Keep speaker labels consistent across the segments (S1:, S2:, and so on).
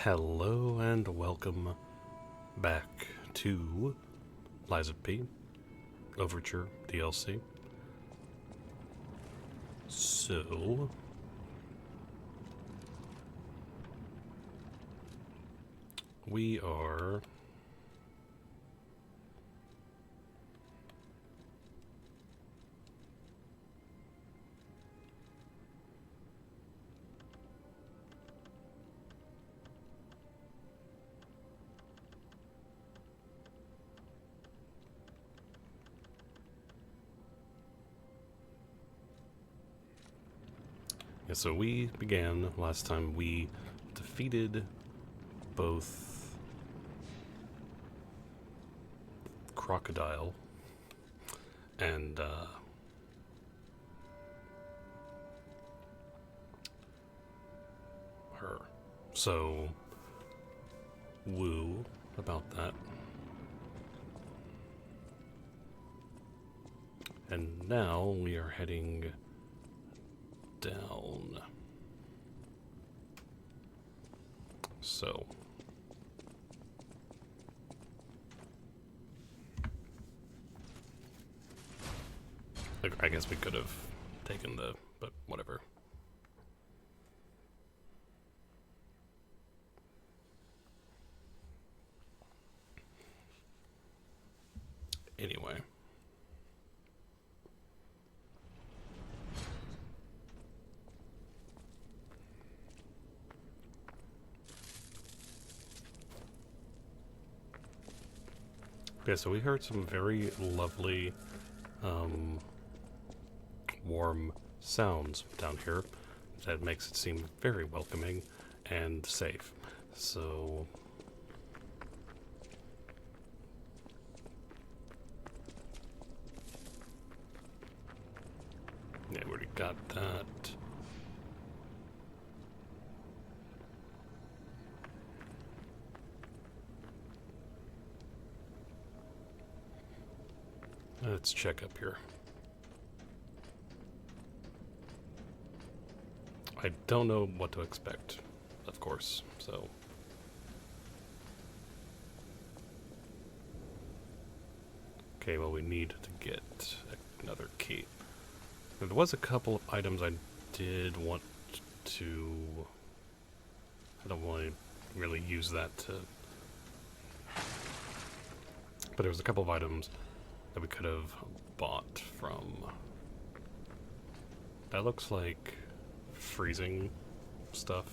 S1: Hello and welcome back to Lies of P, Overture DLC. So, we are so we began last time. We defeated both Crocodile and her. So, woo about that. And now we are heading down. So, I guess we could have taken but whatever. Anyway. Okay, so we heard some very lovely, warm sounds down here that makes it seem very welcoming and safe. So, yeah, we already got that. Let's check up here. I don't know what to expect, of course, so. Okay, well, we need to get another key. There was a couple of items I did want to. I don't want to really use that to. But there was a couple of items that we could have bought from. That looks like freezing stuff.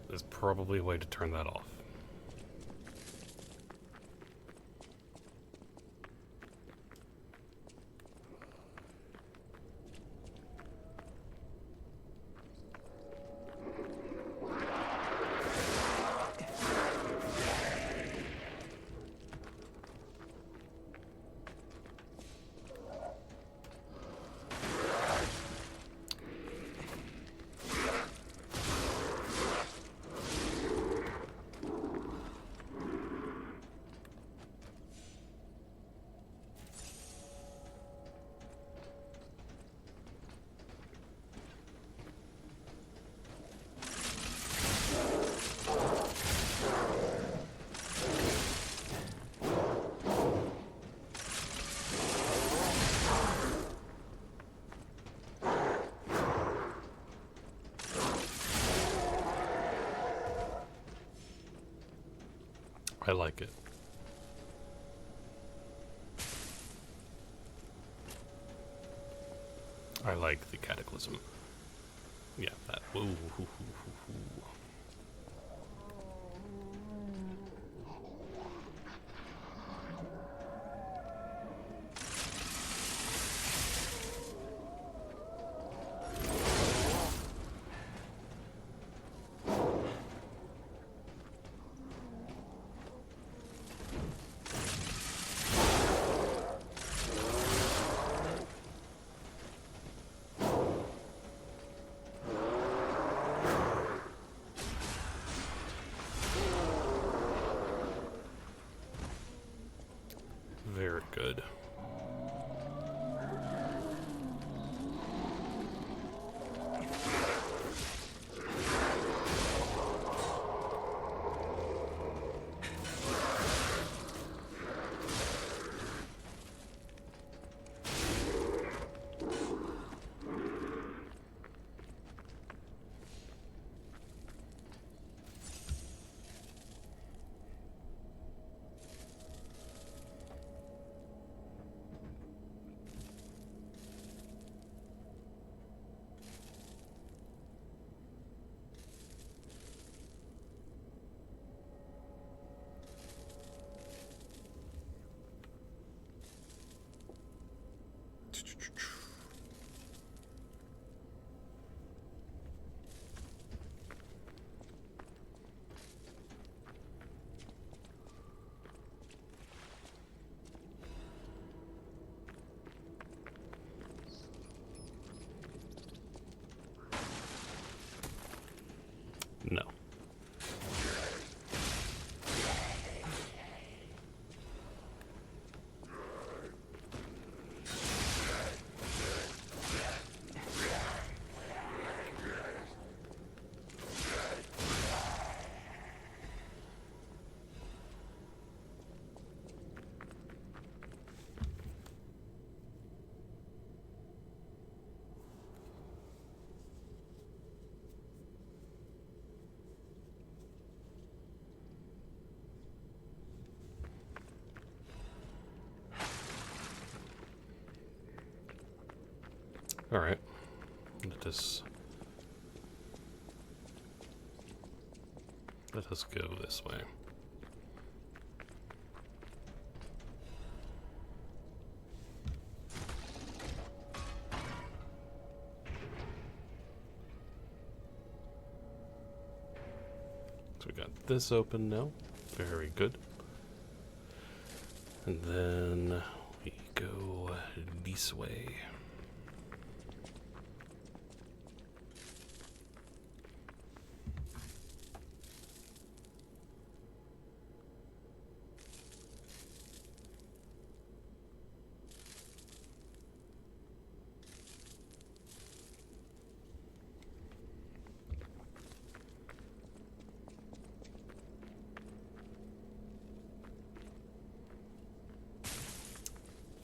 S1: There's probably a way to turn that off. I like it. I like the Cataclysm. Yeah, that. Woo, hoo, hoo, hoo, hoo. No. Alright. Let us go this way. So we got this open now. Very good. And then we go this way.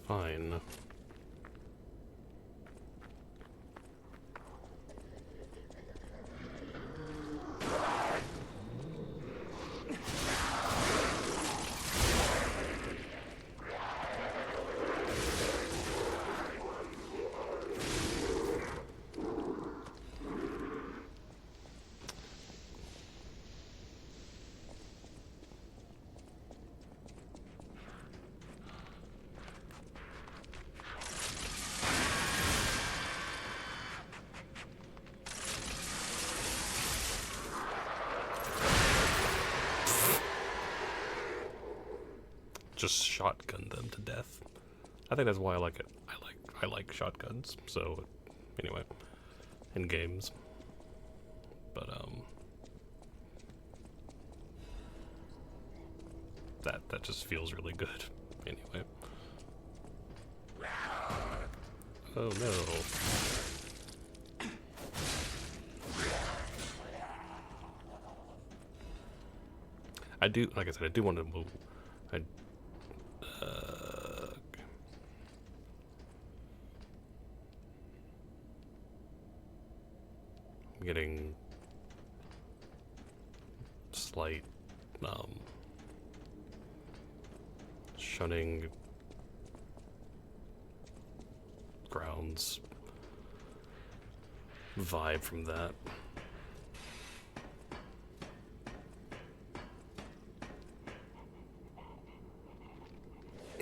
S1: Fine. Just shotgun them to death. I think that's why I like it. I like shotguns. So anyway, in games. But that just feels really good. Anyway. Oh no. I do, like I said, I do want to move. I'm getting slight shunning grounds vibe from that.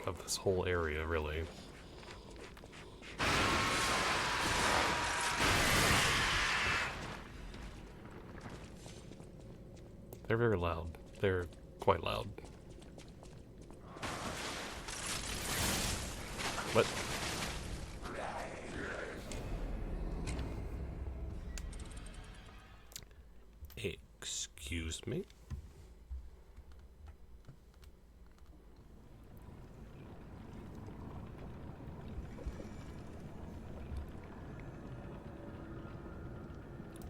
S1: Of this whole area, really. They're very loud. They're quite loud. What? Excuse me?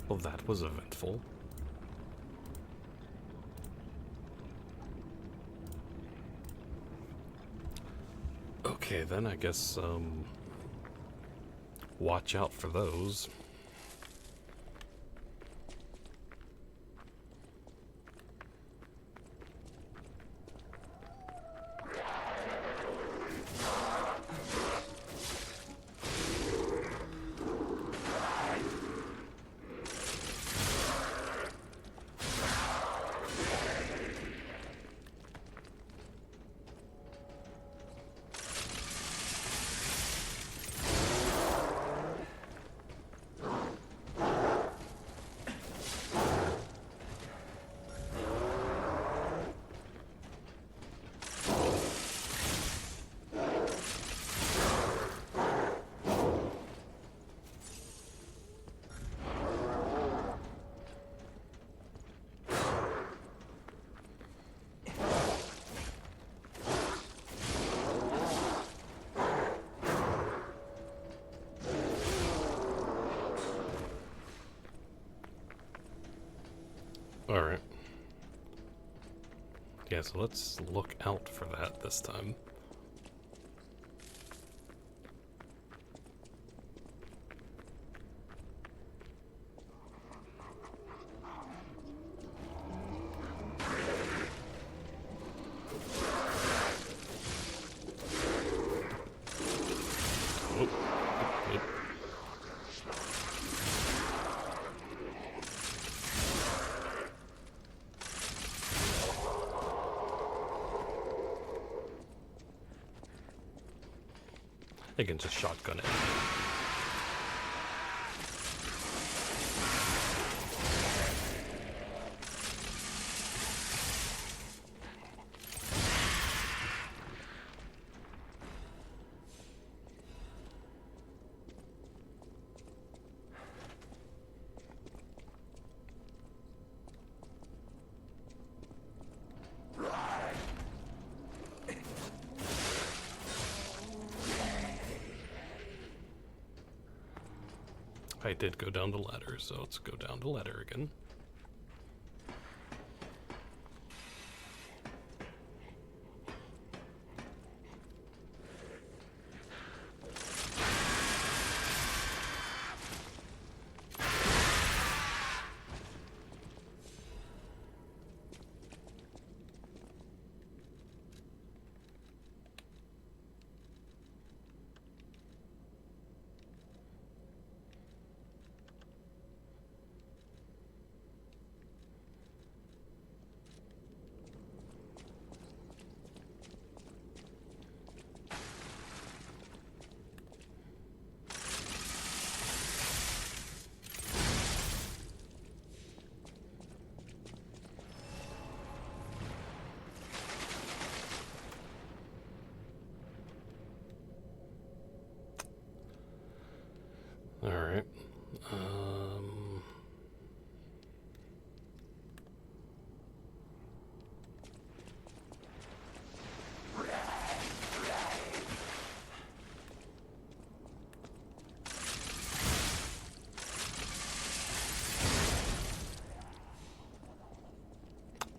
S1: Well, that was eventful. Okay, then I guess, watch out for those. Alright. Yeah, so let's look out for that this time. I can just shotgun it. I did go down the ladder, so let's go down the ladder again. Alright.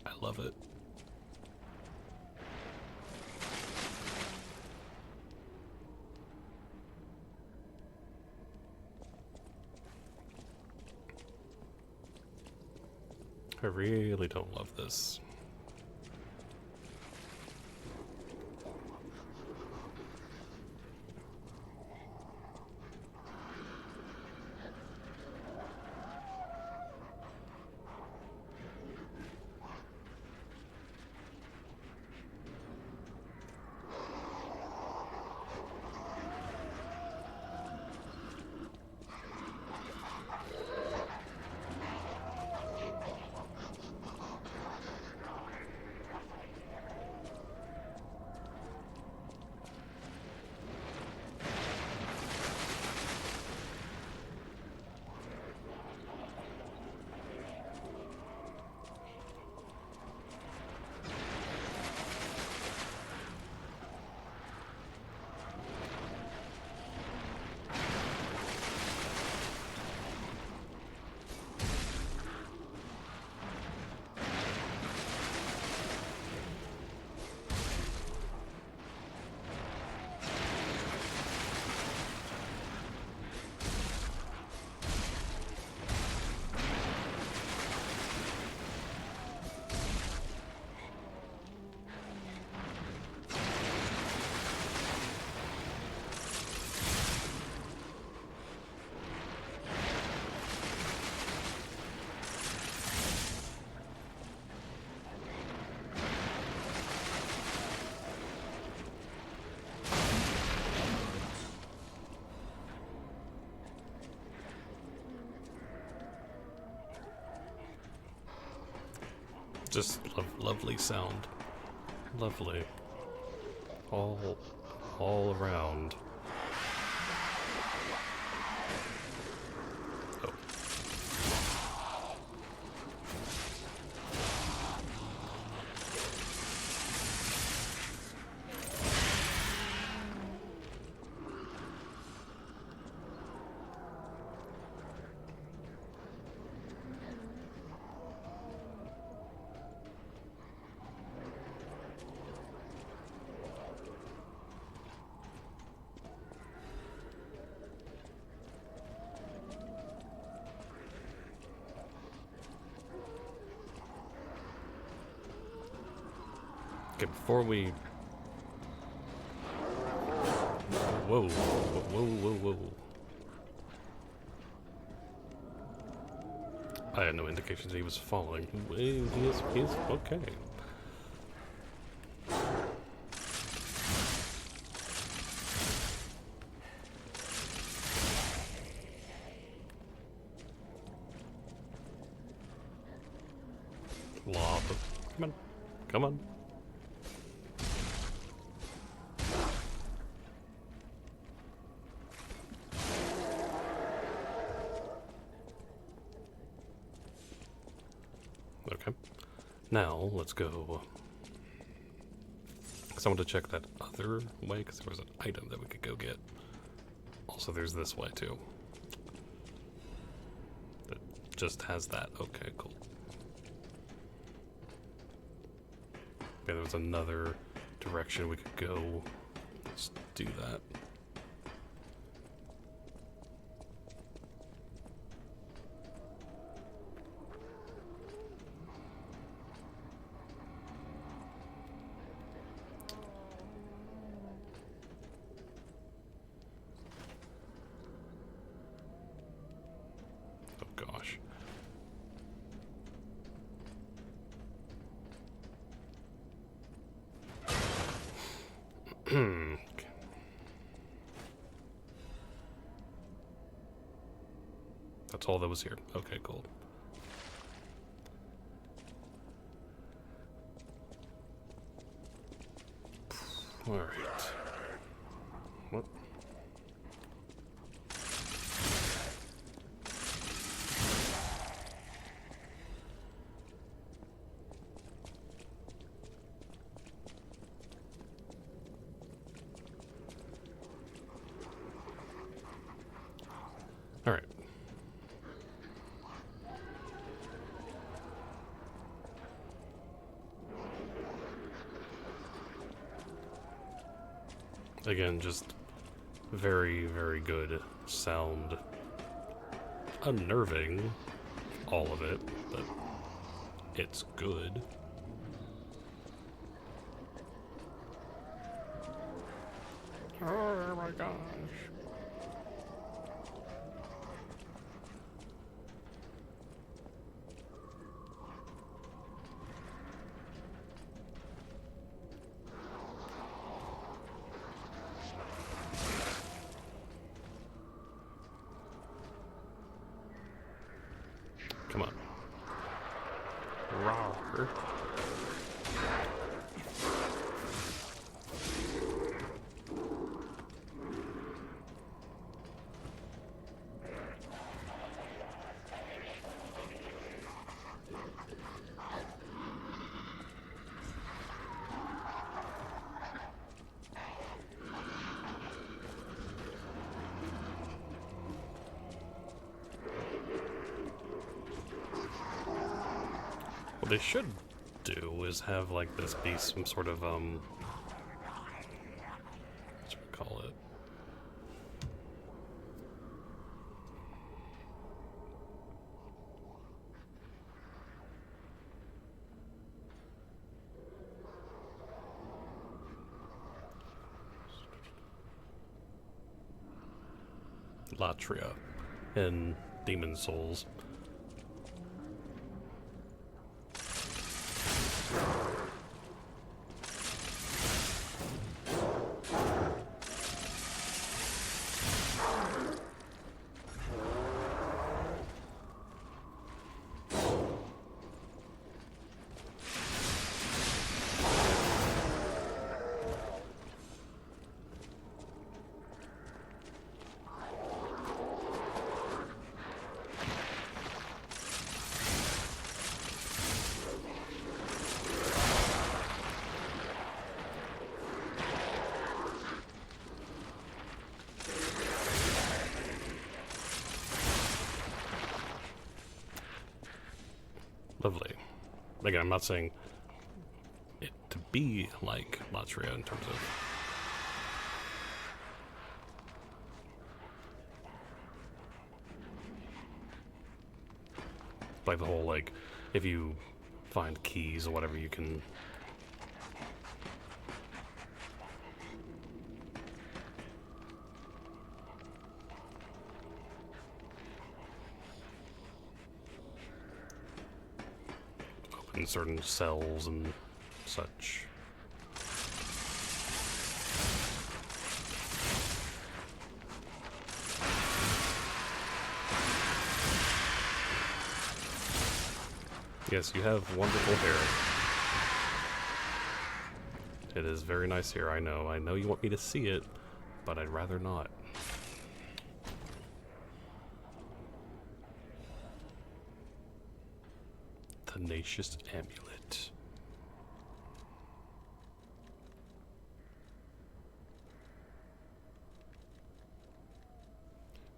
S1: I love it. I really don't love this. Just lovely sound. Lovely. All around. Oh. Okay, before we... Whoa, whoa, whoa, whoa. I had no indications he was falling. He's okay. Lob. Come on. Come on. Okay. Now, let's go. Because I want to check that other way, because there was an item that we could go get. Also, there's this way, too. That just has that. Okay, cool. Yeah, there was another direction we could go. Let's do that. Oh gosh. Okay. That's all that was here. Okay, cool. All right. What? All right. Again, just very, very good sound. Unnerving, all of it, but it's good. Oh my gosh. Come on. Rawr. What they should do is have, like, this be some sort of, what should we call it? Latria in Demon Souls. Lovely. Again, I'm not saying it to be like Latria in terms of... like the whole, like, if you find keys or whatever, you can in certain cells and such. Yes, you have wonderful hair. It is very nice hair, I know. I know you want me to see it, but I'd rather not. Tenacious amulet.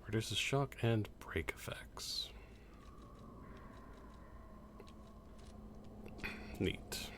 S1: Reduces shock and break effects. Neat.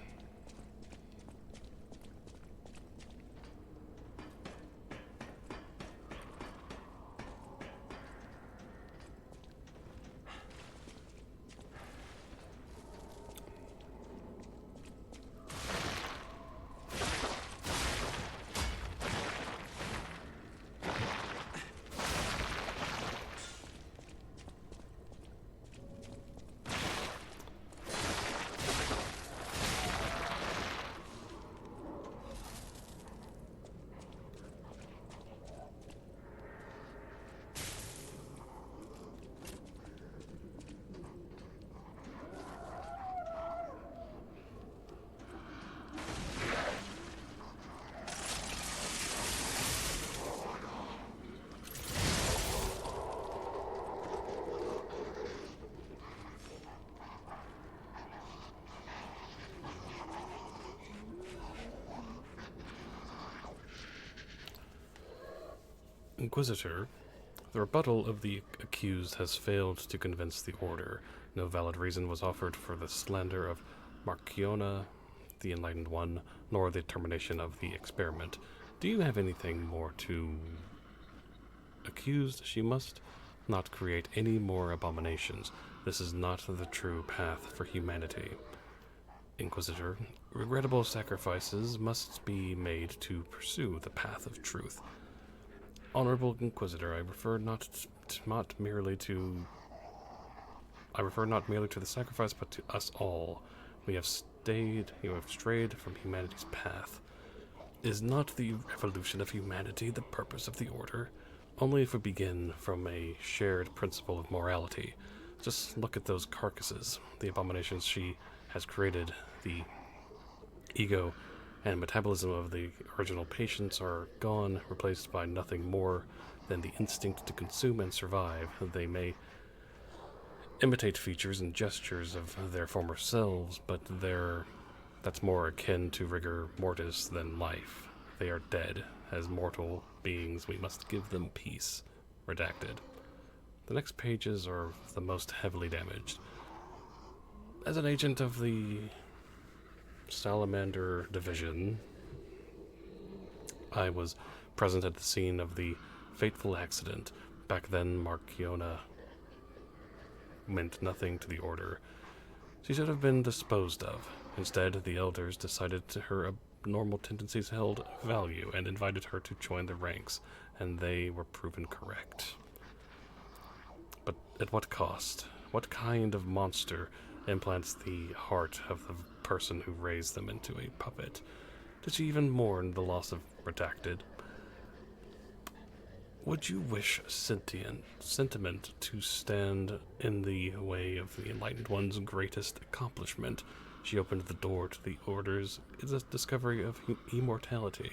S1: Inquisitor, the rebuttal of the accused has failed to convince the Order. No valid reason was offered for the slander of Marciona, the Enlightened One, nor the termination of the experiment. Do you have anything more to... Accused, she must not create any more abominations. This is not the true path for humanity. Inquisitor, regrettable sacrifices must be made to pursue the path of truth. Honorable Inquisitor, I refer not merely to the sacrifice, but to us all. You have strayed from humanity's path. Is not the evolution of humanity the purpose of the Order? Only if we begin from a shared principle of morality. Just look at those carcasses, the abominations she has created, the ego and metabolism of the original patients are gone, replaced by nothing more than the instinct to consume and survive. They may imitate features and gestures of their former selves, but that's more akin to rigor mortis than life. They are dead. As mortal beings, we must give them peace. Redacted. The next pages are the most heavily damaged. As an agent of the Salamander Division, I was present at the scene of the fateful accident. Back then, Marciona meant nothing to the Order. She should have been disposed of. Instead, the elders decided her abnormal tendencies held value and invited her to join the ranks, and they were proven correct. But at what cost? What kind of monster implants the heart of the person who raised them into a puppet? Did she even mourn the loss of Redacted? Would you wish sentiment to stand in the way of the Enlightened One's greatest accomplishment? She opened the door to the Order's discovery of immortality.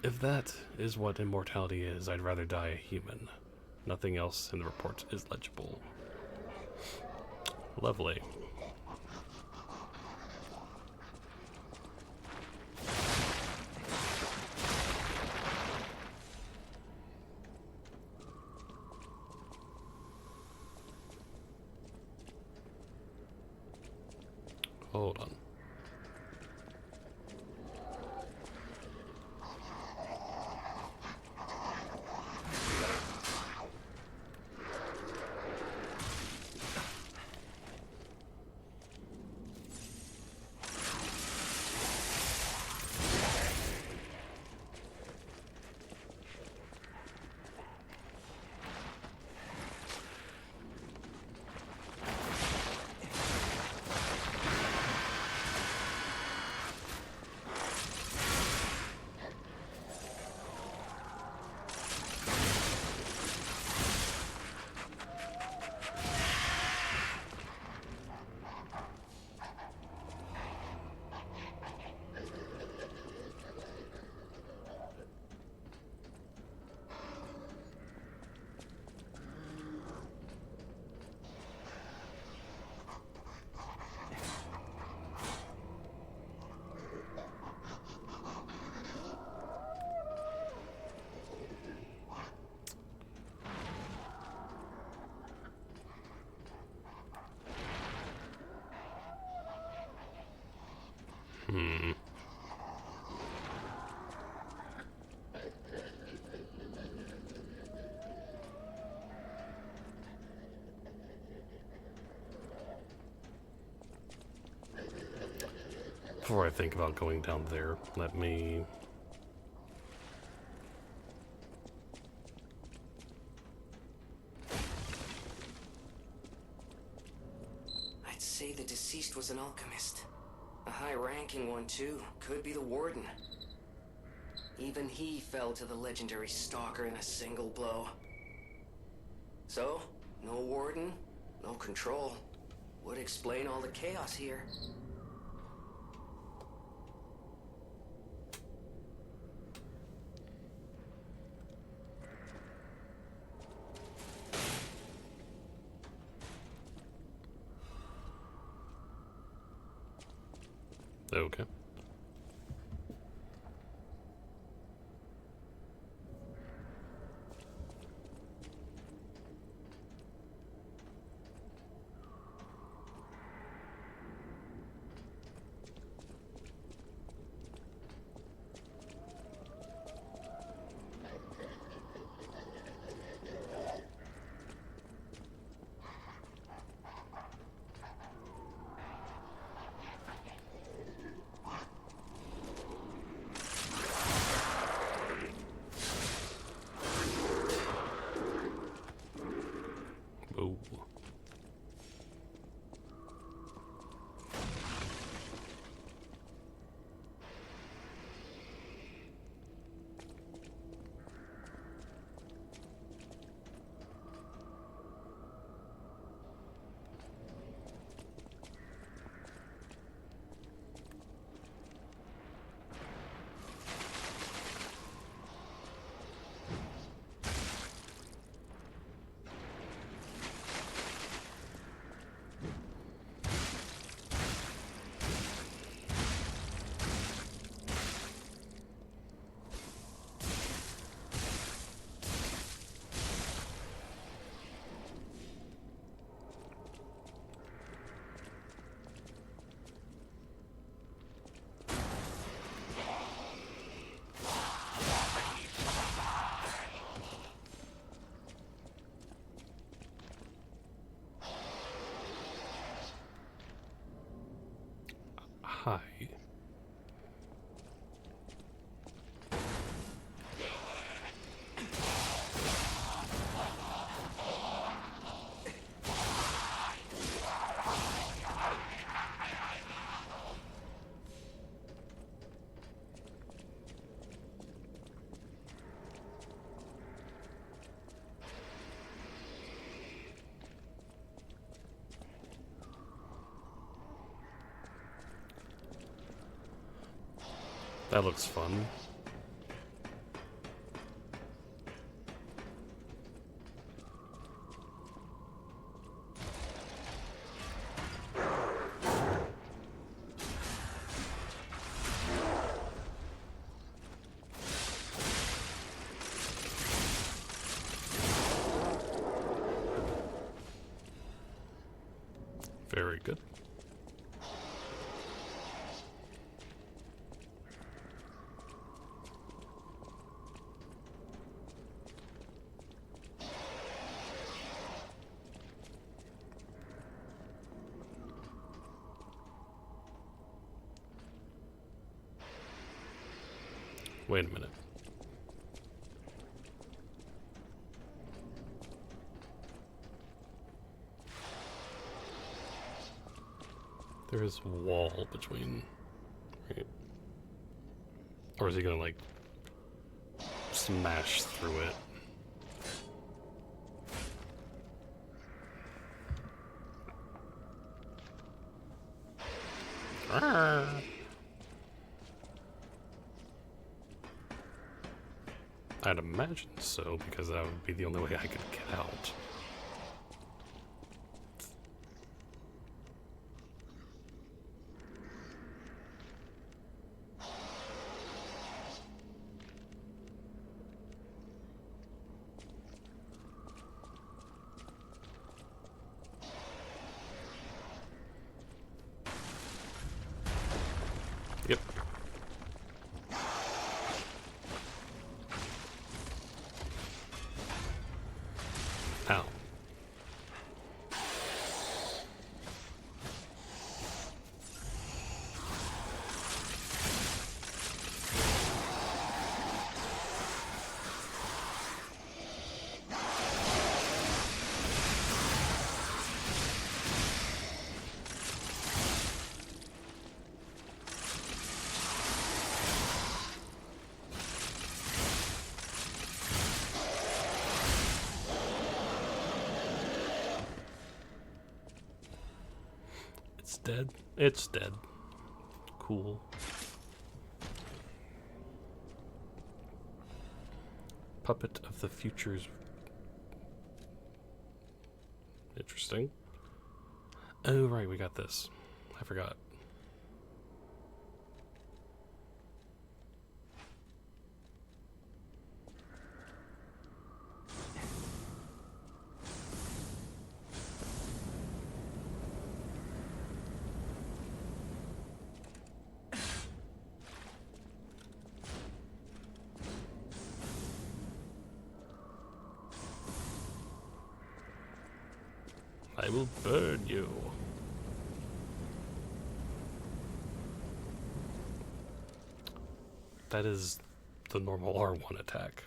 S1: If that is what immortality is, I'd rather die a human. Nothing else in the report is legible. Lovely. Hold on. before I think about going down there, let me...
S2: I'd say the deceased was an alchemist. A high-ranking one, too. Could be the warden. Even he fell to the legendary stalker in a single blow. So, no warden, no control. Would explain all the chaos here.
S1: Okay. Oh. Hi. That looks fun. Very good. Wait a minute. There is a wall between, right? Or is he gonna, like, smash through it? Arrgh. I'd imagine so, because that would be the only way I could get out. Yep. Ow. dead. It's dead. Cool. Puppet of the Futures. Interesting. Oh, right, we got this. I forgot. I will burn you. That is the normal R1 attack.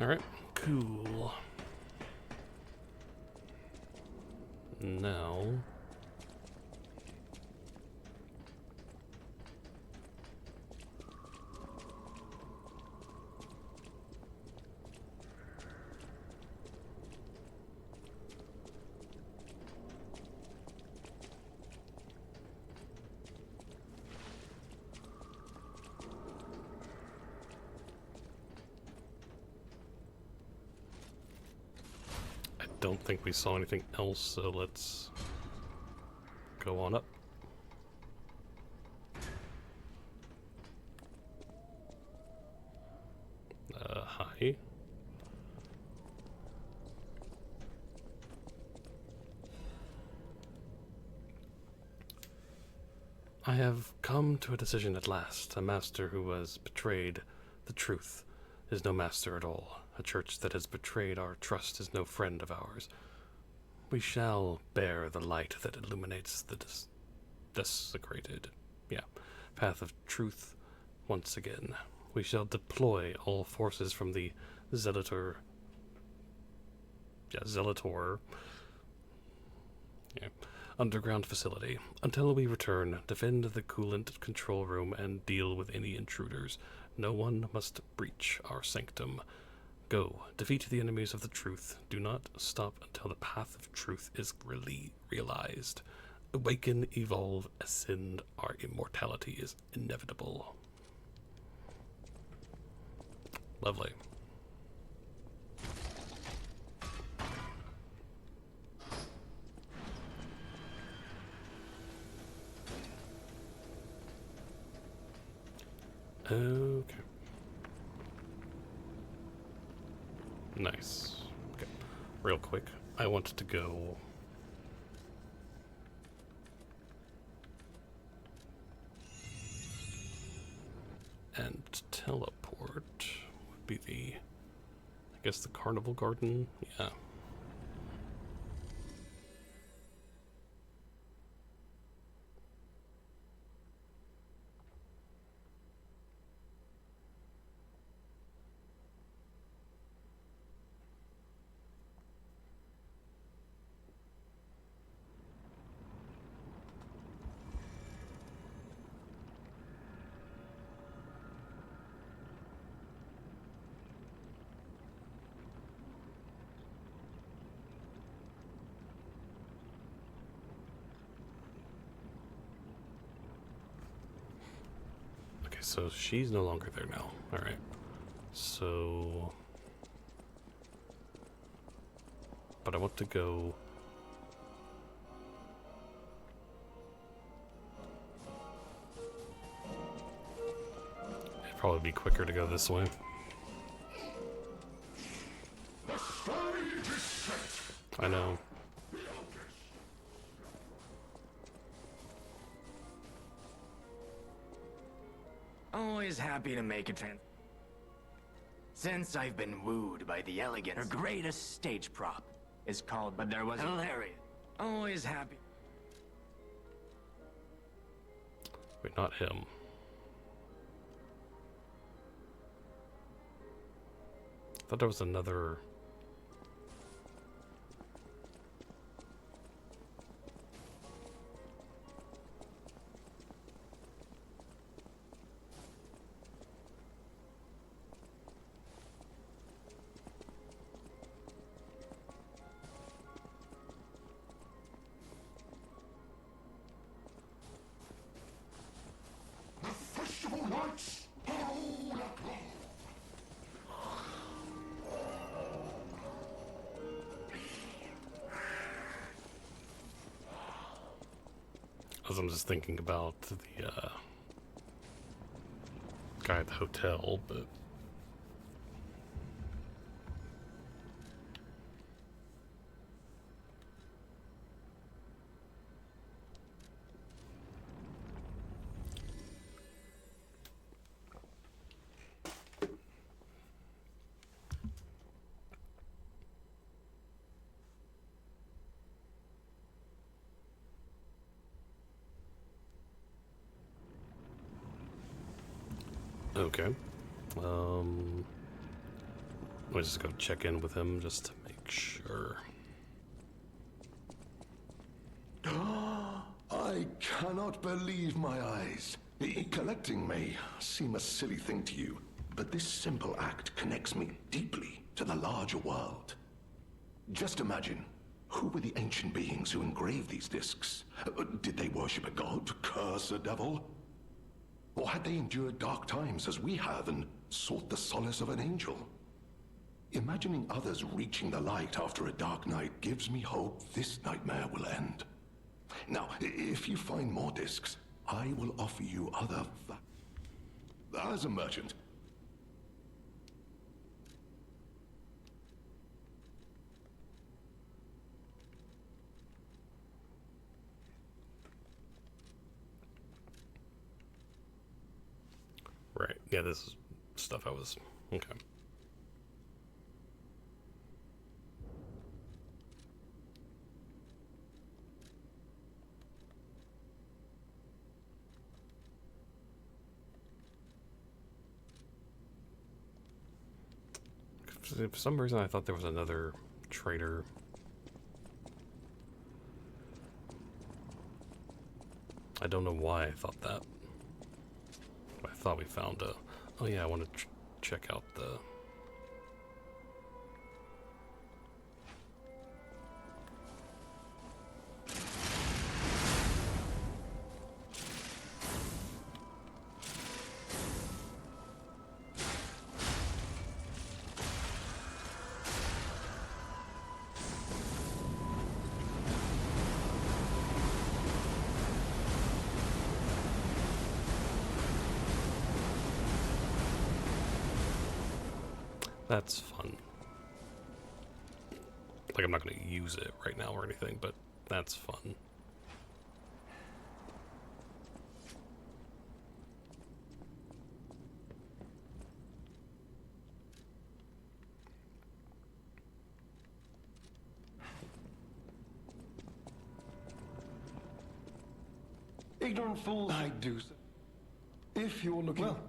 S1: Alright, cool. Now... don't think we saw anything else, so let's go on up. Hi. I have come to a decision at last. A master who has betrayed the truth is no master at all. A church that has betrayed our trust is no friend of ours. We shall bear the light that illuminates the desecrated, path of truth once again. We shall deploy all forces from the Zelator, underground facility. Until we return, defend the coolant control room and deal with any intruders. No one must breach our sanctum. Go, defeat the enemies of the truth. Do not stop until the path of truth is realized. Awaken, evolve, ascend. Our immortality is inevitable. Lovely. Okay. Nice. Okay. Real quick, I wanted to go... and teleport would be the... I guess the carnival garden? Yeah. So she's no longer there now. Alright. So... but I want to go... it'd probably be quicker to go this way. I know.
S3: Always happy to make it Since I've been wooed by the elegance, her greatest stage prop is called, but there was hilarious. Always happy.
S1: Wait, not him. I thought there was another... As I'm just thinking about the guy at the hotel, but... Okay. Let me just go check in with him just to make sure.
S4: I cannot believe my eyes. Collecting may seem a silly thing to you, but this simple act connects me deeply to the larger world. Just imagine, who were the ancient beings who engraved these discs? Did they worship a god, curse a devil? Or had they endured dark times as we have and sought the solace of an angel? Imagining others reaching the light after a dark night gives me hope this nightmare will end. Now, if you find more discs, I will offer you other as a merchant.
S1: Right. Yeah, this is stuff I was... Okay. For some reason, I thought there was another trader. I don't know why I thought that. I thought we found a... Oh yeah, I want to check out the... That's fun. Like, I'm not going to use it right now or anything, but that's fun.
S4: Ignorant fools, I do. If you're looking... Well,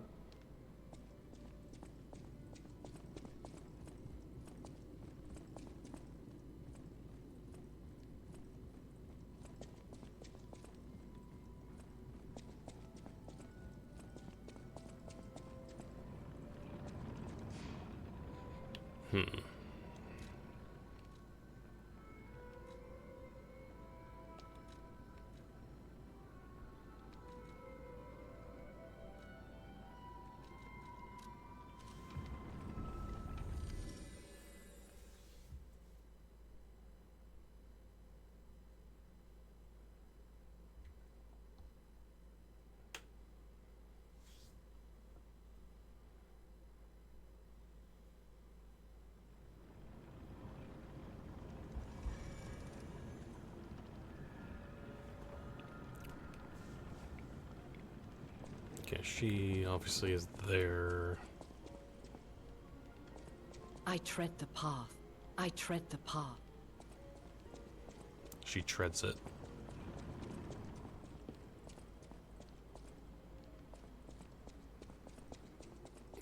S1: she obviously is there.
S5: I tread the path. I tread the path.
S1: She treads it.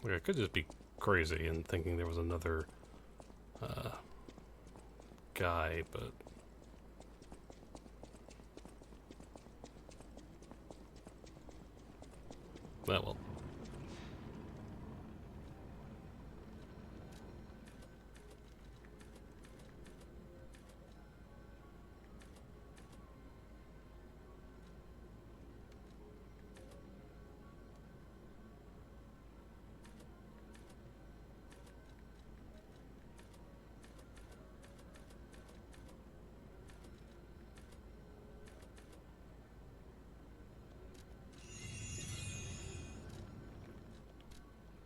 S1: Like, I could just be crazy and thinking there was another guy, but well.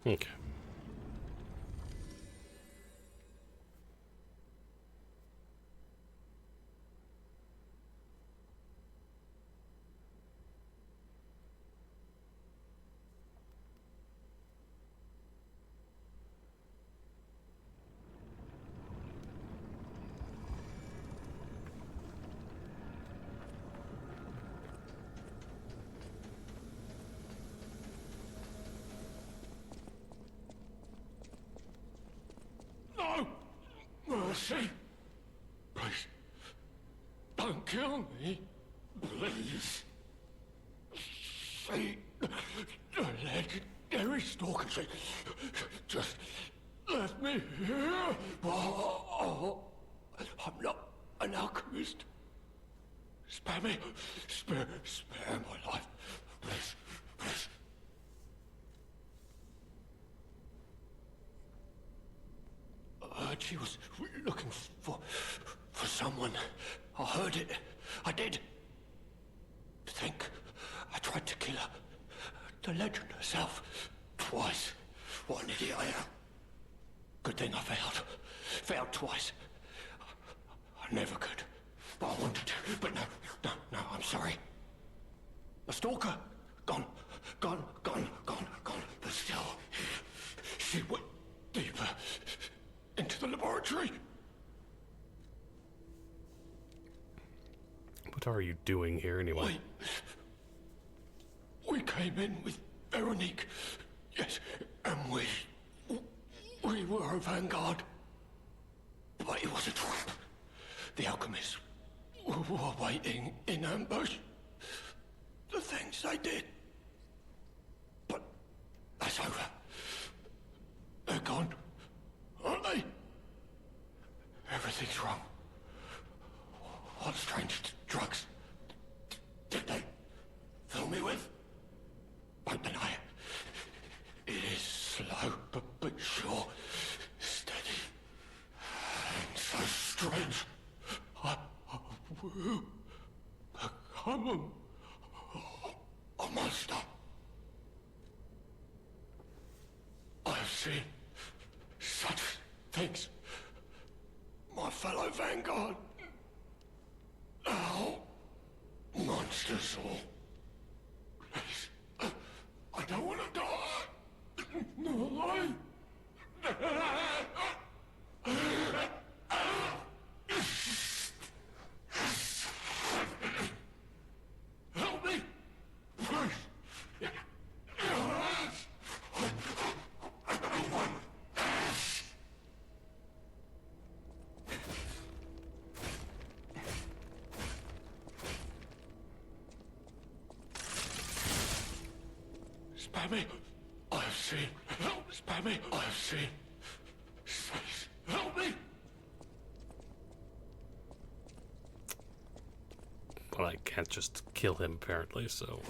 S1: Okay.
S4: No! Mercy! Please, don't kill me. Please. See, the legendary stalker, see, just let me here. Oh, I'm not an alchemist. Spare me. Spare my life. Please, please. I heard she was looking for someone. I heard it. I did. To think I tried to kill her. The legend herself. Twice. What an idiot I am. Good thing I failed. Failed twice. I never could. But I wanted to. But no, I'm sorry. A stalker. Gone. But still, she went deeper into the laboratory.
S1: What are you doing here anyway?
S4: We came in with Veronique. Yes, and we were a vanguard. But it was a trap. The alchemists were waiting in ambush. The things they did. But that's over. They're gone, aren't they? Everything's wrong. What strange drugs did they fill me with? Don't deny it. It is slow, but sure. Steady. And so strange. I will become a monster. I have seen such things. My fellow vanguard. Now, monsters all. Please, I don't want to die. No, help me, please. Spare me. I have seen. Help. Spare me. I have seen. Please, help me.
S1: But I can't just kill him, apparently, so...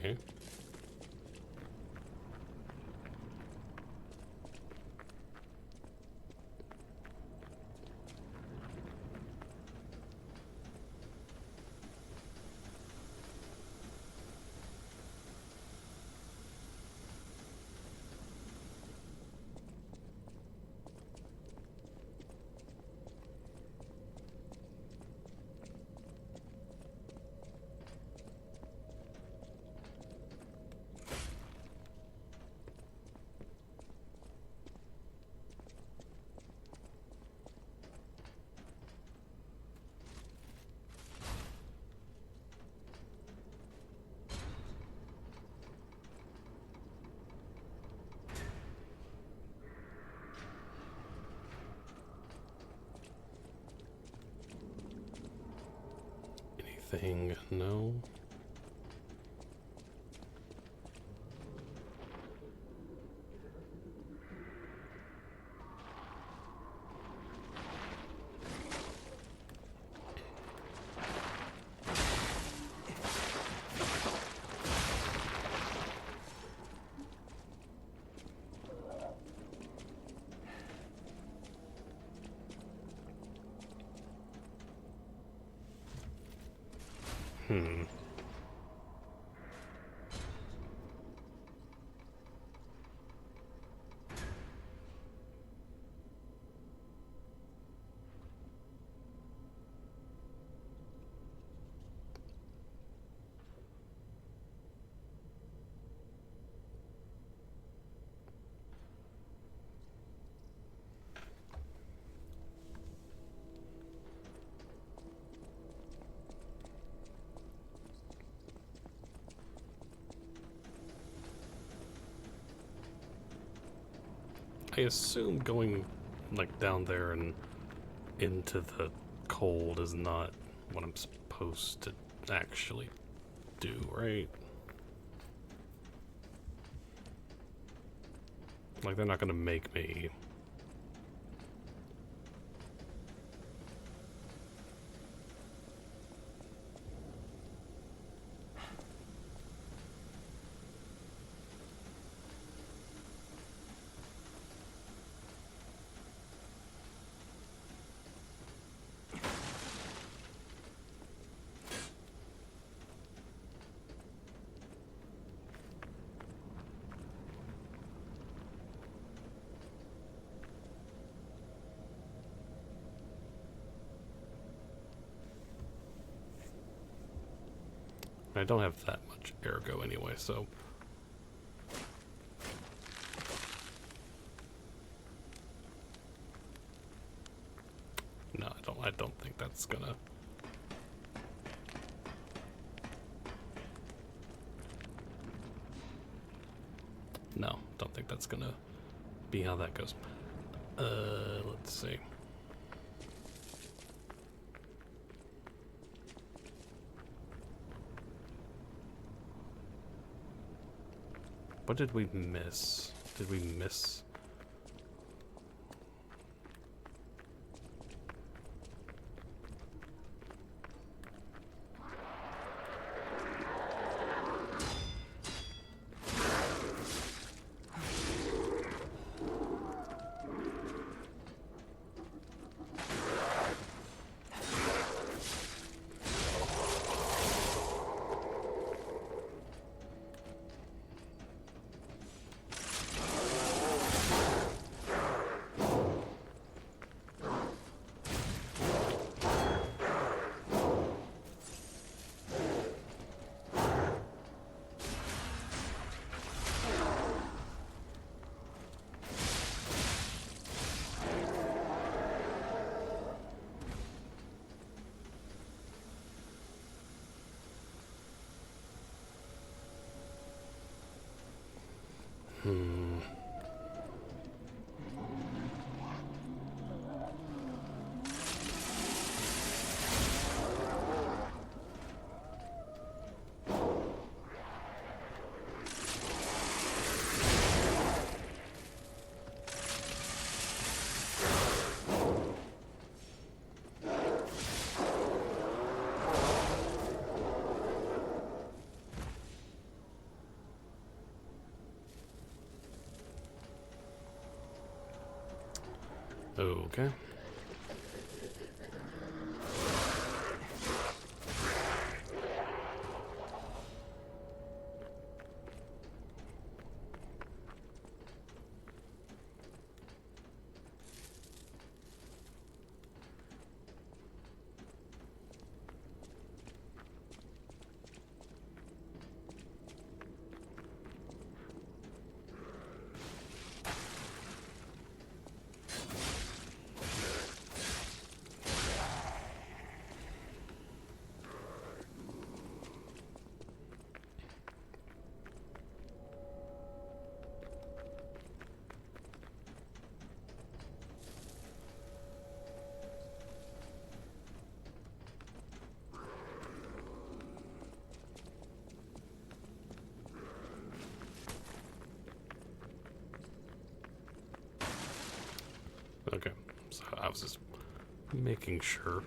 S1: Okay. Anything? No. I assume going like down there and into the cold is not what I'm supposed to actually do, right? Like they're not gonna make me. I don't have that much ergo anyway, so no, I don't think that's gonna. No, don't think that's gonna be how that goes. Let's see. What did we miss? Did we miss? Okay. Okay, so I was just making sure.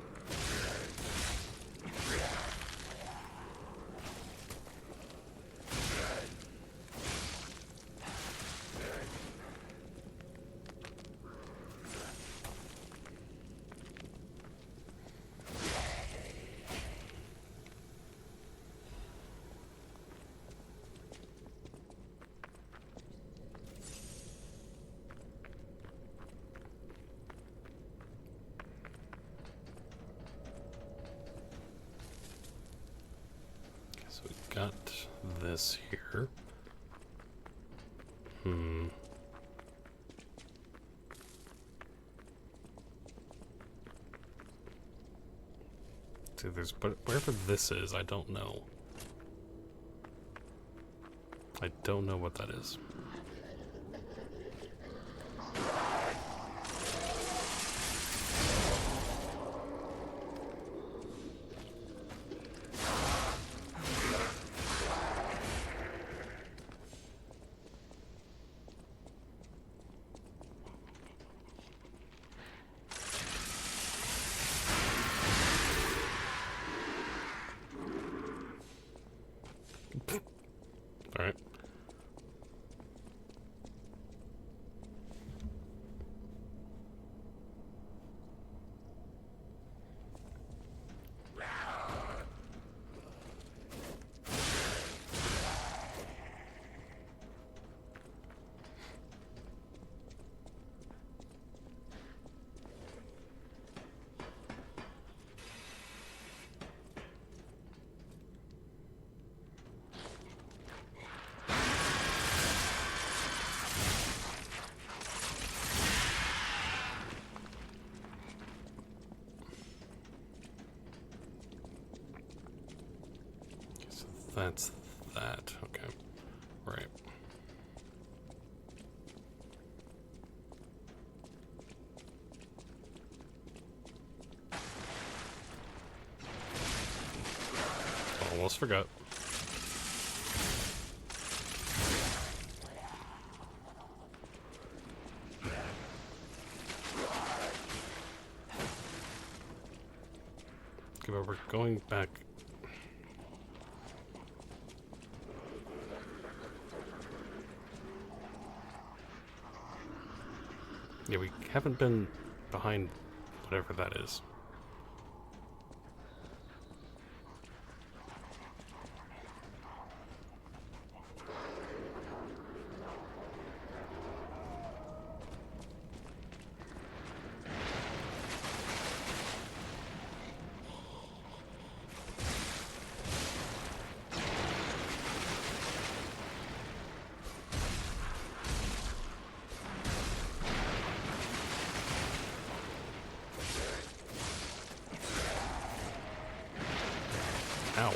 S1: So we got this here. See, but wherever this is, I don't know. I don't know what that is. All right. That's that. Okay. Right. Almost forgot. Okay, but we're going back. Yeah, we haven't been behind whatever that is. Ow.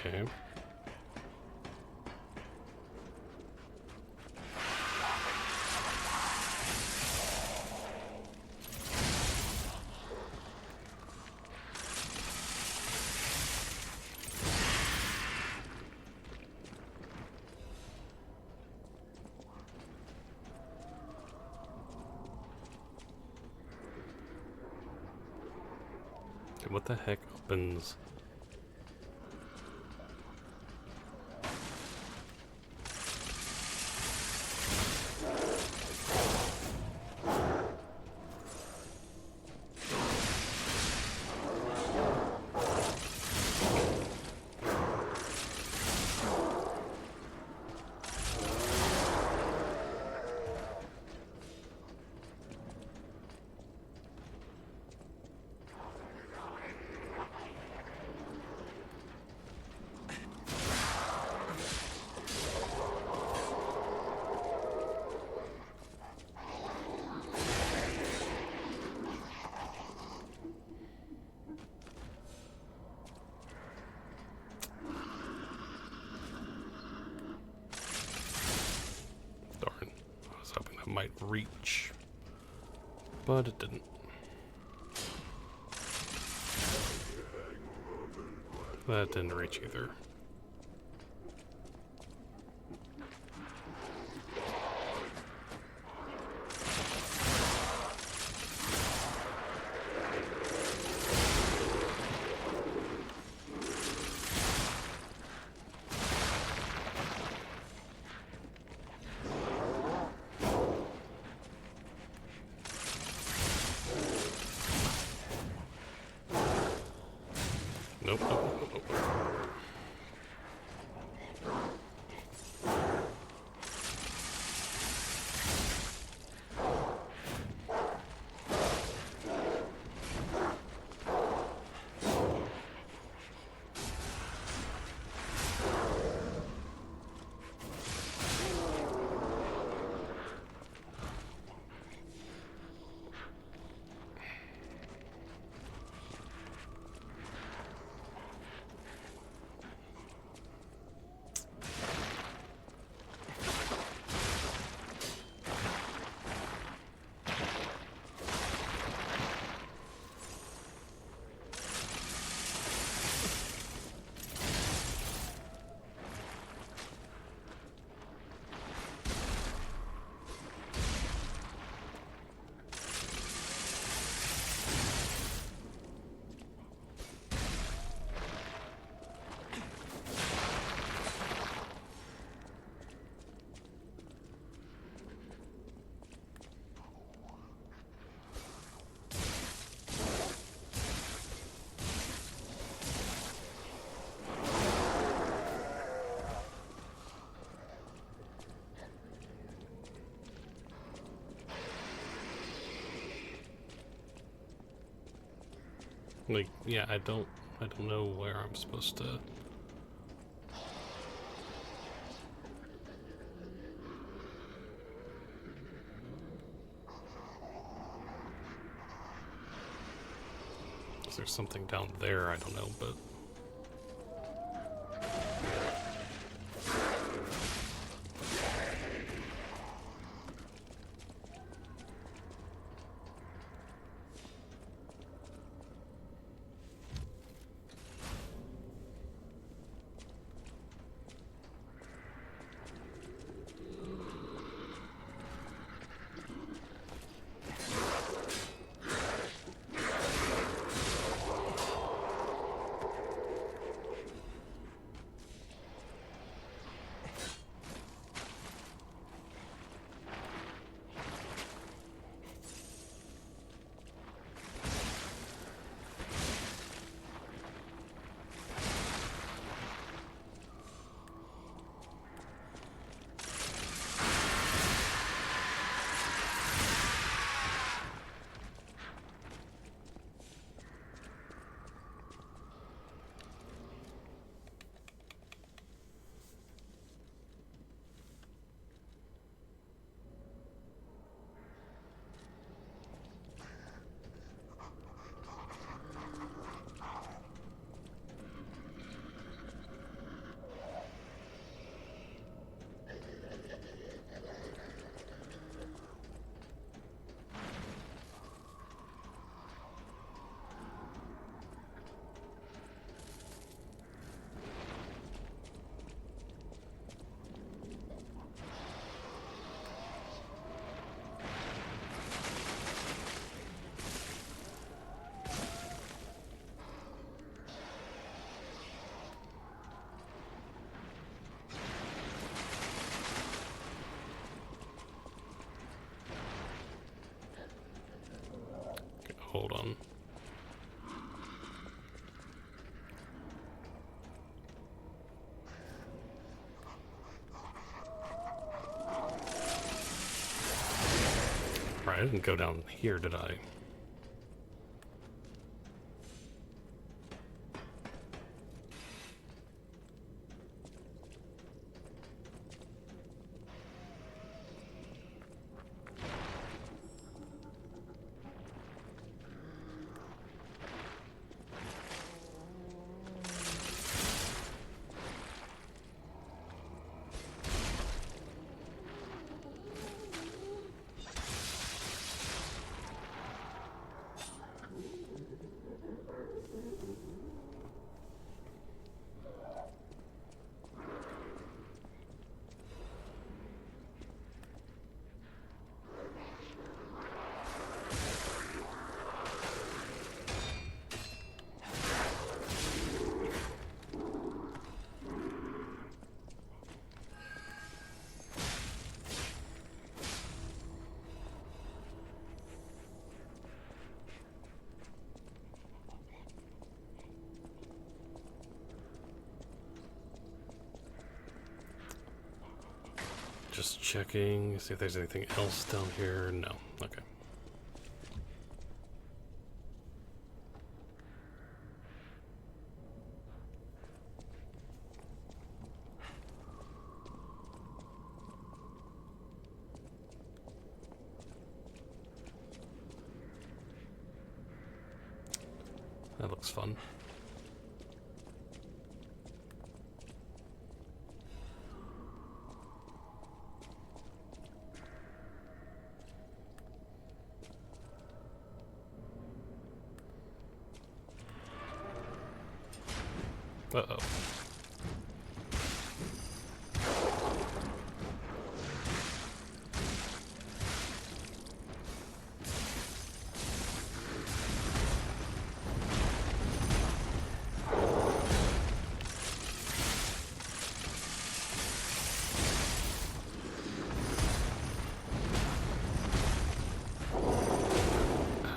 S1: Okay. what the heck opens? Might reach, but it didn't. That didn't reach either. Nope, nope, nope, nope, nope. Like, yeah, I don't know where I'm supposed to. Is there something down there? I don't know, but. I didn't go down here, did I? Just checking, see if there's anything else down here. No. Okay. That looks fun. Uh-oh.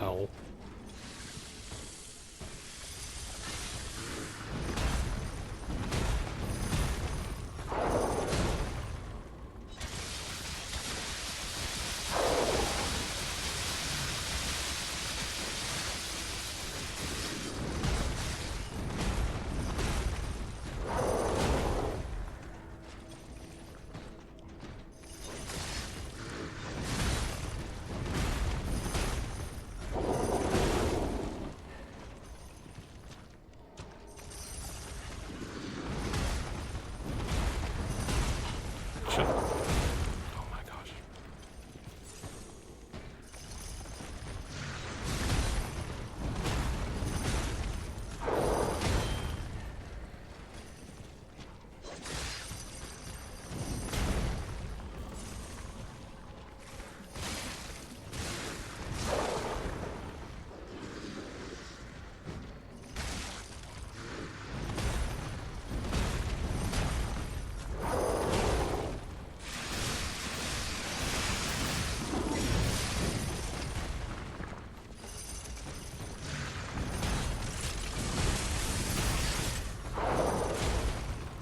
S1: Ow. Shit. Oh my gosh.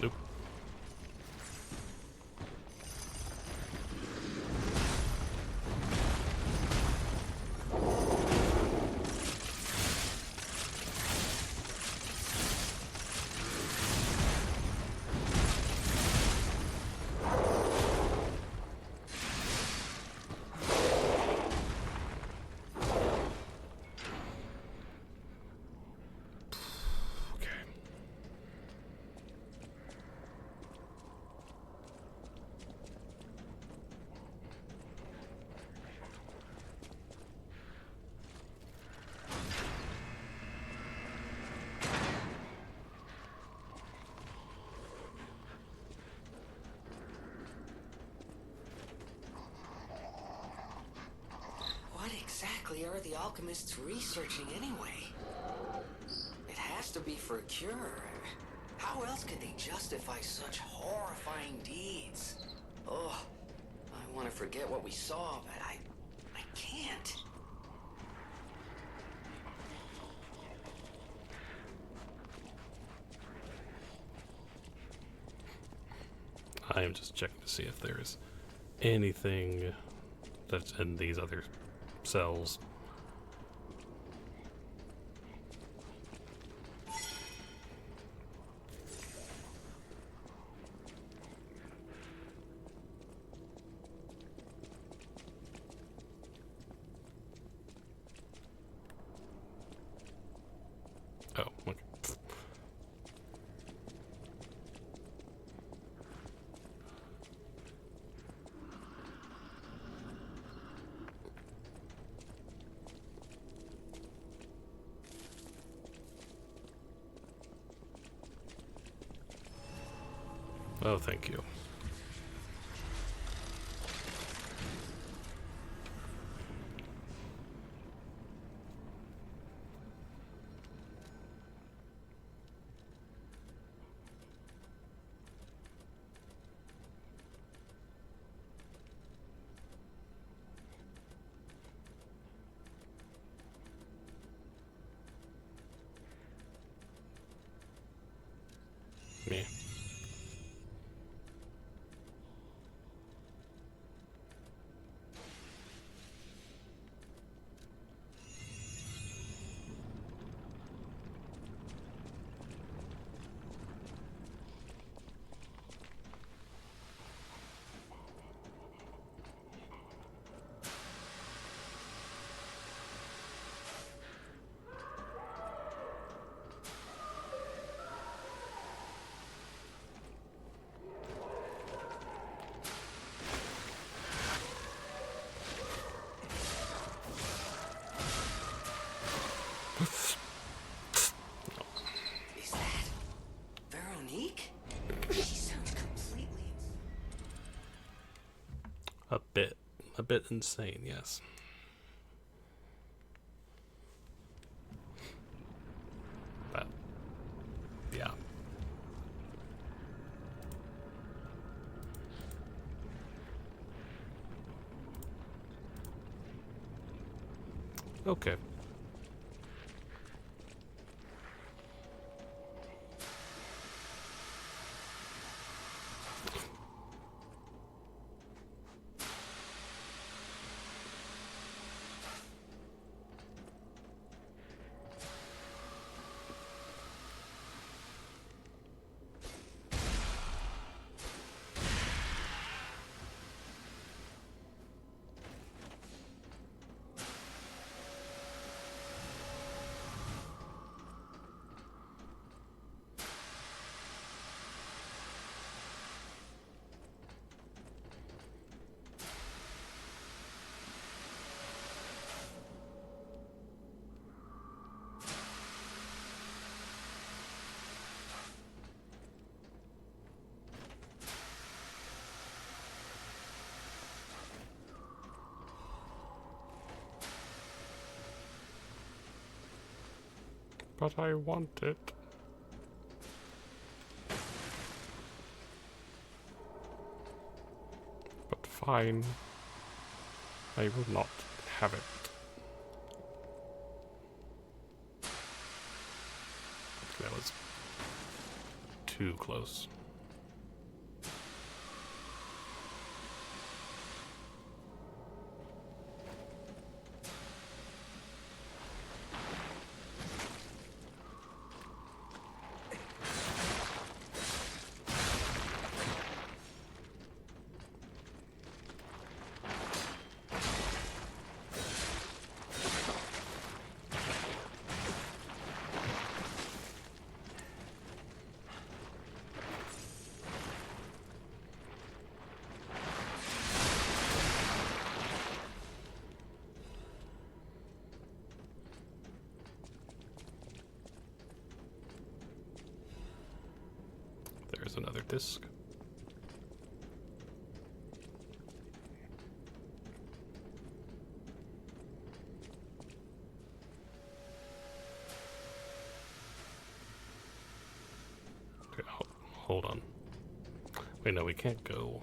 S1: Nope. Okay.
S2: What exactly are the alchemists researching anyway? It has to be for a cure. How else could they justify such horrifying deeds? Oh, I want to forget what we saw, but I can't.
S1: I am just checking to see if there's anything that's in these other cells. Oh, okay. Oh, thank you. Me.
S2: Is that Veronique? She sounds completely...
S1: A bit insane, yes. But, yeah. Okay. But I want it. But fine. I will not have it. That was too close. There's another disc. Okay, hold on. Wait, no, we can't go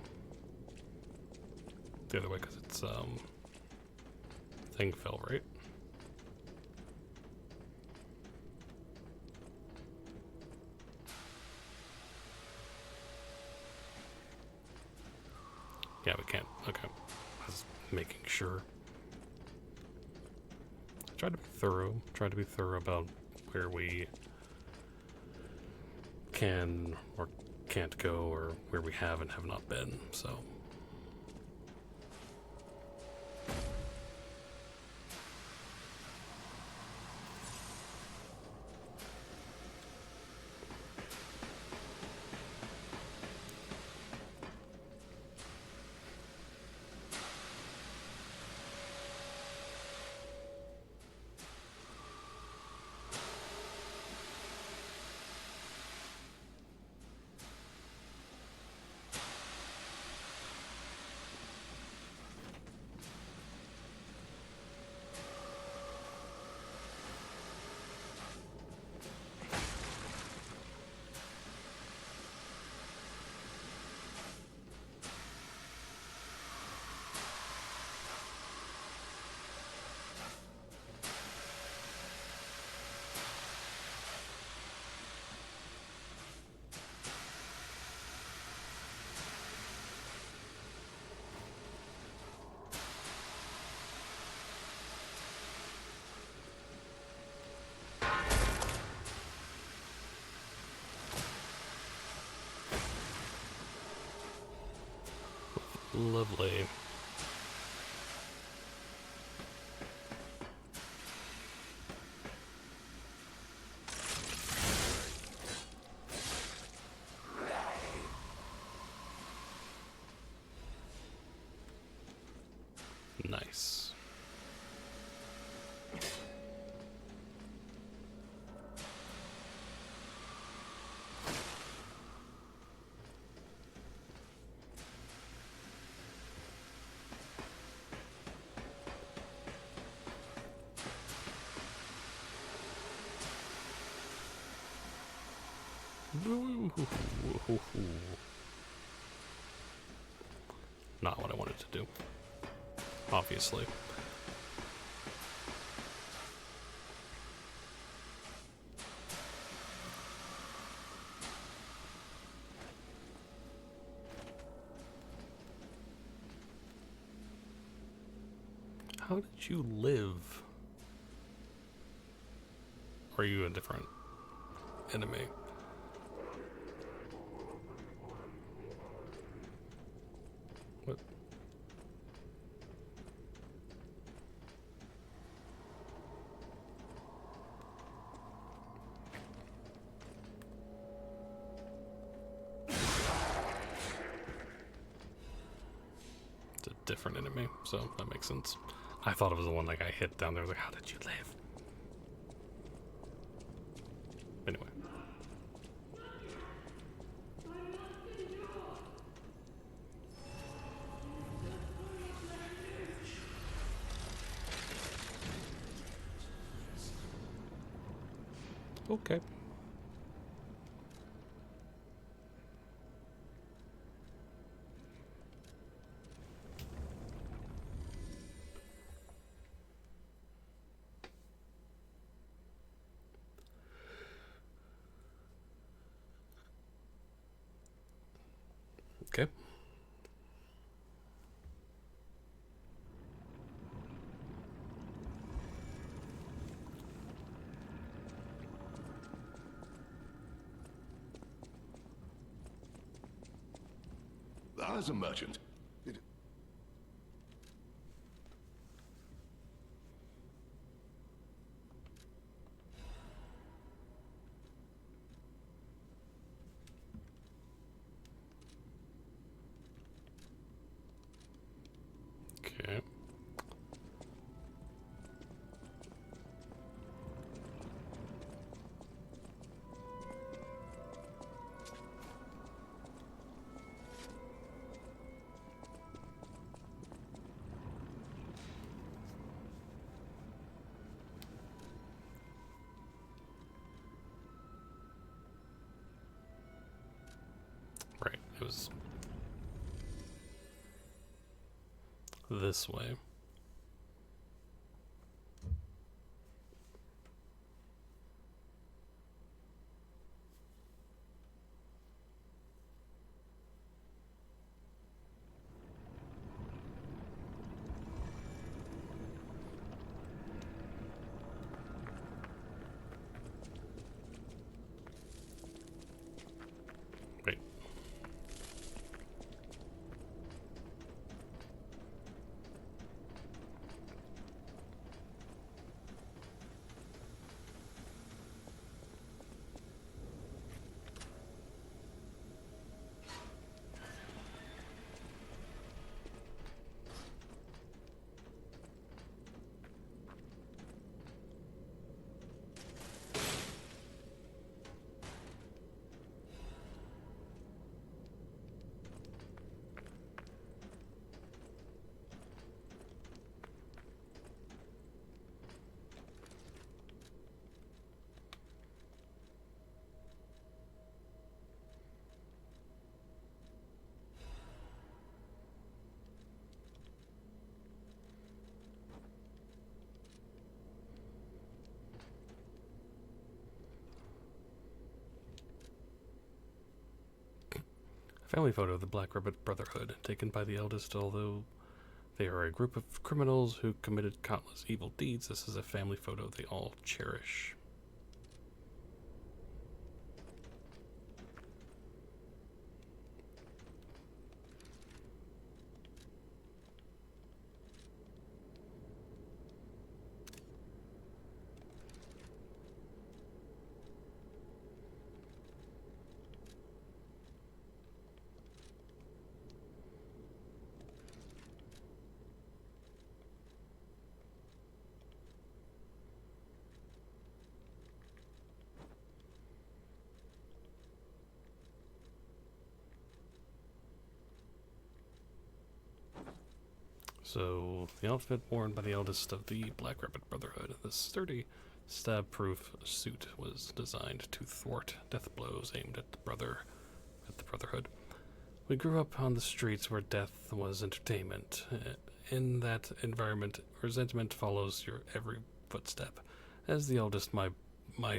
S1: the other way because it's, thing fell, right? Yeah, we can't. Okay. I was making sure. try to be thorough. Try to be thorough about where we can or can't go, or where we have and have not been, so. Lovely. Nice. Not what I wanted to do, obviously. How did you live? Or are you a different enemy? What? It's a different enemy, so that makes sense. I thought it was the one like I hit down there. I was like, how did you live? Anyway. Okay. Okay.
S4: As a merchant,
S1: Okay. Right, it was this way. Family photo of the Black Rabbit Brotherhood, taken by the eldest. Although they are a group of criminals who committed countless evil deeds, this is a family photo they all cherish. So, the outfit worn by the eldest of the Black Rabbit Brotherhood, the sturdy, stab-proof suit was designed to thwart death blows aimed at the Brotherhood. We grew up on the streets where death was entertainment. In that environment, resentment follows your every footstep. As the eldest, my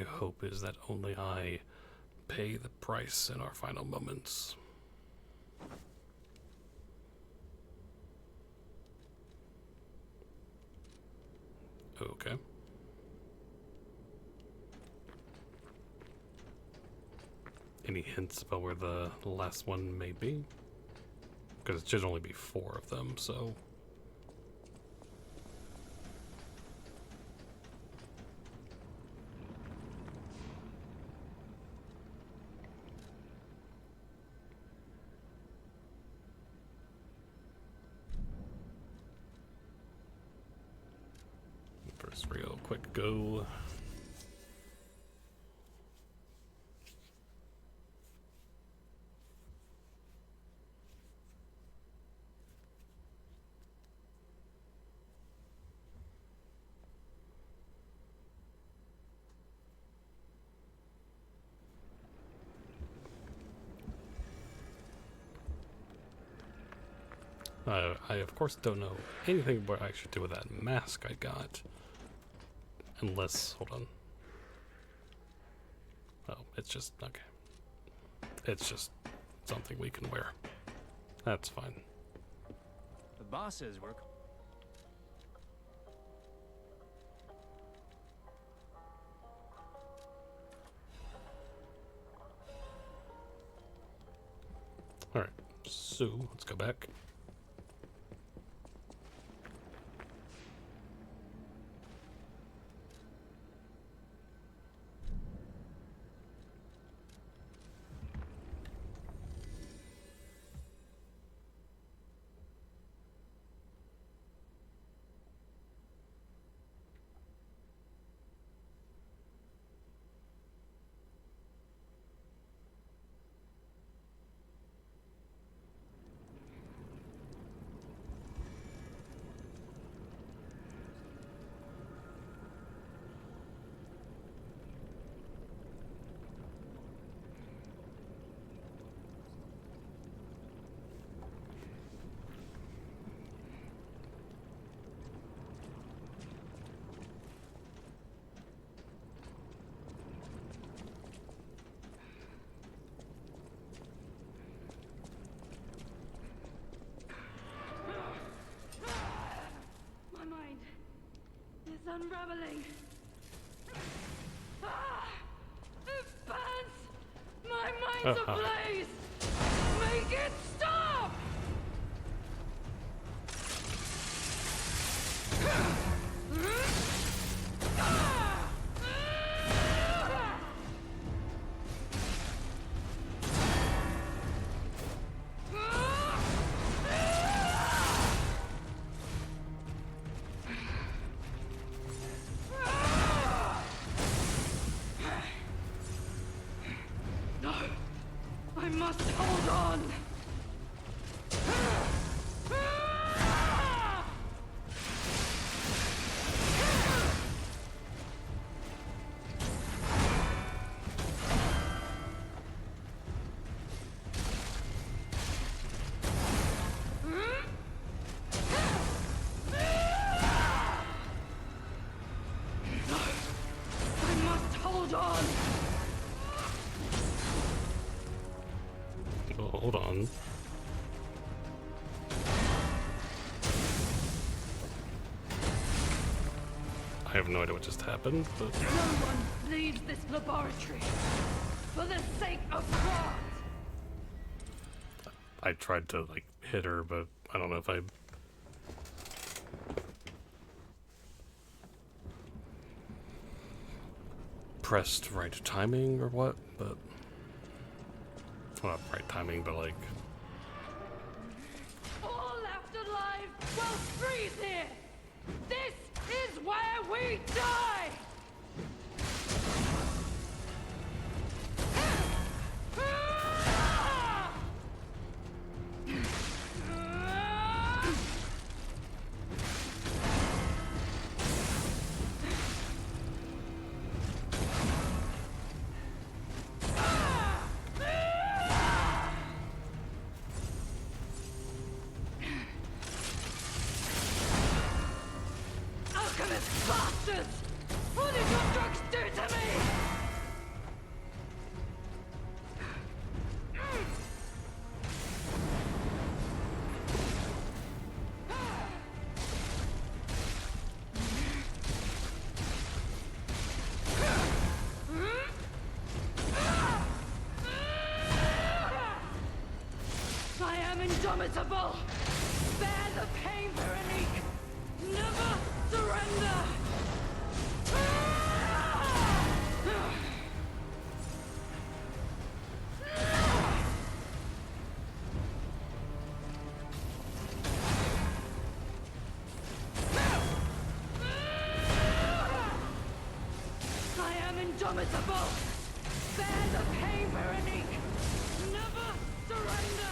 S1: hope is that only I pay the price in our final moments. Okay. Any hints about where the last one may be? Because it should only be 4 of them, so... First real quick go. I of course don't know anything about what I should do with that mask I got. Unless, hold on. Oh, it's just, okay. It's just something we can wear. That's fine.
S3: The bosses work.
S1: Alright, so let's go back.
S6: Unraveling. It burns! My mind's ablaze! Make it stop!
S1: hold on. I have no idea what just happened, but...
S6: No one leaves this laboratory for the sake of what?
S1: I tried to, like, hit her, but I don't know if I... pressed right timing or what, but... Well, not right timing, but, like...
S6: All left alive will freeze here! This is where we die! Alchemist bastards! What did your drugs do to me? I am indomitable! Bear the pain, Veronique! Never surrender! I am indomitable! Bear the pain, Veronique! Never surrender!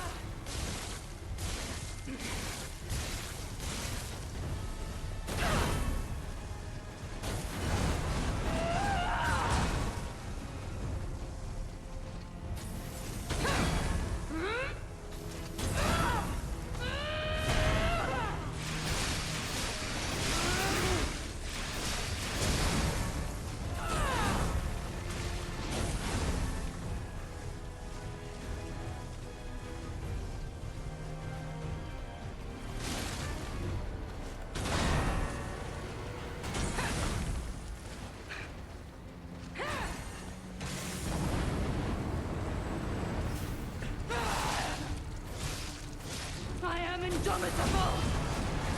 S6: I am indomitable!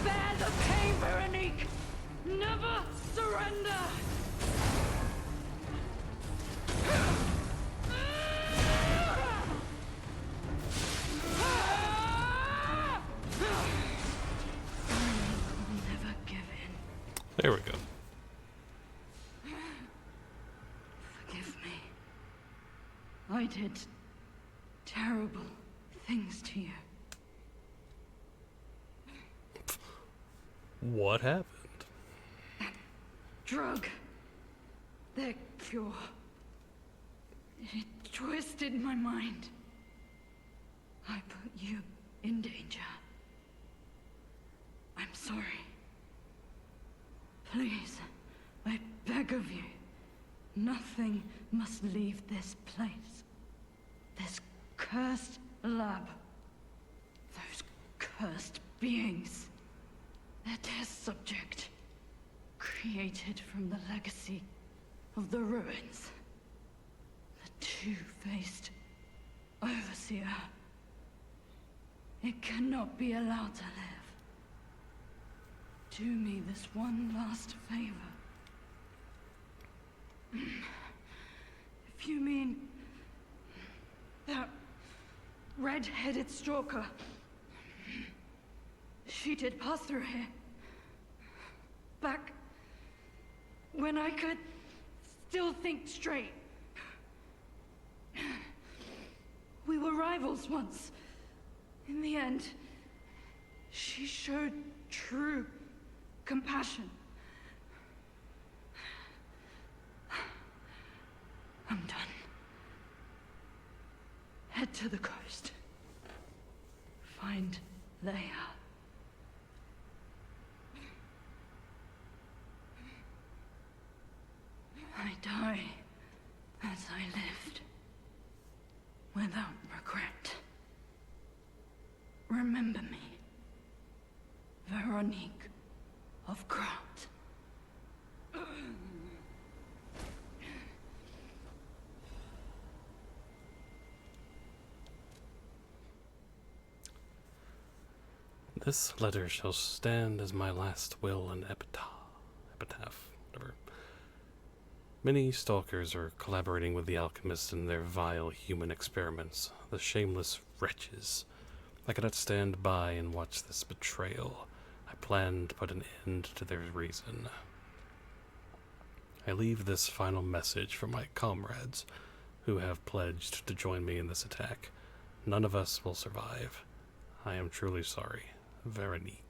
S6: Bear the pain, Veronique! Never surrender! Never give in.
S1: There we go.
S6: Forgive me. I did terrible things to you.
S1: What happened?
S6: Drug. Their cure. It twisted my mind. I put you in danger. I'm sorry. Please, I beg of you. Nothing must leave this place. This cursed lab. Those cursed beings. Their test subject. Created from the legacy of the ruins. The two-faced overseer. It cannot be allowed to live. Do me this one last favor. If you mean that red-headed stalker, she did pass through here. Back when I could still think straight. We were rivals once. In the end, she showed true compassion. I'm done. Head to the coast. Find Leia. I die as I lived, without regret. Remember me. Veronique of Grant.
S1: This letter shall stand as my last will and epitaph, whatever. Many stalkers are collaborating with the alchemists in their vile human experiments, the shameless wretches. I cannot stand by and watch this betrayal. I plan to put an end to their reason. I leave this final message for my comrades who have pledged to join me in this attack. None of us will survive. I am truly sorry. Veronique.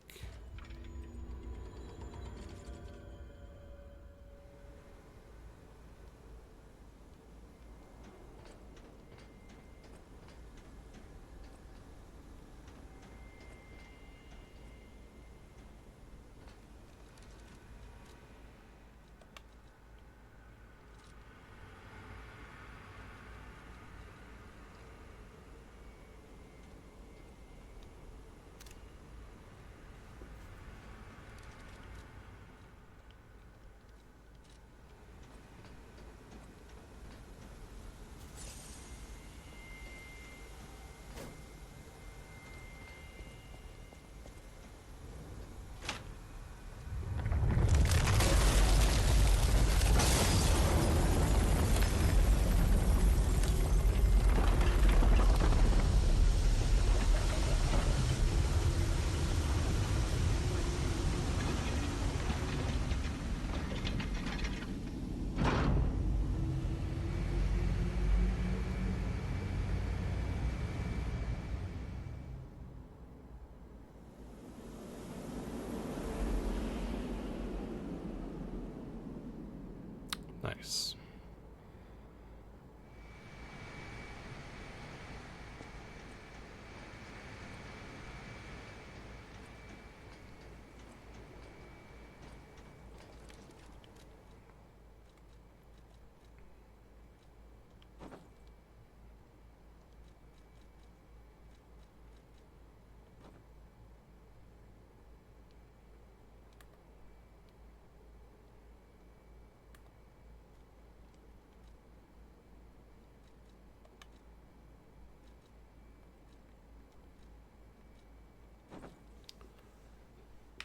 S1: Nice.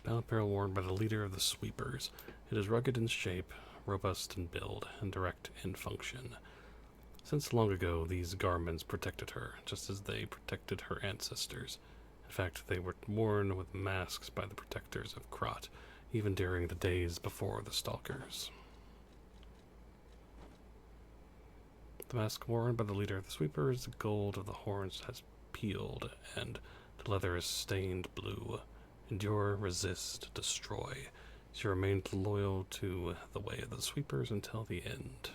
S1: Battle apparel worn by the leader of the sweepers. It is rugged in shape, robust in build, and direct in function. Since long ago, these garments protected her, just as they protected her ancestors. In fact, they were worn with masks by the protectors of Krat, even during the days before the Stalkers. The mask worn by the leader of the sweepers, the gold of the horns has peeled, and the leather is stained blue. Endure, resist, destroy. She remained loyal to the way of the sweepers until the end.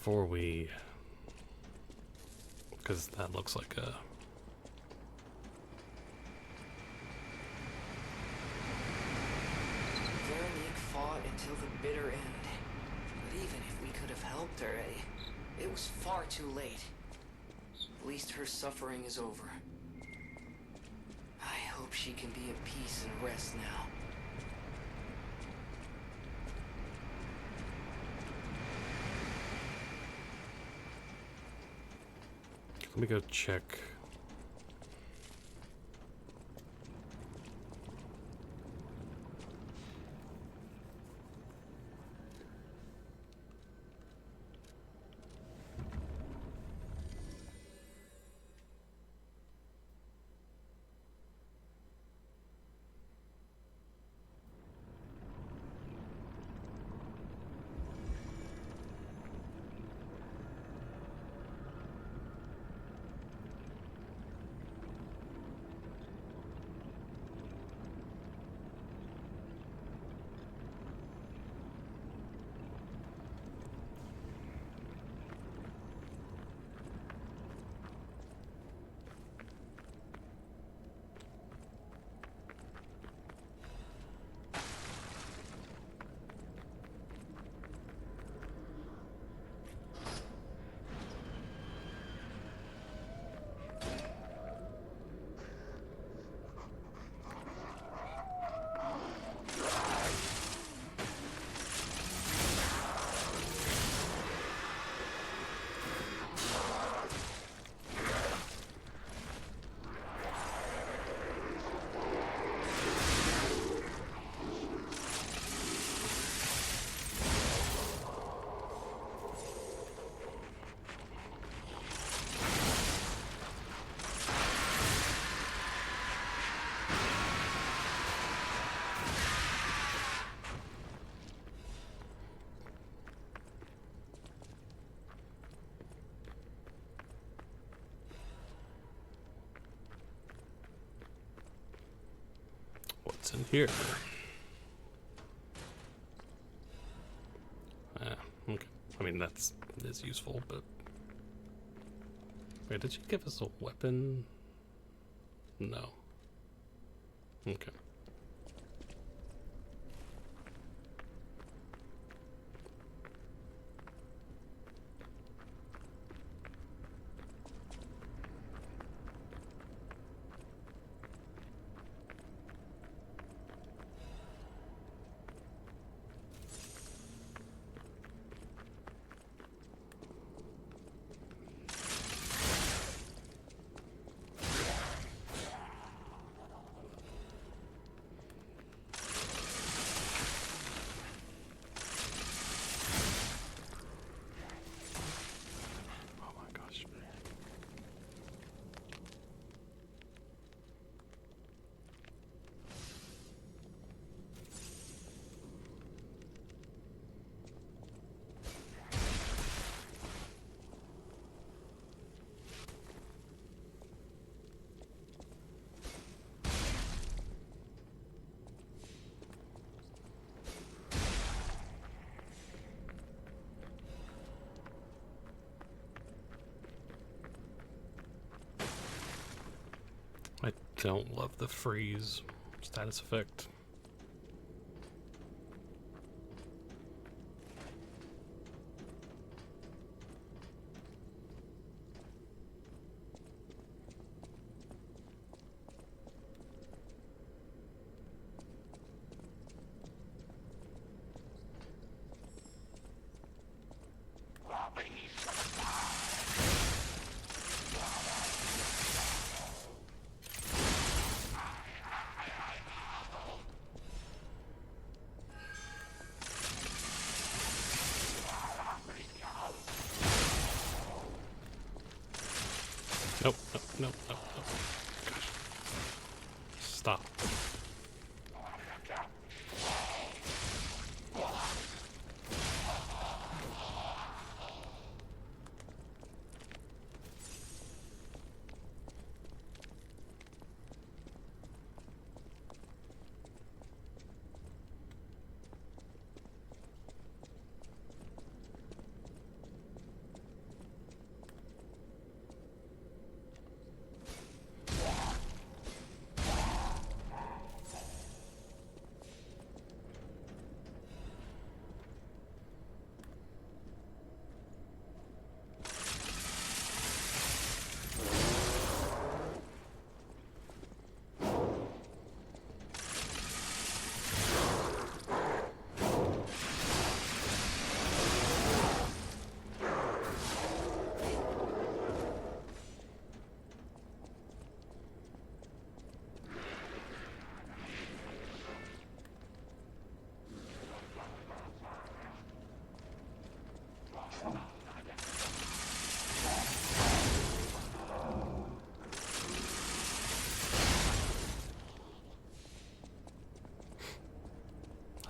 S1: Before we... because that looks like a...
S2: Veronique fought until the bitter end. But even if we could have helped her, it was far too late. At least her suffering is over. I hope she can be at peace and rest now.
S1: Let me go check. in here? Okay. I mean, that's useful, but... Wait, did she give us a weapon? No. Okay. I don't love the freeze status effect. Nope, nope, nope, nope, nope. Gosh. Stop.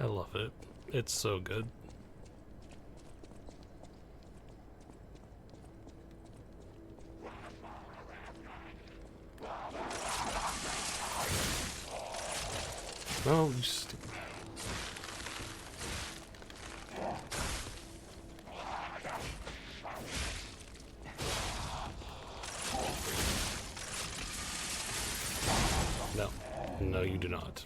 S1: I love it. It's so good. No, you stupid. No. No, you do not.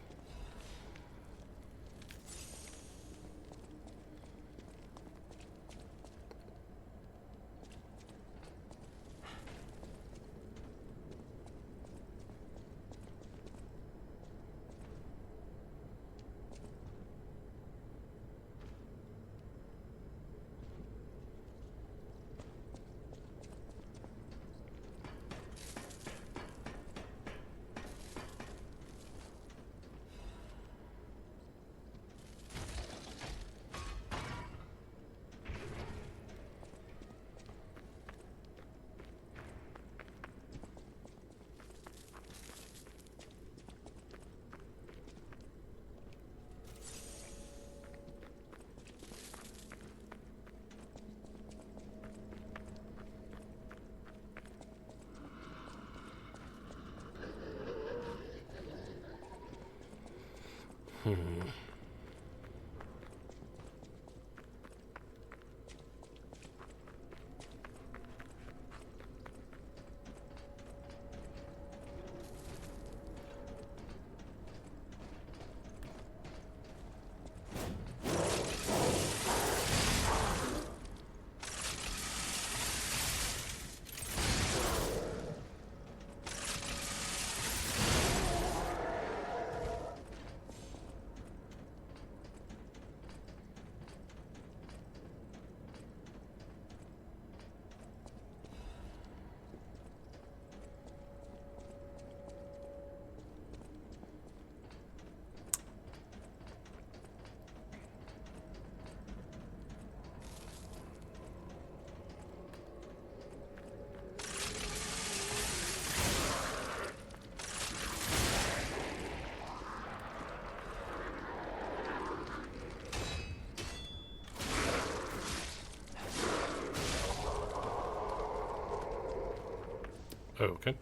S1: Okay.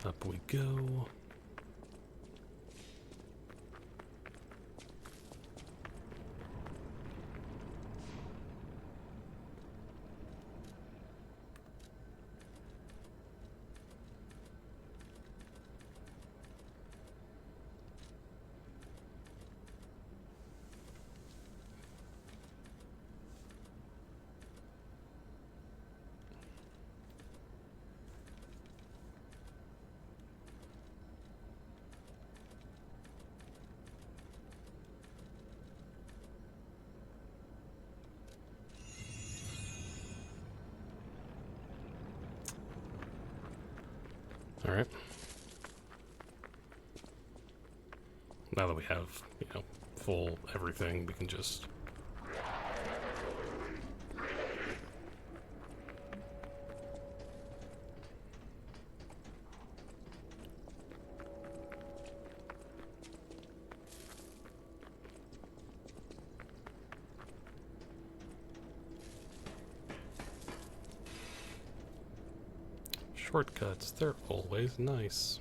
S1: Up we go. All right. Now that we have, full everything, we can just... Shortcuts, they're always nice.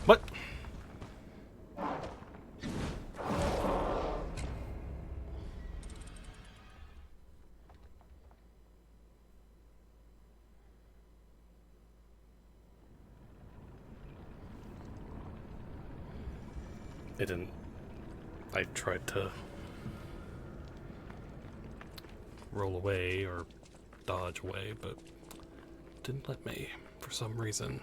S1: What? It didn't. I tried to roll away or dodge away, but didn't let me for some reason.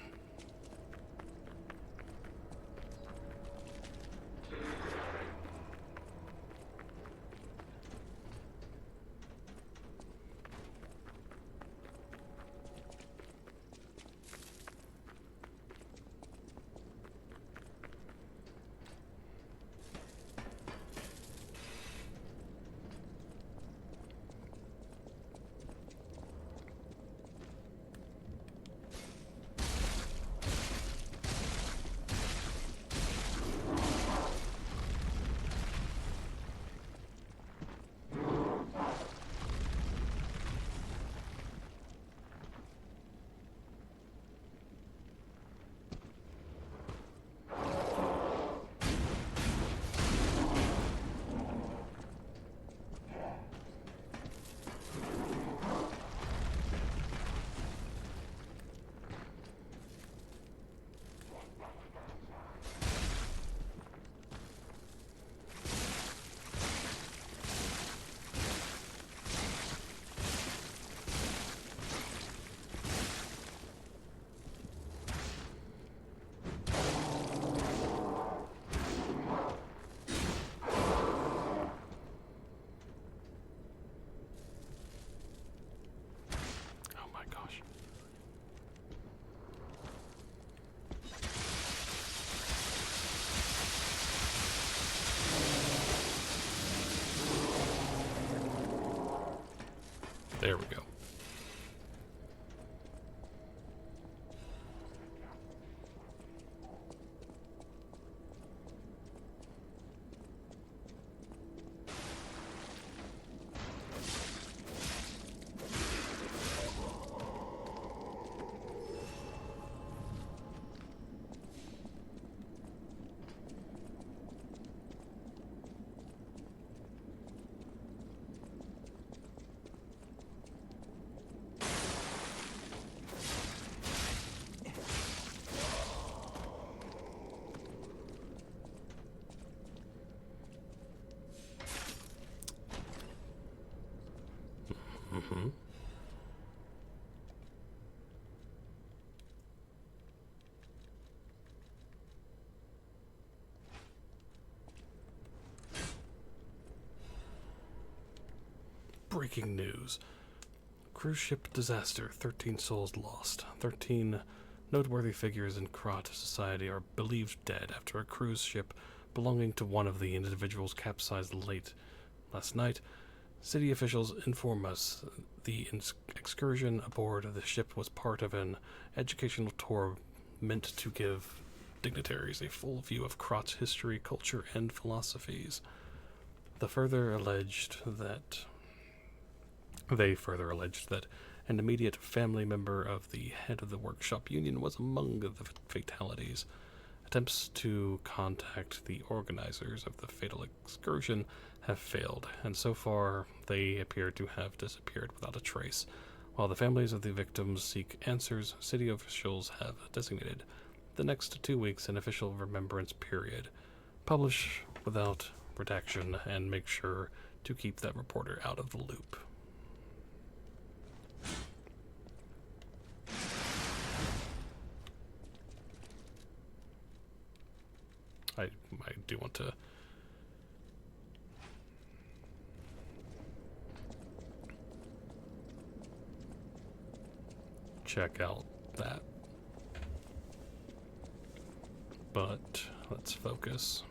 S1: There we go. Mm-hmm. Breaking news. Cruise ship disaster. 13 souls lost. 13 noteworthy figures in Krat society are believed dead after a cruise ship belonging to one of the individuals capsized late last night. City officials inform us the excursion aboard the ship was part of an educational tour meant to give dignitaries a full view of Krat's history, culture, and philosophies. They further alleged that an immediate family member of the head of the workshop union was among the fatalities. Attempts to contact the organizers of the fatal excursion have failed, and so far they appear to have disappeared without a trace. While the families of the victims seek answers, city officials have designated the next 2 weeks an official remembrance period. Publish without redaction and make sure to keep that reporter out of the loop. I do want to check out that, but let's focus.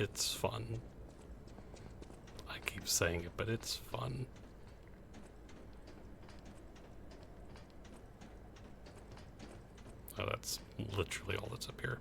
S1: It's fun. I keep saying it, but it's fun. Oh, that's literally all that's up here.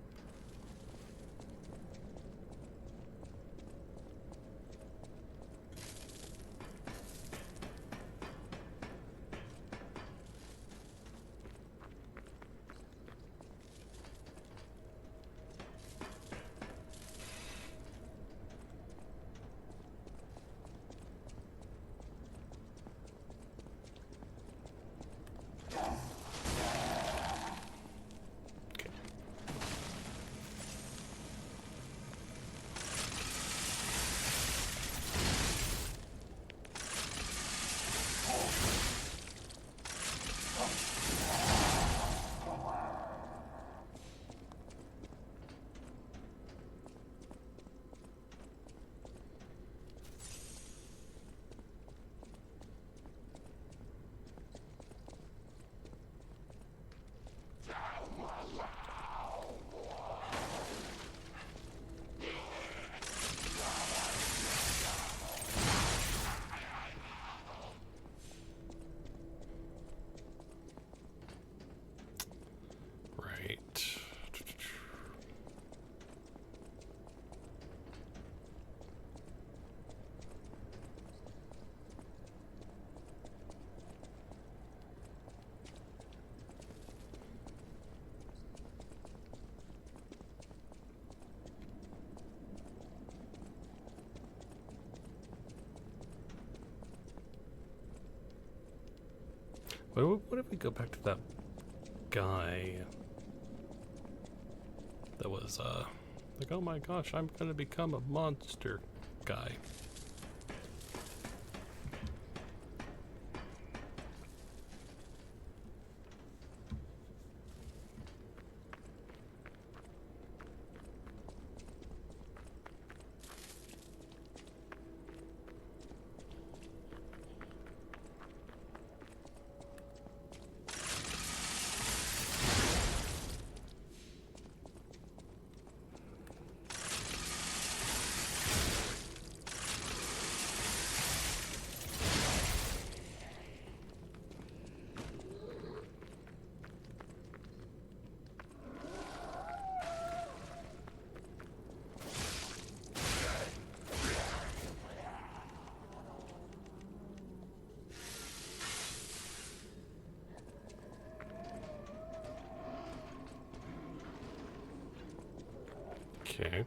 S1: But what if we go back to that guy that was, like, oh my gosh, I'm gonna become a monster guy. Okay.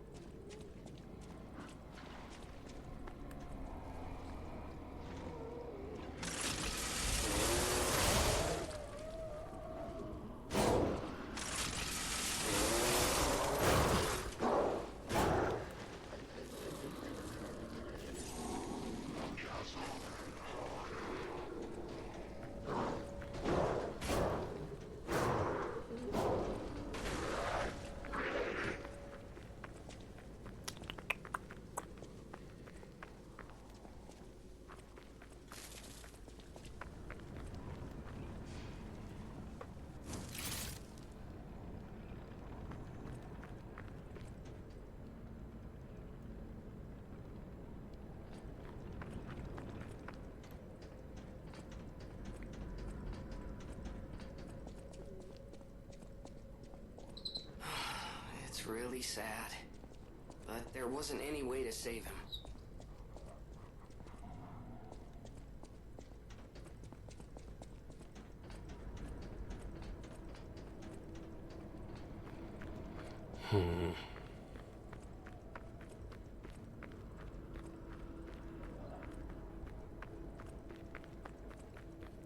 S2: It's really sad. But there wasn't any way to save him.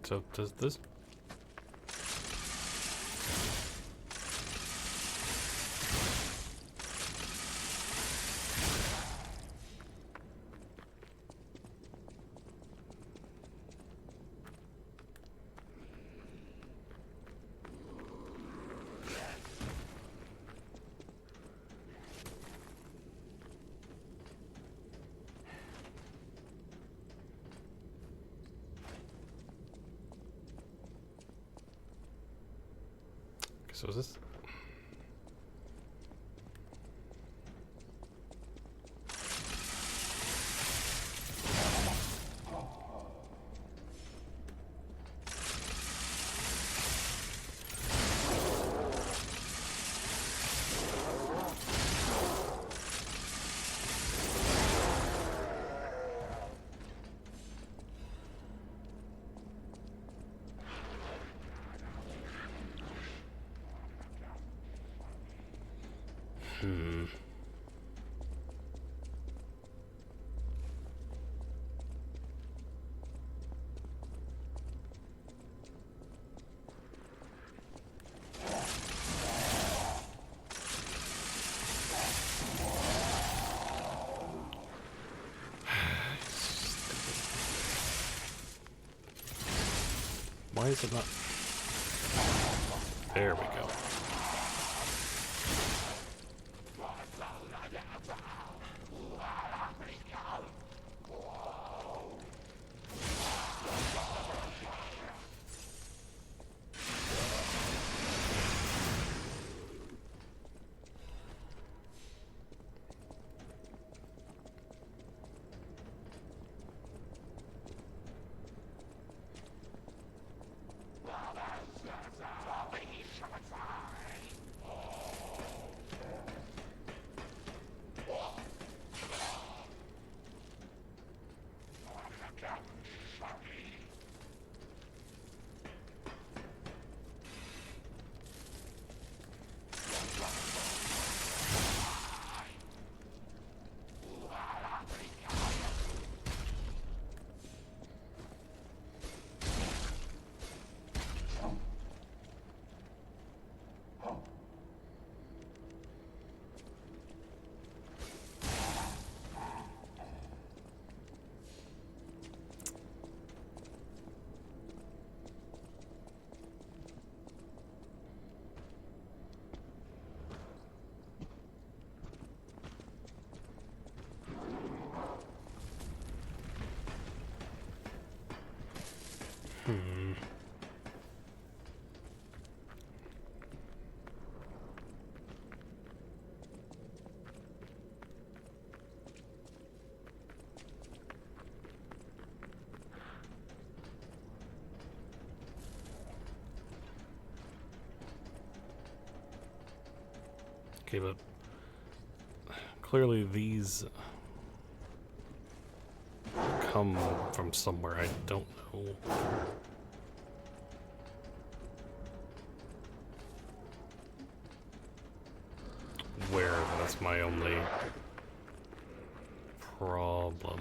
S1: So does this... So is this... Why is it not... There we go. Okay, but clearly these come from somewhere. I don't know. Where? That's my only problem.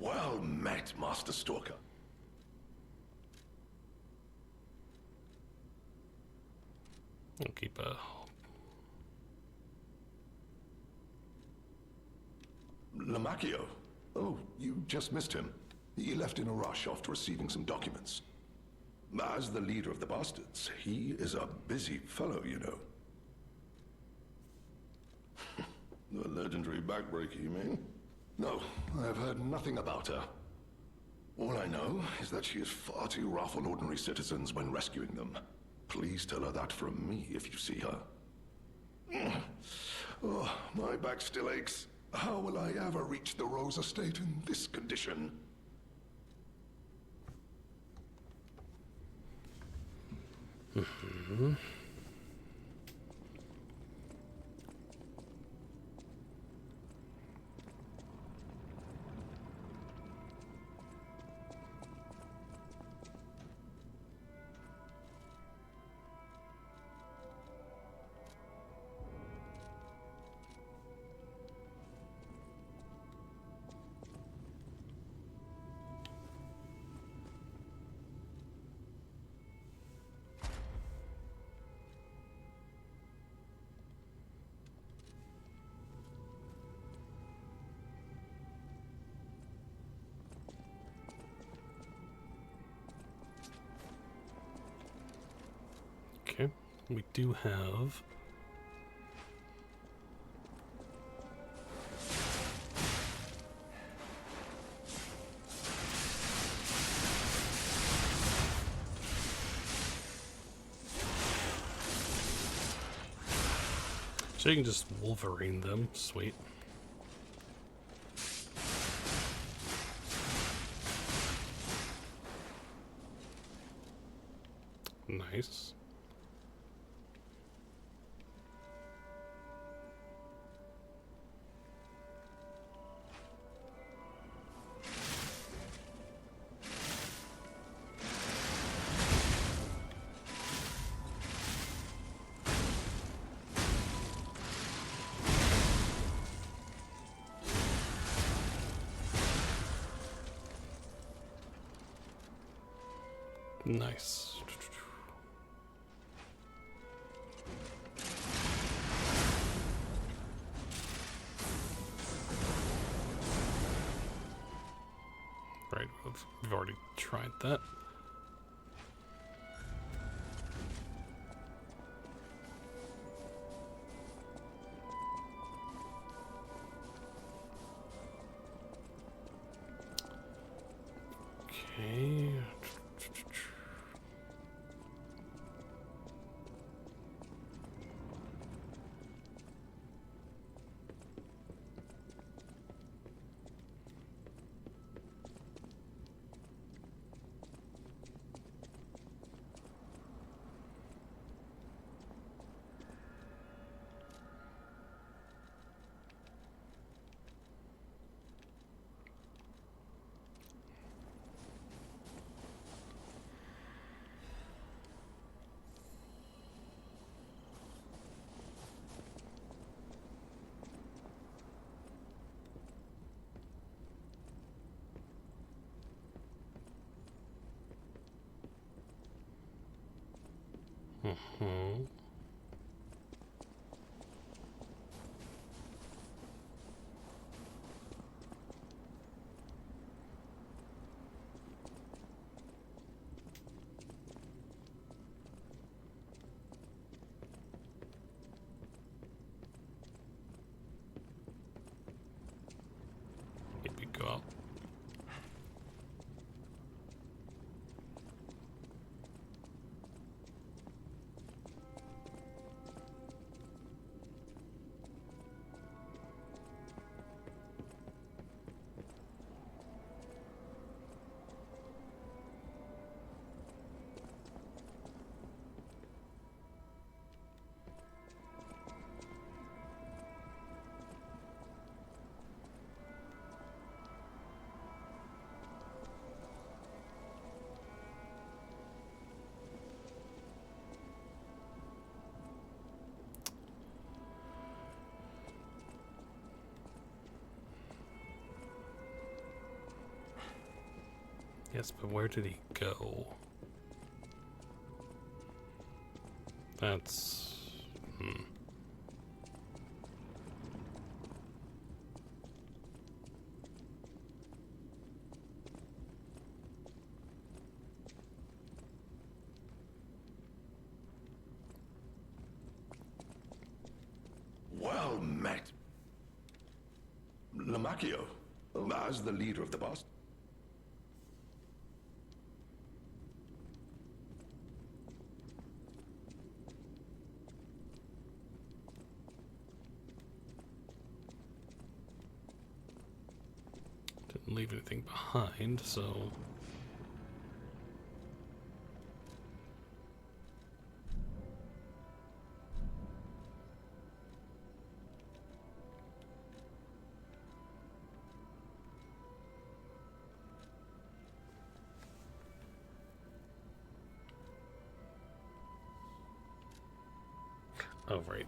S4: Well met, Master Stalker.
S1: I'll keep a...
S4: Lamacchio? Oh, you just missed him. He left in a rush after receiving some documents. As the leader of the bastards, he is a busy fellow, you know. The legendary backbreaker, you mean? No, I've heard nothing about her. All I know is that she is far too rough on ordinary citizens when rescuing them. Please tell her that from me if you see her. Oh, my back still aches. How will I ever reach the Rose Estate in this condition?
S1: Okay, we do have... So you can just Wolverine them, sweet. Nice. Nice. Right, we've already tried that. Okay. Mm-hmm. Maybe go out. Yes, but where did he go? That's...
S4: Well met. Lamacchio, as the leader of the boss.
S1: Didn't leave anything behind, so... Oh, right.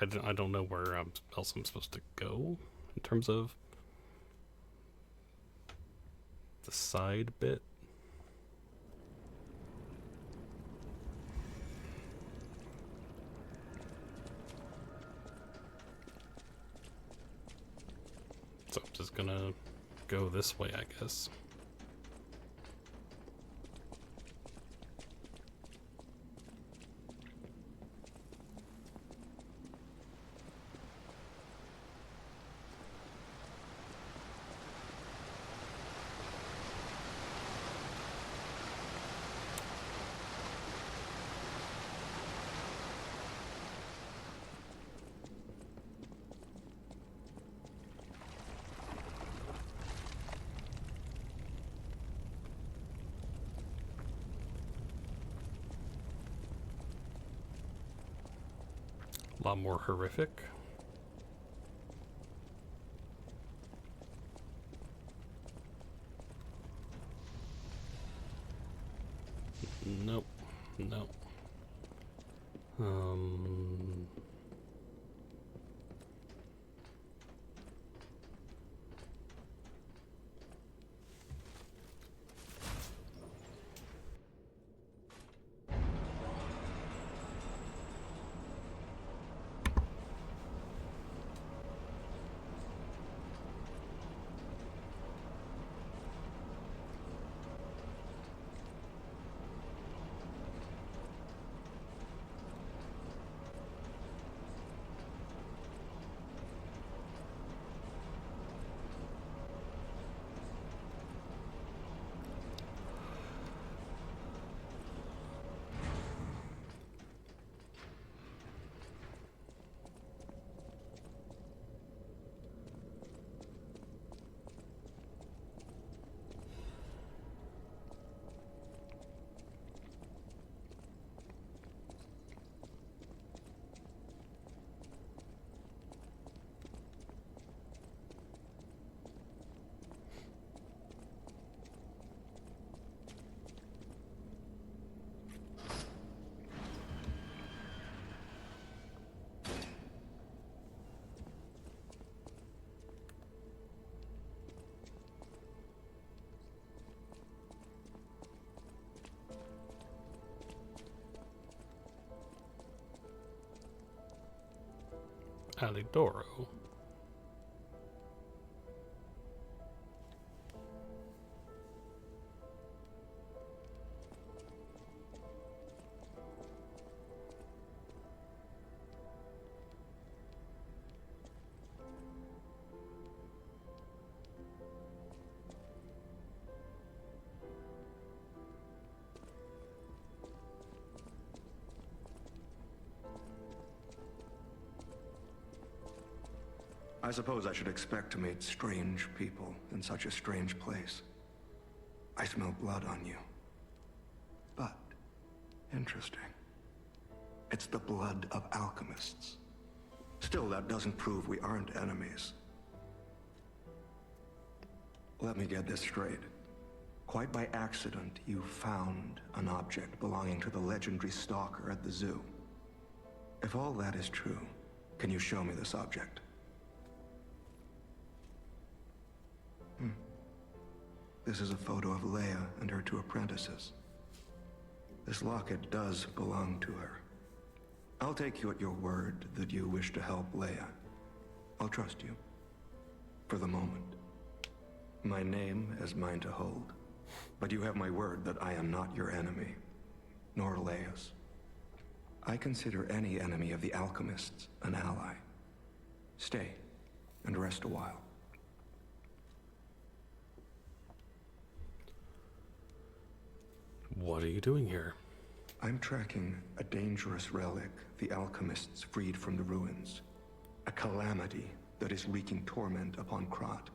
S1: I don't know where else I'm supposed to go in terms of the side bit. So I'm just gonna go this way, I guess. A lot more horrific. Nope. No. Alidoro.
S4: I suppose I should expect to meet strange people in such a strange place. I smell blood on you. But, interesting. It's the blood of alchemists. Still, that doesn't prove we aren't enemies. Let me get this straight. Quite by accident, you found an object belonging to the legendary stalker at the zoo. If all that is true, can you show me this object? This is a photo of Leia and her 2 apprentices. This locket does belong to her. I'll take you at your word that you wish to help Leia. I'll trust you. For the moment. My name is mine to hold. But you have my word that I am not your enemy. Nor Leia's. I consider any enemy of the alchemists an ally. Stay and rest a while.
S1: What are you doing here?
S4: I'm tracking a dangerous relic the alchemists freed from the ruins. A calamity that is wreaking torment upon Krat.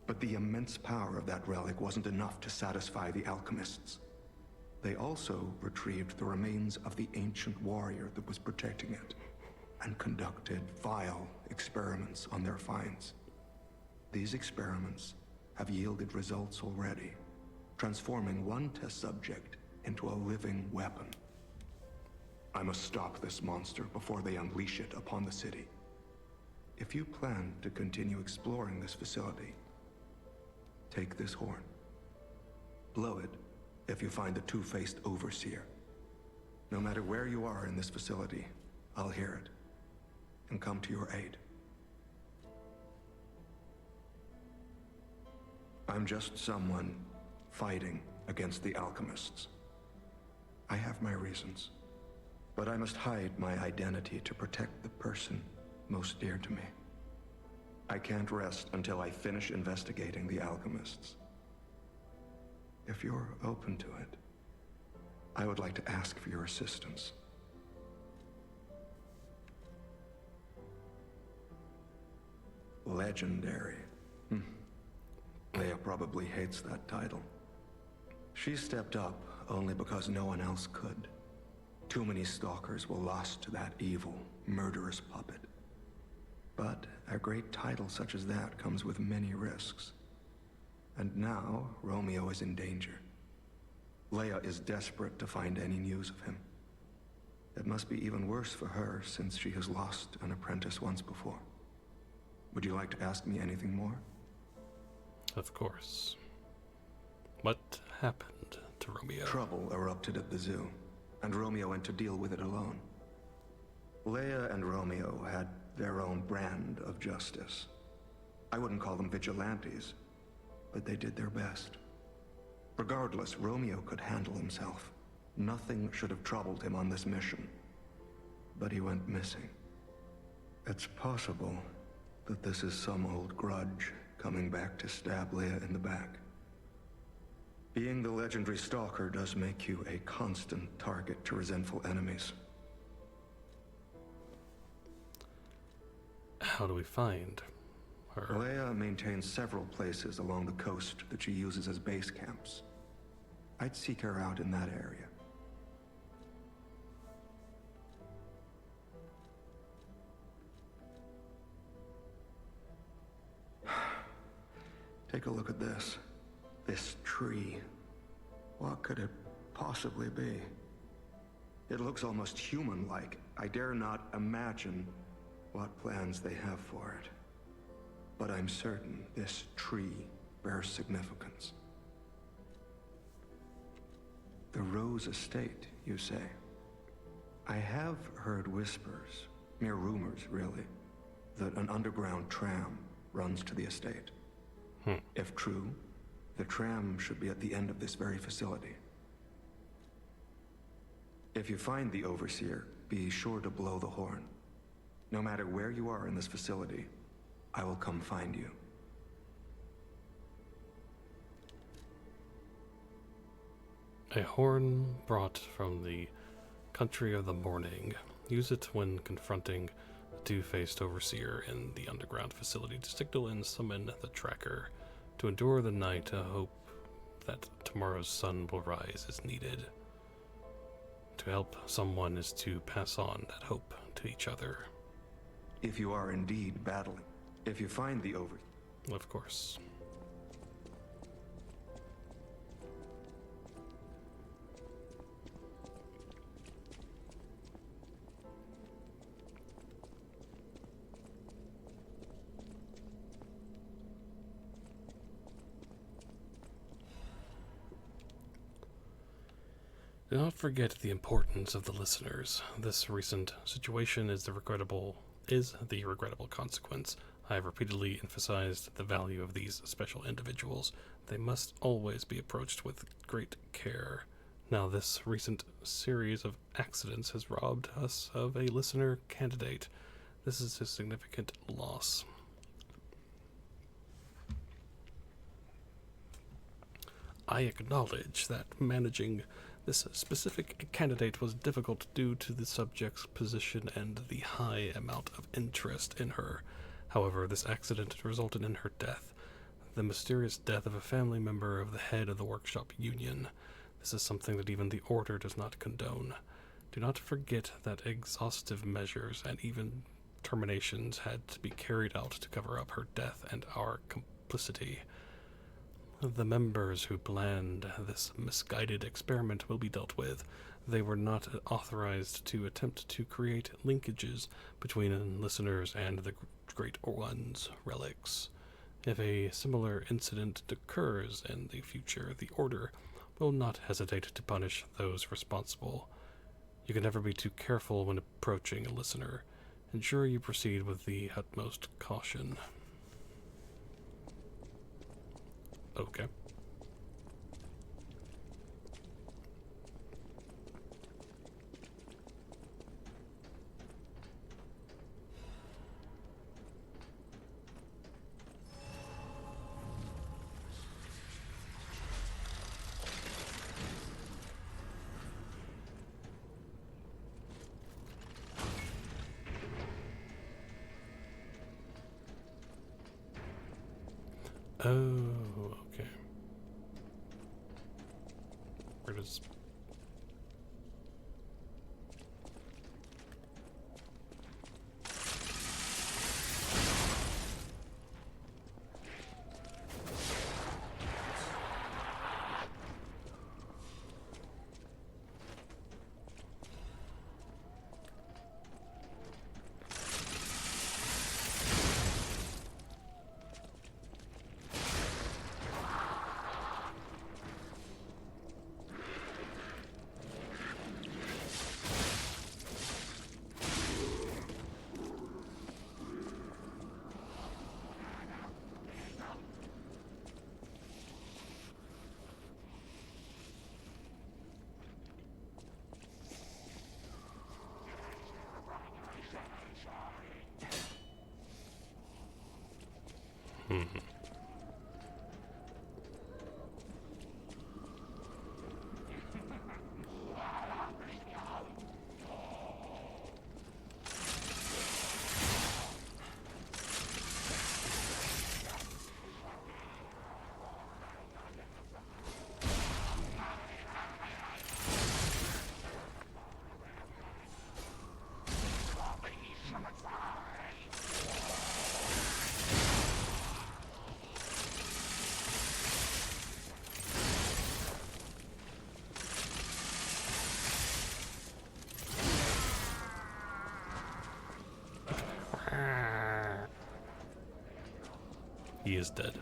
S4: But the immense power of that relic wasn't enough to satisfy the alchemists. They also retrieved the remains of the ancient warrior that was protecting it, and conducted vile experiments on their finds. These experiments have yielded results already, transforming one test subject into a living weapon. I must stop this monster before they unleash it upon the city. If you plan to continue exploring this facility, take this horn. Blow it if you find the two-faced overseer. No matter where you are in this facility, I'll hear it and come to your aid. I'm just someone fighting against the alchemists. I have my reasons, but I must hide my identity to protect the person most dear to me. I can't rest until I finish investigating the alchemists. If you're open to it, I would like to ask for your assistance. Legendary. Leia probably hates that title. She stepped up only because no one else could. Too many stalkers were lost to that evil, murderous puppet. But a great title such as that comes with many risks. And now, Romeo is in danger. Leia is desperate to find any news of him. It must be even worse for her since she has lost an apprentice once before. Would you like to ask me anything more?
S1: Of course. What happened to Romeo?
S4: Trouble erupted at the zoo, and Romeo went to deal with it alone. Leia and Romeo had their own brand of justice. I wouldn't call them vigilantes, but they did their best. Regardless, Romeo could handle himself. Nothing should have troubled him on this mission. But he went missing. It's possible that this is some old grudge coming back to stab Leia in the back. Being the legendary stalker does make you a constant target to resentful enemies.
S1: How do we find her?
S4: Leia maintains several places along the coast that she uses as base camps. I'd seek her out in that area. Take a look at this. This tree. What could it possibly be? It looks almost human-like. I dare not imagine what plans they have for it. But I'm certain this tree bears significance. The Rose Estate, you say? I have heard whispers, mere rumors, really,
S7: that an underground tram runs to the estate. If true, the tram should be at the end of this very facility. If you find the Overseer, be sure to blow the horn. No matter where you are in this facility, I will come find you.
S1: A horn brought from the country of the morning. Use it when confronting the two-faced Overseer in the underground facility to signal and summon the tracker. To endure the night, a hope that tomorrow's sun will rise is needed. To help someone is to pass on that hope to each other.
S7: If you are indeed battling, if you find the Overseer...
S1: Of course. Do not forget the importance of the listeners. This recent situation is the regrettable consequence. I have repeatedly emphasized the value of these special individuals. They must always be approached with great care. Now, this recent series of accidents has robbed us of a listener candidate. This is a significant loss. I acknowledge that managing this specific candidate was difficult due to the subject's position and the high amount of interest in her. However, this accident resulted in her death, the mysterious death of a family member of the head of the workshop union. This is something that even the Order does not condone. Do not forget that exhaustive measures and even terminations had to be carried out to cover up her death and our complicity. The members who planned this misguided experiment will be dealt with. They were not authorized to attempt to create linkages between listeners and the Great One's relics. If a similar incident occurs in the future, the Order will not hesitate to punish those responsible. You can never be too careful when approaching a listener. Ensure you proceed with the utmost caution. Okay. Oh, okay. Where does... He is dead.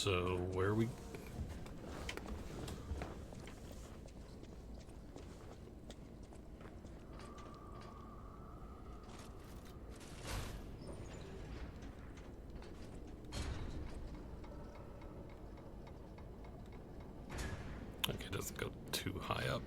S1: So, where are we? Okay, it doesn't go too high up.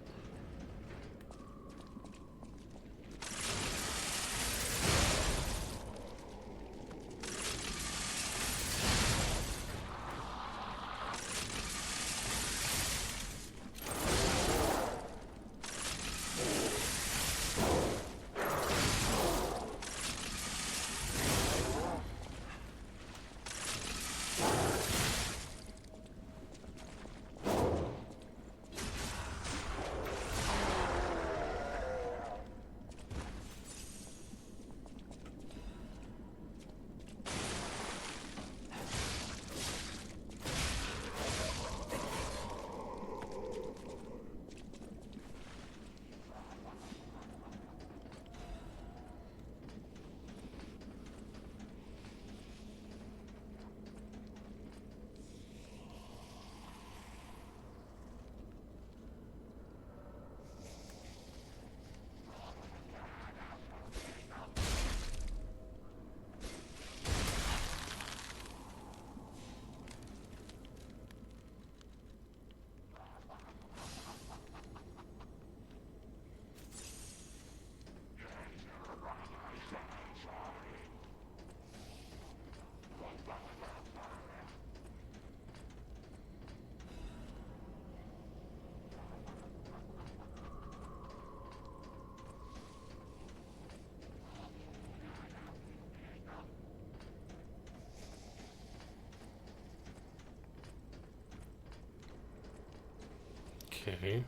S1: Okay.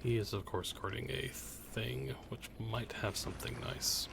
S1: He is, of course, guarding a thing, which might have something nice.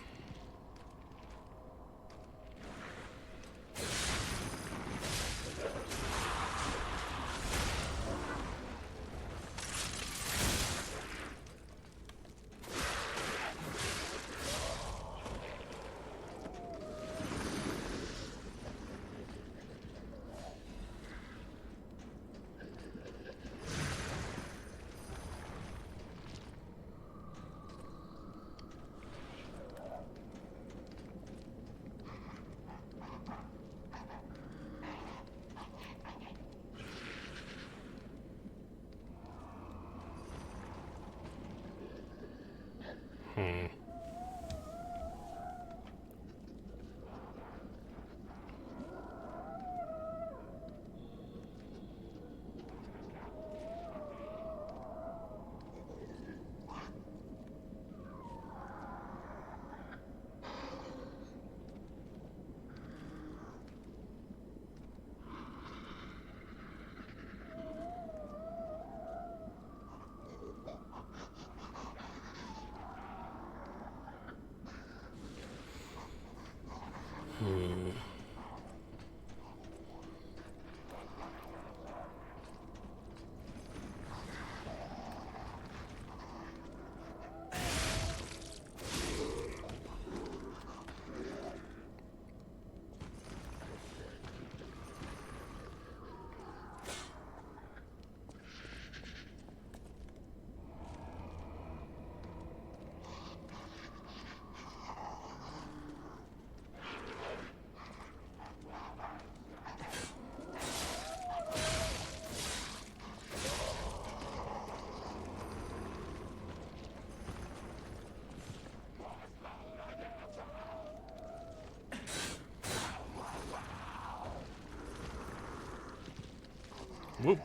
S1: Whoop.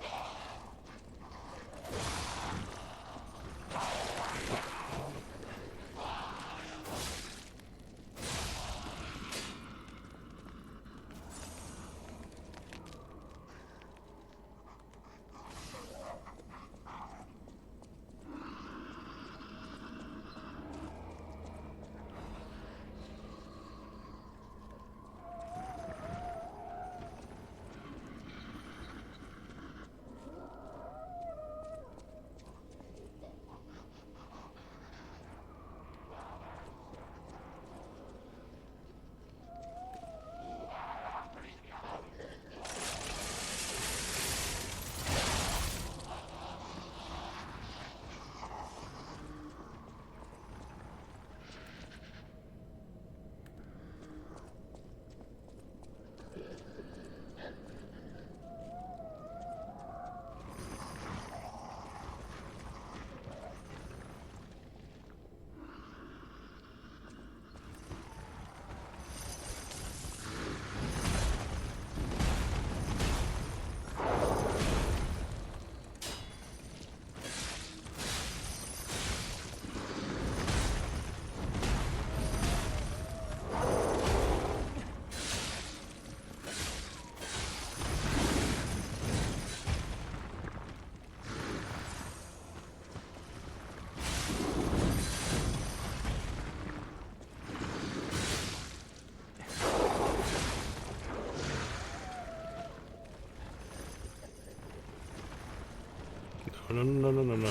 S1: No, no, no, no, no, no.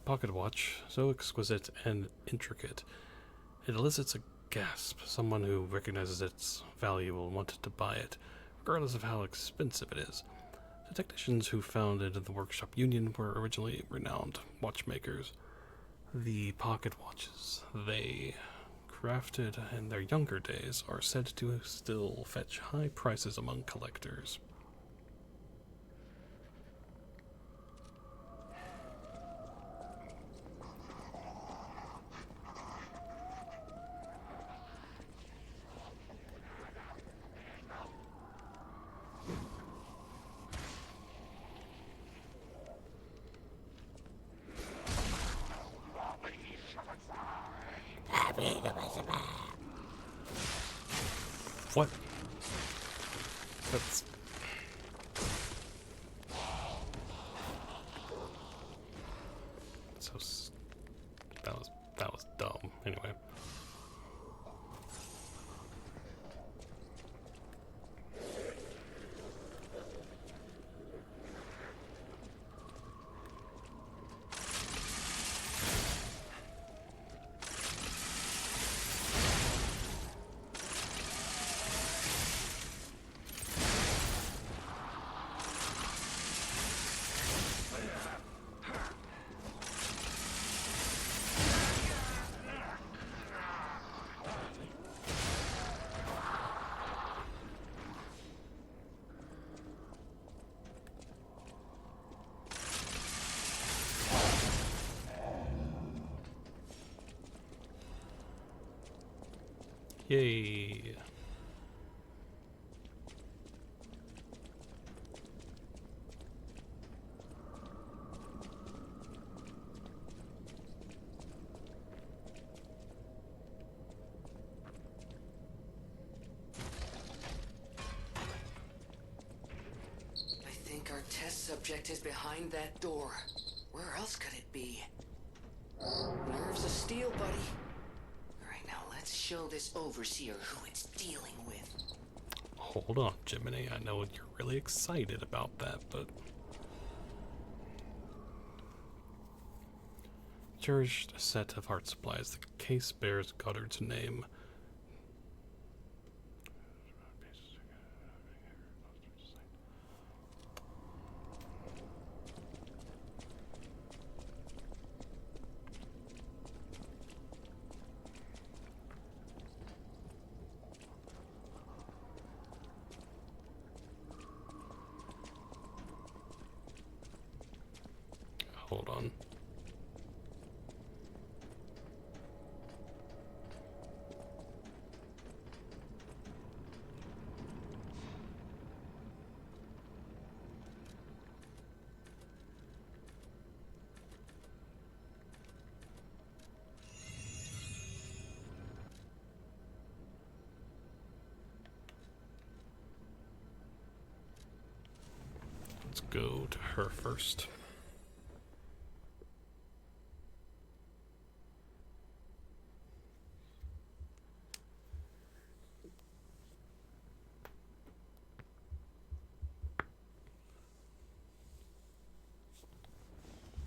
S1: Pocket watch, so exquisite and intricate. It elicits a gasp. Someone who recognizes its value will want to buy it, regardless of how expensive it is. The technicians who founded the Workshop Union were originally renowned watchmakers. The pocket watches they crafted in their younger days are said to still fetch high prices among collectors. What? That's... That was dumb. Anyway. Yay.
S2: I think our test subject is behind that door. Where else could it be? Nerves of steel, buddy. Alright, now let's show this overseer who it's dealing with.
S1: Hold on, Jiminy. I know you're really excited about that, but... Cherished set of heart supplies. The case bears Goddard's name. Hold on. Let's go to her first.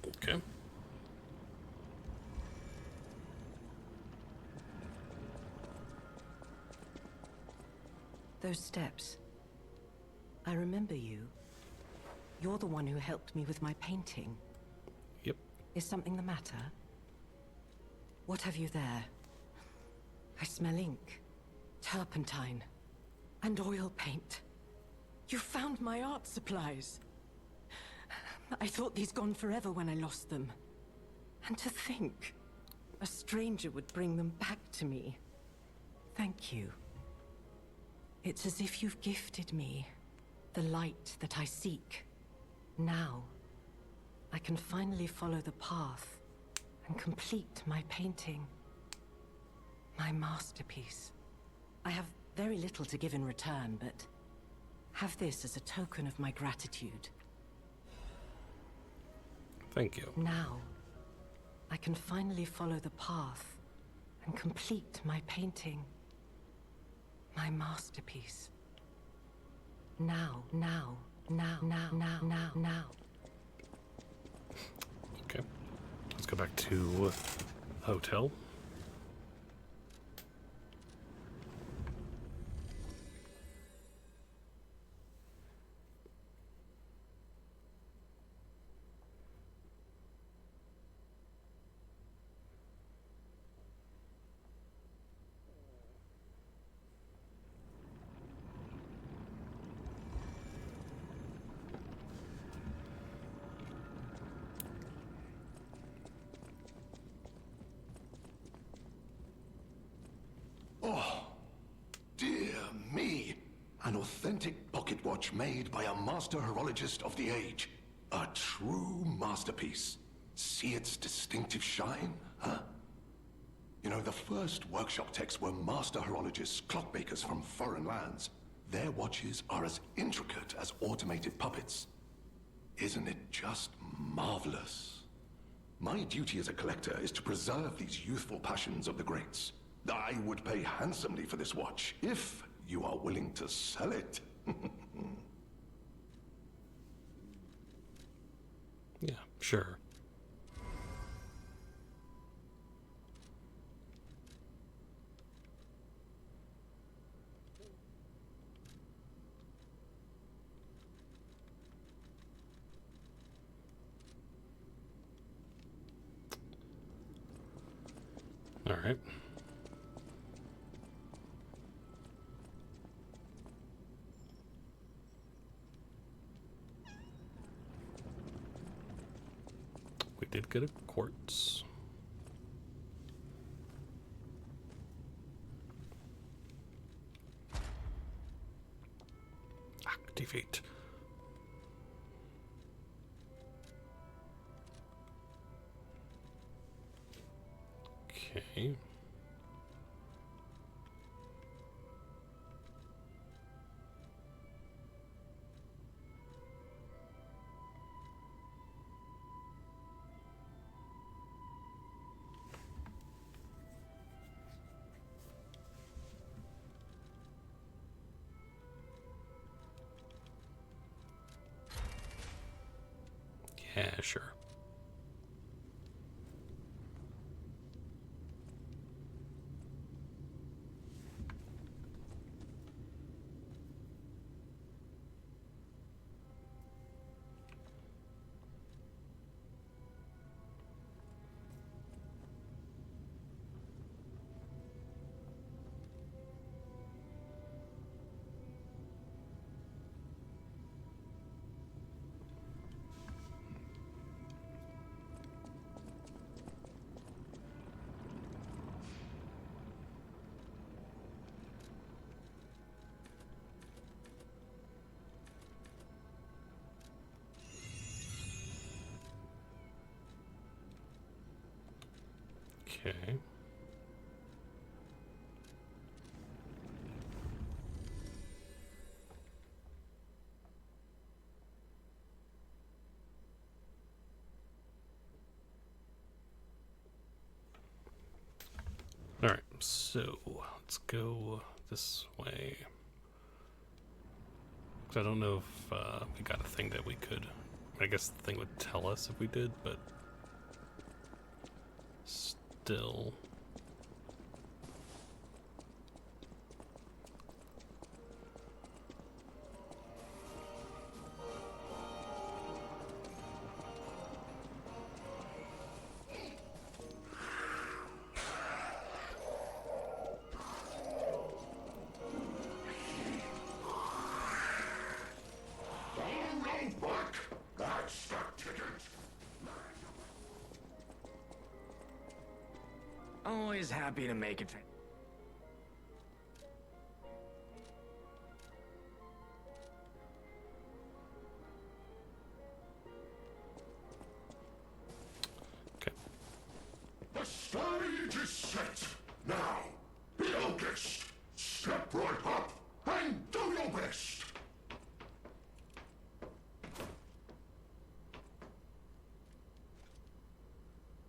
S1: Okay.
S5: Those steps. I remember you. You're the one who helped me with my painting.
S1: Yep.
S5: Is something the matter? What have you there? I smell ink, turpentine, and oil paint. You found my art supplies. I thought these gone forever when I lost them. And to think, a stranger would bring them back to me. Thank you. It's as if you've gifted me the light that I seek. Now, I can finally follow the path and complete my painting. My masterpiece. I have very little to give in return, but have this as a token of my gratitude.
S1: Thank you.
S5: Now, I can finally follow the path and complete my painting. My masterpiece. Now.
S1: Okay. Let's go back to hotel.
S4: Oh, dear me. An authentic pocket watch made by a master horologist of the age. A true masterpiece. See its distinctive shine, huh? You know, the first workshop techs were master horologists, clockmakers from foreign lands. Their watches are as intricate as automated puppets. Isn't it just marvelous? My duty as a collector is to preserve these youthful passions of the greats. I would pay handsomely for this watch, if you are willing to sell it.
S1: Yeah, sure. All right. We did get a quartz. 50 feet. Okay. Yeah, sure. Okay. All right, so let's go this way. 'Cause I don't know if we got a thing that we could. I guess the thing would tell us if we did, but still.
S3: Always happy to make it.
S1: Okay.
S4: The stage is set. Now, be our guest. Step right up and do your best.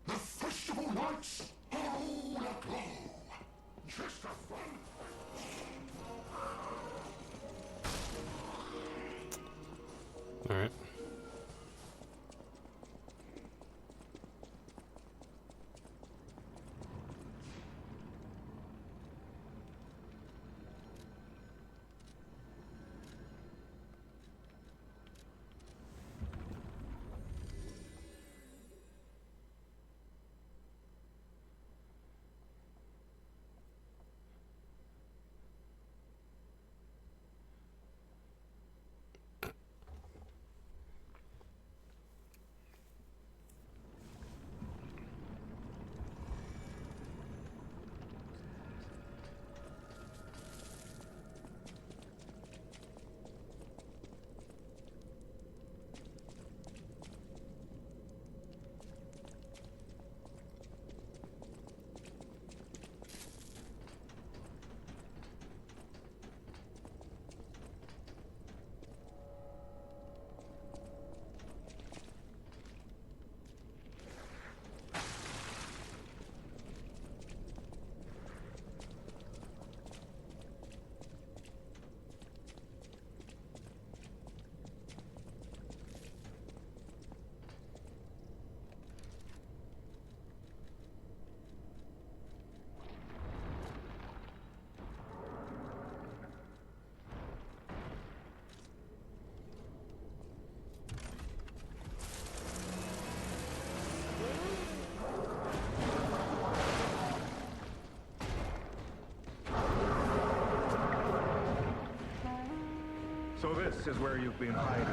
S4: The festival lights are all aglow. Just a fun.
S1: All right.
S7: So this is where you've been hiding.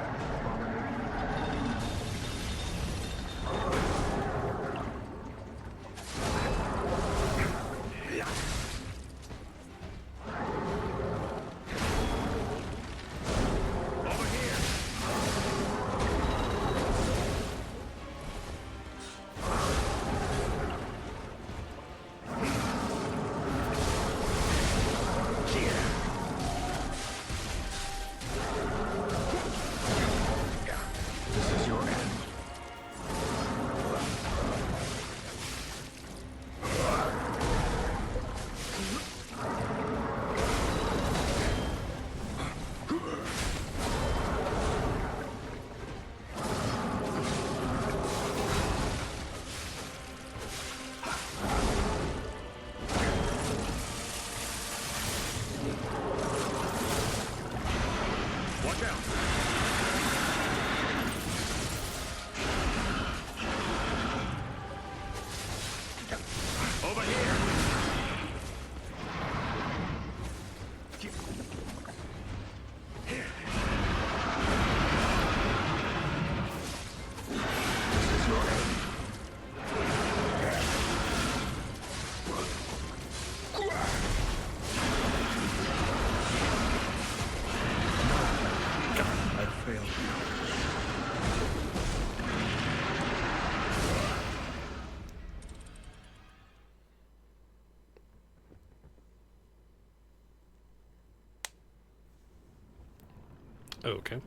S1: Okay.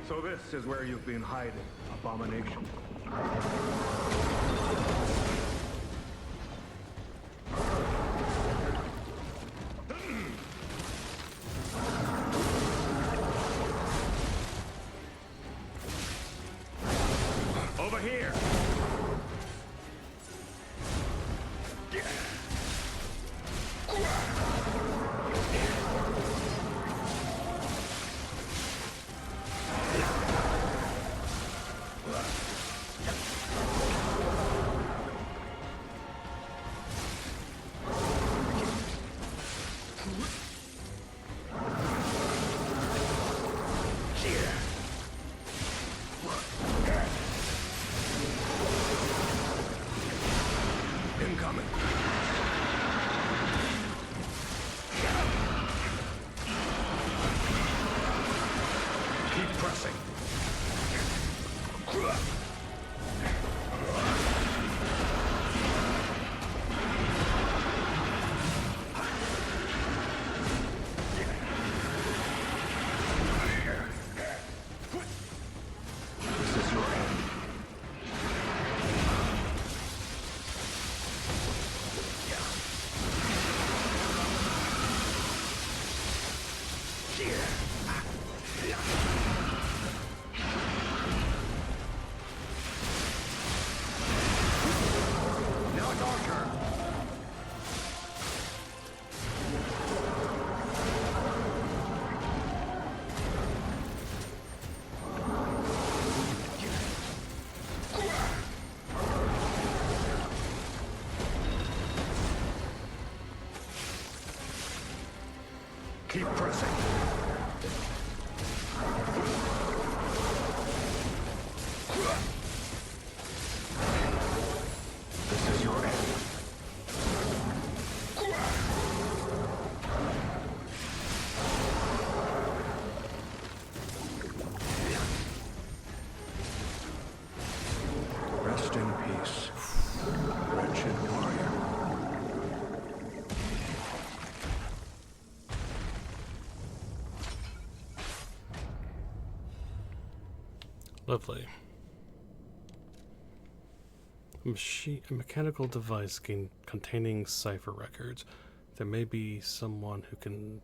S7: So this is where you've been hiding, abomination. Over here! Incoming. Keep pressing. This is your end. Now it's our turn. Keep pressing. This is your end. Rest in peace, wretched warrior.
S1: Lovely. A mechanical device containing cipher records. There may be someone who can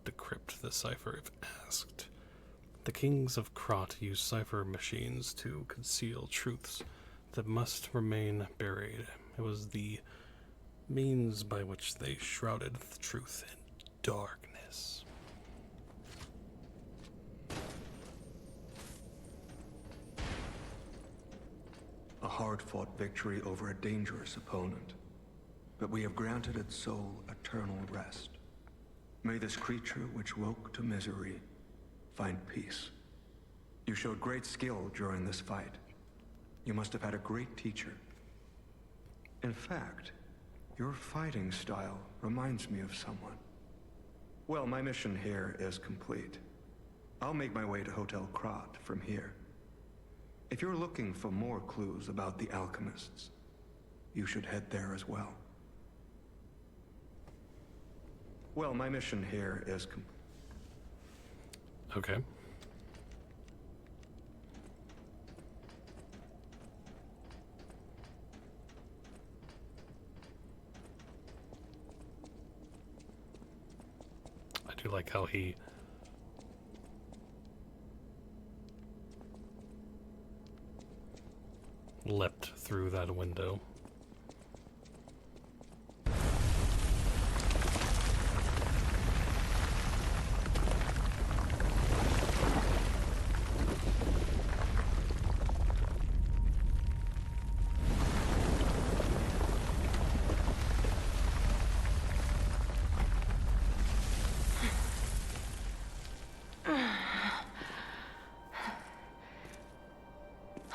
S1: decrypt the cipher if asked. The kings of Krot use cipher machines to conceal truths that must remain buried. It was the means by which they shrouded the truth in darkness.
S7: A hard-fought victory over a dangerous opponent. But we have granted its soul eternal rest. May this creature which woke to misery find peace. You showed great skill during this fight. You must have had a great teacher. In fact, your fighting style reminds me of someone. Well, my mission here is complete. I'll make my way to Hotel Krot from here. If you're looking for more clues about the alchemists, you should head there as well. Well, my mission here is
S1: Okay. I do like how he leapt through that window.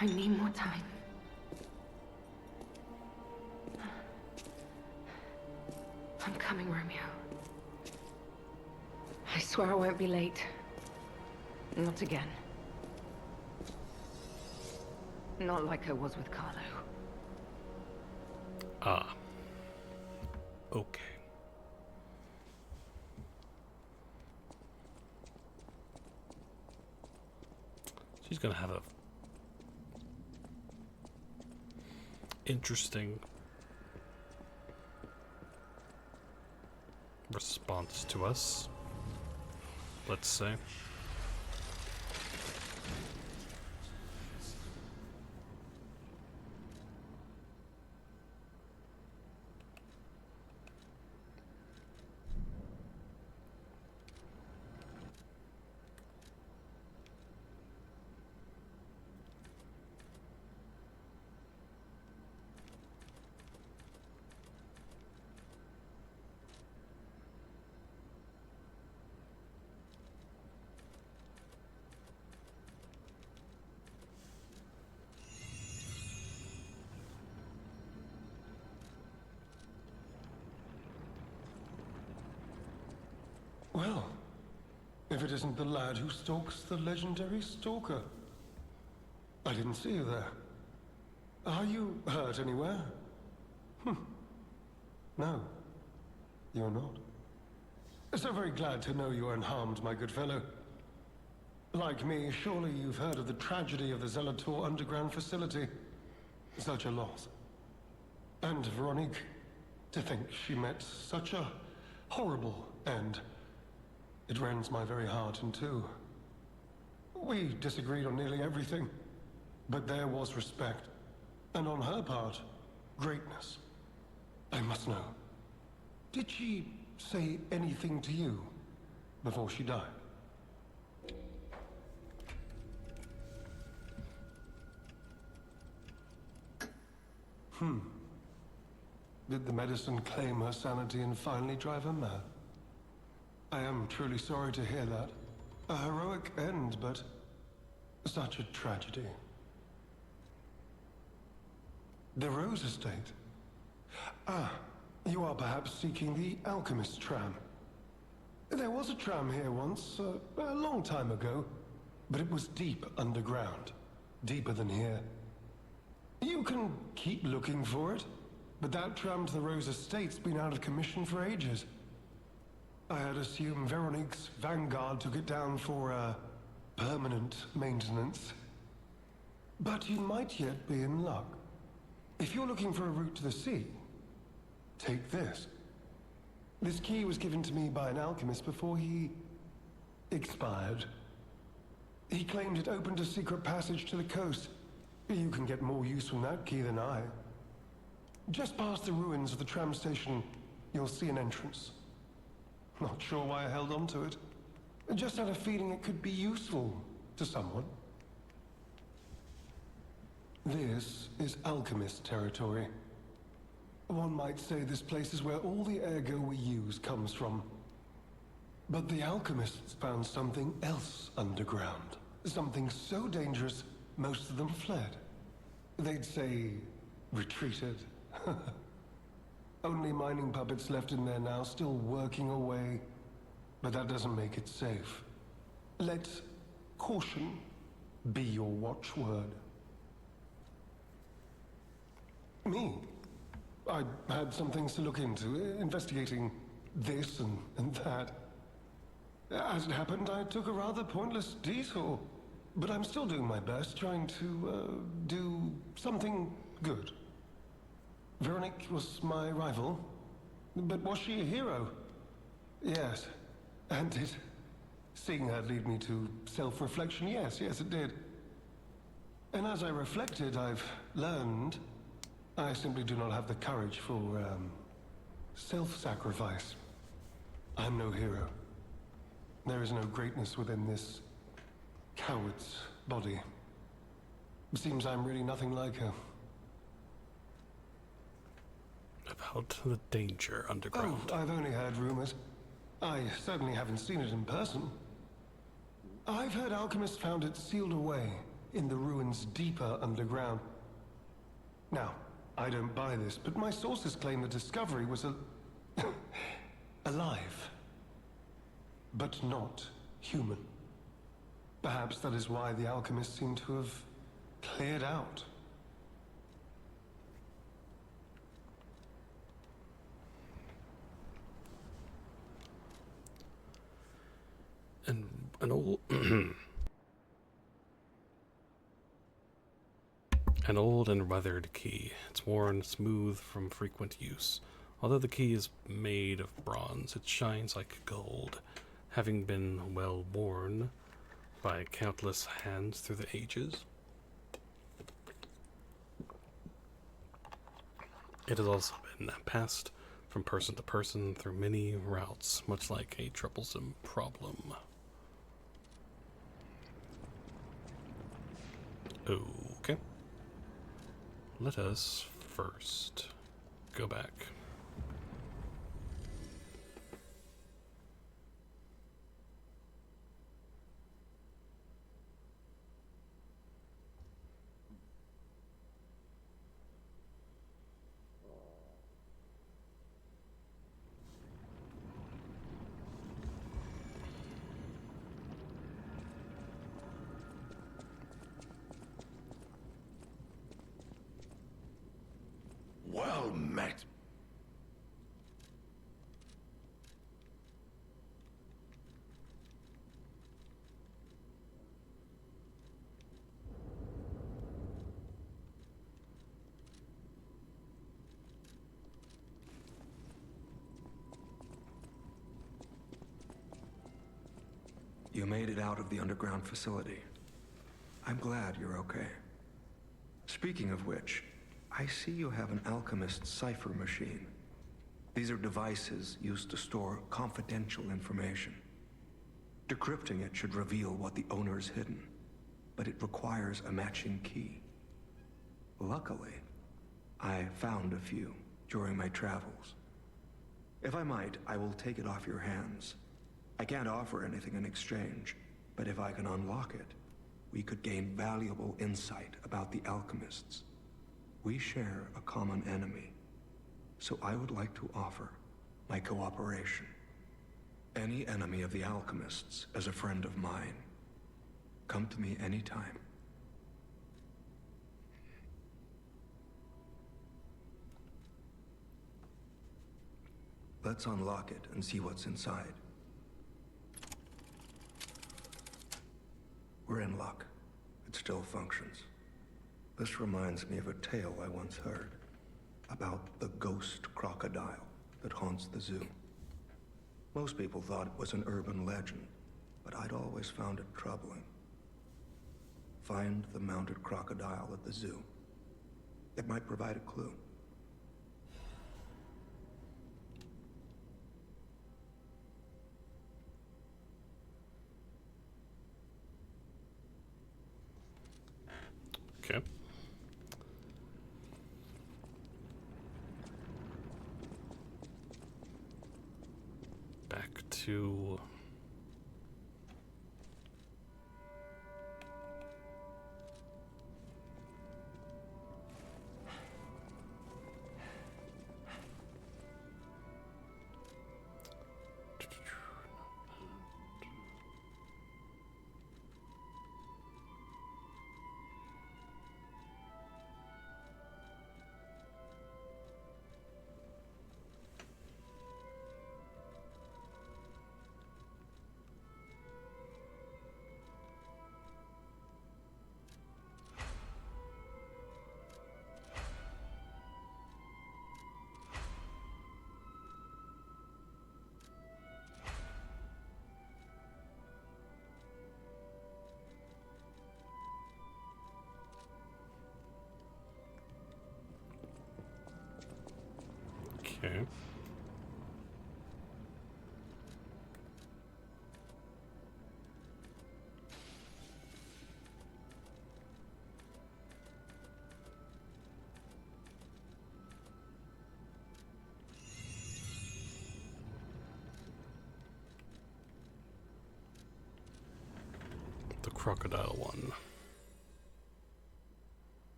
S5: I need more time. I'm coming, Romeo. I swear I won't be late. Not again. Not like I was with Carlo.
S1: Ah. Okay. She's gonna have a interesting response to us, let's say.
S8: Well, if it isn't the lad who stalks the legendary stalker. I didn't see you there. Are you hurt anywhere? No, you're not. So very glad to know you are unharmed, my good fellow. Like me, surely you've heard of the tragedy of the Zelator underground facility. Such a loss. And Veronique, to think she met such a horrible end. It rends my very heart in two. We disagreed on nearly everything, but there was respect. And on her part, greatness. I must know. Did she say anything to you before she died? Did the medicine claim her sanity and finally drive her mad? I am truly sorry to hear that. A heroic end, but such a tragedy. The Rose Estate. Ah, you are perhaps seeking the Alchemist tram. There was a tram here once, a long time ago, but it was deep underground. Deeper than here. You can keep looking for it, but that tram to the Rose Estate's been out of commission for ages. I had assumed Veronique's vanguard took it down for, permanent maintenance. But you might yet be in luck. If you're looking for a route to the sea, take this. This key was given to me by an alchemist before he expired. He claimed it opened a secret passage to the coast. You can get more use from that key than I. Just past the ruins of the tram station, you'll see an entrance. Not sure why I held on to it. I just had a feeling it could be useful to someone. This is alchemist territory. One might say this place is where all the ergo we use comes from. But the alchemists found something else underground. Something so dangerous, most of them fled. They'd say, retreated. Only mining puppets left in there now, still working away. But that doesn't make it safe. Let caution be your watchword. Me? I had some things to look into, investigating this and that. As it happened, I took a rather pointless detour. But I'm still doing my best, trying to, do something good. Veronique was my rival, but was she a hero? Yes, and did seeing her lead me to self-reflection? Yes, it did. And as I reflected, I've learned I simply do not have the courage for, self-sacrifice. I'm no hero. There is no greatness within this coward's body. It seems I'm really nothing like her.
S1: About the danger underground.
S8: Oh, I've only heard rumors. I certainly haven't seen it in person. I've heard alchemists found it sealed away, in the ruins deeper underground. Now, I don't buy this, but my sources claim the discovery was alive. But not human. Perhaps that is why the alchemists seem to have cleared out.
S1: And an old an old and weathered key. It's worn smooth from frequent use. Although the key is made of bronze, it shines like gold, having been well worn by countless hands through the ages. It has also been passed from person to person through many routes, much like a troublesome problem. Okay. Let us first go back.
S4: Well met.
S7: You made it out of the underground facility. I'm glad you're okay. Speaking of which, I see you have an alchemist's cipher machine. These are devices used to store confidential information. Decrypting it should reveal what the owner's hidden, but it requires a matching key. Luckily, I found a few during my travels. If I might, I will take it off your hands. I can't offer anything in exchange, but if I can unlock it, we could gain valuable insight about the alchemists. We share a common enemy, so I would like to offer my cooperation. Any enemy of the alchemists is a friend of mine. Come to me anytime. Let's unlock it and see what's inside. We're in luck. It still functions. This reminds me of a tale I once heard about the ghost crocodile that haunts the zoo. Most people thought it was an urban legend, but I'd always found it troubling. Find the mounted crocodile at the zoo. It might provide a clue.
S1: Okay. Back to... Okay. The crocodile one.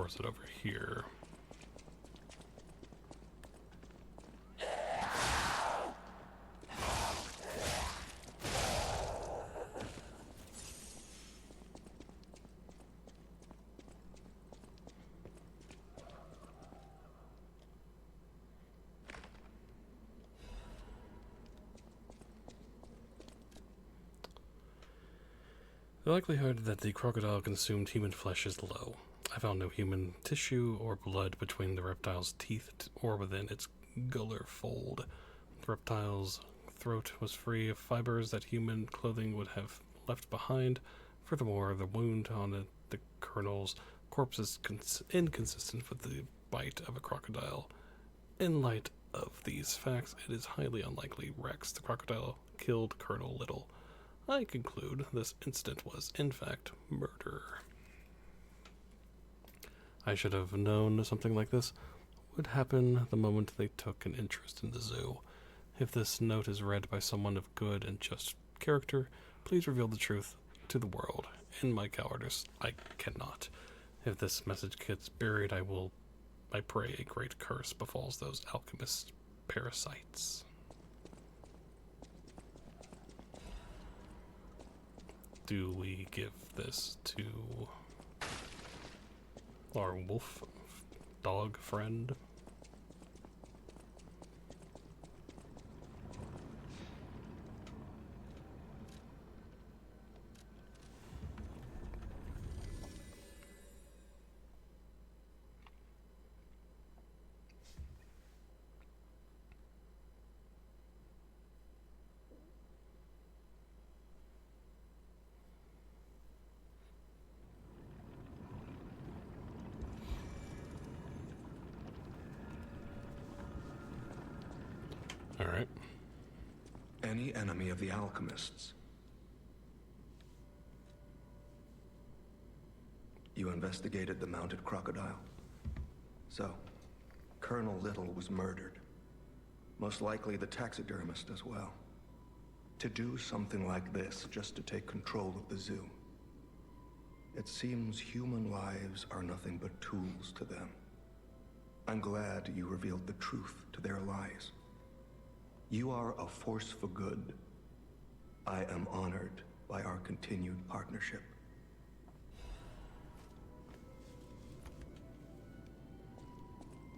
S1: or is it over here? The likelihood that the crocodile consumed human flesh is low. I found no human tissue or blood between the reptile's teeth or within its gular fold. The reptile's throat was free of fibers that human clothing would have left behind. Furthermore, the wound on the colonel's corpse is inconsistent with the bite of a crocodile. In light of these facts, it is highly unlikely Rex, the crocodile, killed Colonel Little. I conclude this incident was, in fact, murder. I should have known something like this would happen the moment they took an interest in the zoo. If this note is read by someone of good and just character, please reveal the truth to the world. In my cowardice, I cannot. If this message gets buried, I pray a great curse befalls those alchemist parasites. Do we give this to our wolf dog friend? All right.
S7: Any enemy of the alchemists. You investigated the mounted crocodile. So, Colonel Little was murdered. Most likely the taxidermist as well. To do something like this just to take control of the zoo. It seems human lives are nothing but tools to them. I'm glad you revealed the truth to their lies. You are a force for good. I am honored by our continued partnership.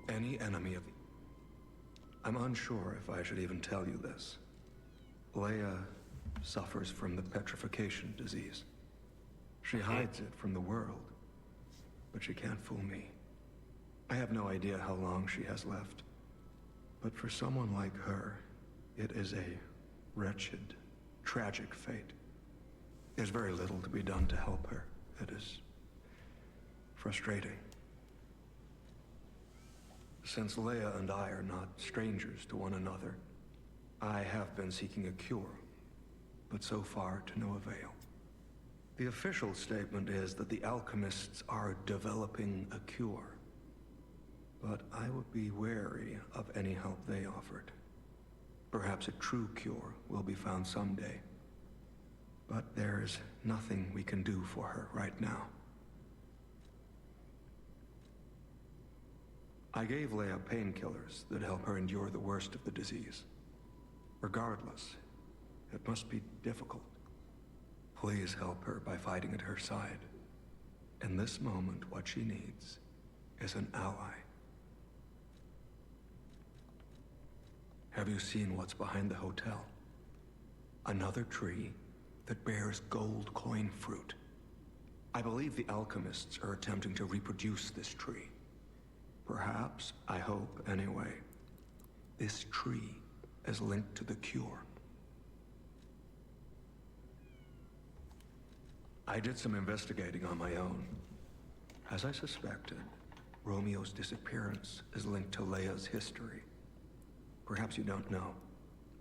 S7: Any enemy of... I'm unsure if I should even tell you this. Leia suffers from the petrification disease. She hides it from the world, but she can't fool me. I have no idea how long she has left. But for someone like her, it is a wretched, tragic fate. There's very little to be done to help her. It is frustrating. Since Leia and I are not strangers to one another, I have been seeking a cure, but so far to no avail. The official statement is that the alchemists are developing a cure, but I would be wary of any help they offered. Perhaps a true cure will be found someday. But there's nothing we can do for her right now. I gave Leia painkillers that help her endure the worst of the disease. Regardless, it must be difficult. Please help her by fighting at her side. In this moment, what she needs is an ally. Have you seen what's behind the hotel? Another tree that bears gold coin fruit. I believe the alchemists are attempting to reproduce this tree. Perhaps, I hope anyway, this tree is linked to the cure. I did some investigating on my own. As I suspected, Romeo's disappearance is linked to Leia's history. Perhaps you don't know.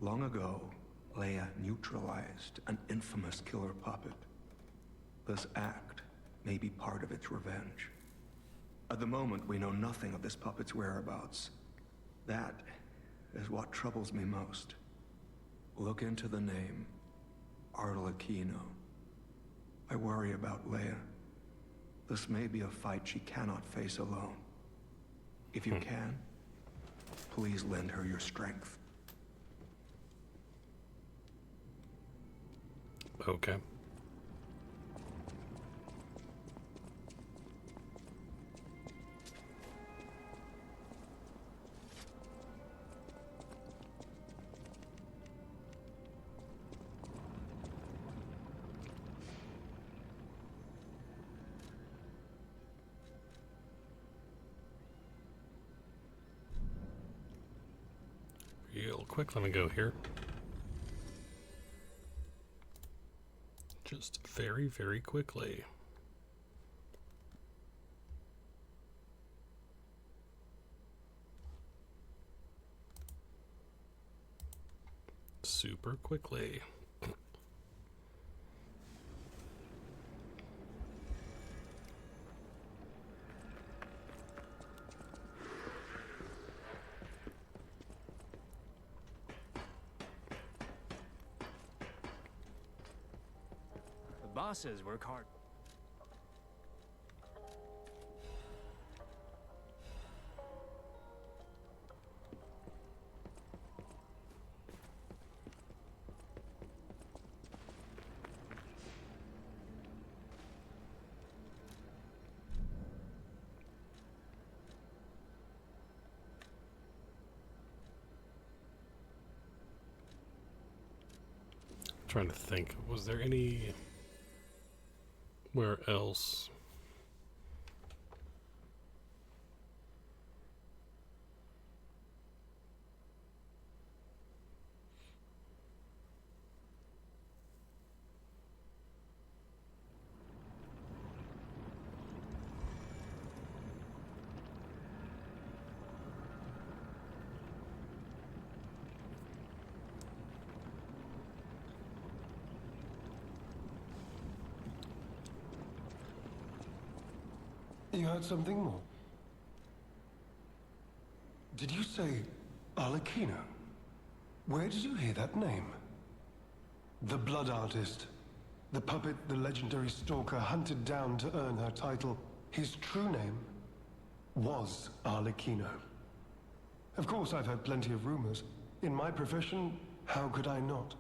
S7: Long ago, Leia neutralized an infamous killer puppet. This act may be part of its revenge. At the moment, we know nothing of this puppet's whereabouts. That is what troubles me most. Look into the name, Arlecchino. I worry about Leia. This may be a fight she cannot face alone. If you can, please lend her your strength.
S1: Okay. Real quick, let me go here. Just very, very quickly. Super quickly.
S3: The bosses work hard.
S1: Trying to think, was there any where else?
S8: You heard something more? Did you say Arlecchino? Where did you hear that name? The blood artist. The puppet the legendary stalker hunted down to earn her title. His true name was Arlecchino. Of course, I've heard plenty of rumors. In my profession, how could I not?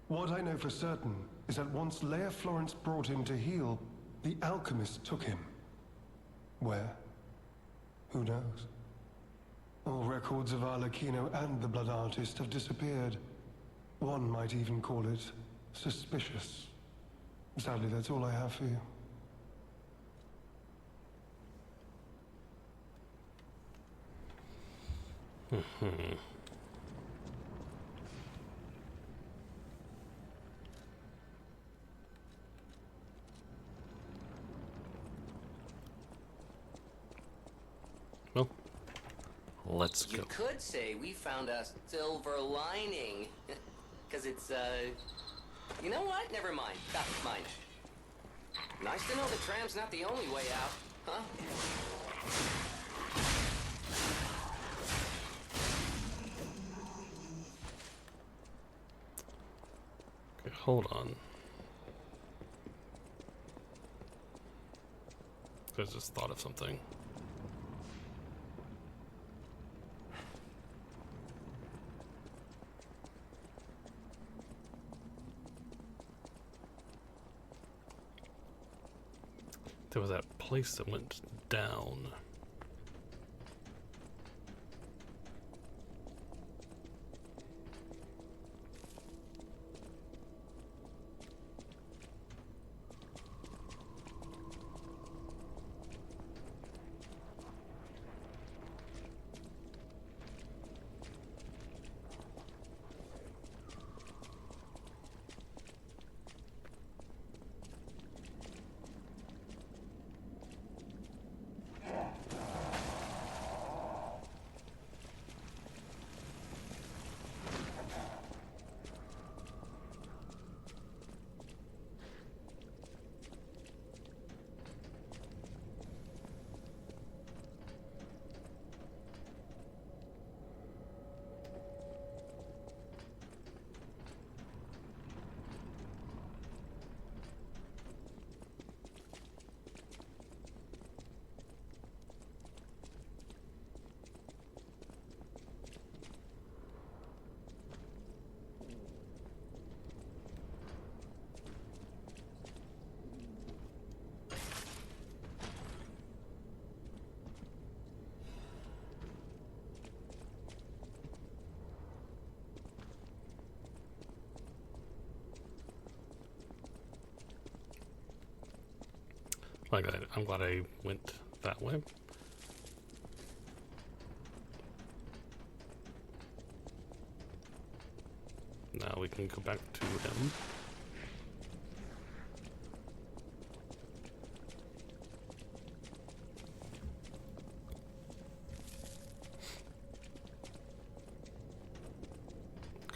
S8: What I know for certain is that once Leia Florence brought him to heal, the alchemist took him. Where? Who knows? All records of Arlecchino and the Blood Artist have disappeared. One might even call it suspicious. Sadly, that's all I have for you.
S1: Well, let's go.
S2: You could say we found a silver lining. Because it's, you know what? Never mind. That's mine. Nice to know the tram's not the only way out, huh?
S1: Okay, hold on. I just thought of something. There was that place that went down. I'm glad I went that way. Now we can go back to him.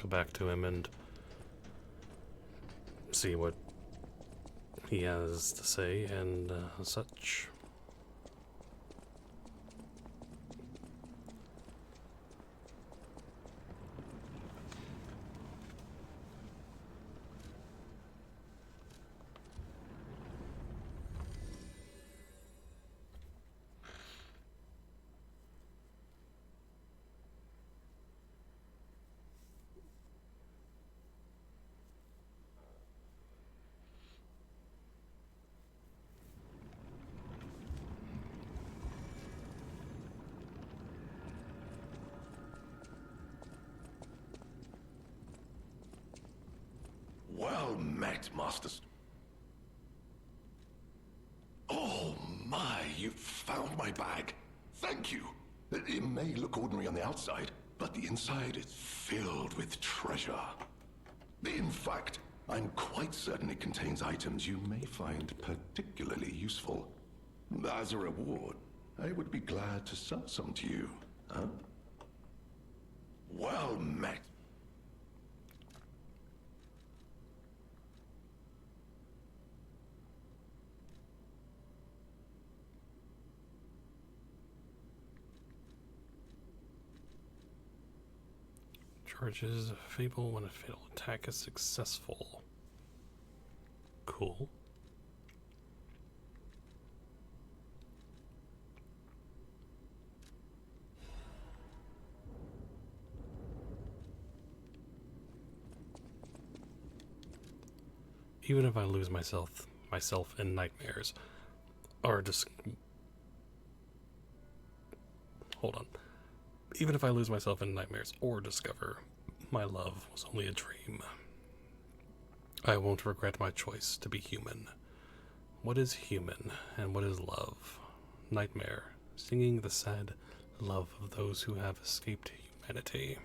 S1: Go back to him and see what he has to say and such.
S4: Well met, Masters. Oh my, you found my bag. Thank you. It may look ordinary on the outside, but the inside is filled with treasure. In fact, I'm quite certain it contains items you may find particularly useful. As a reward, I would be glad to sell some to you, huh? Well met.
S1: Charges Fable when a fatal attack is successful. Cool. Even if I lose myself in nightmares, or just hold on. Even if I lose myself in nightmares or discover my love was only a dream, I won't regret my choice to be human. What is human and what is love? Nightmare, singing the sad love of those who have escaped humanity.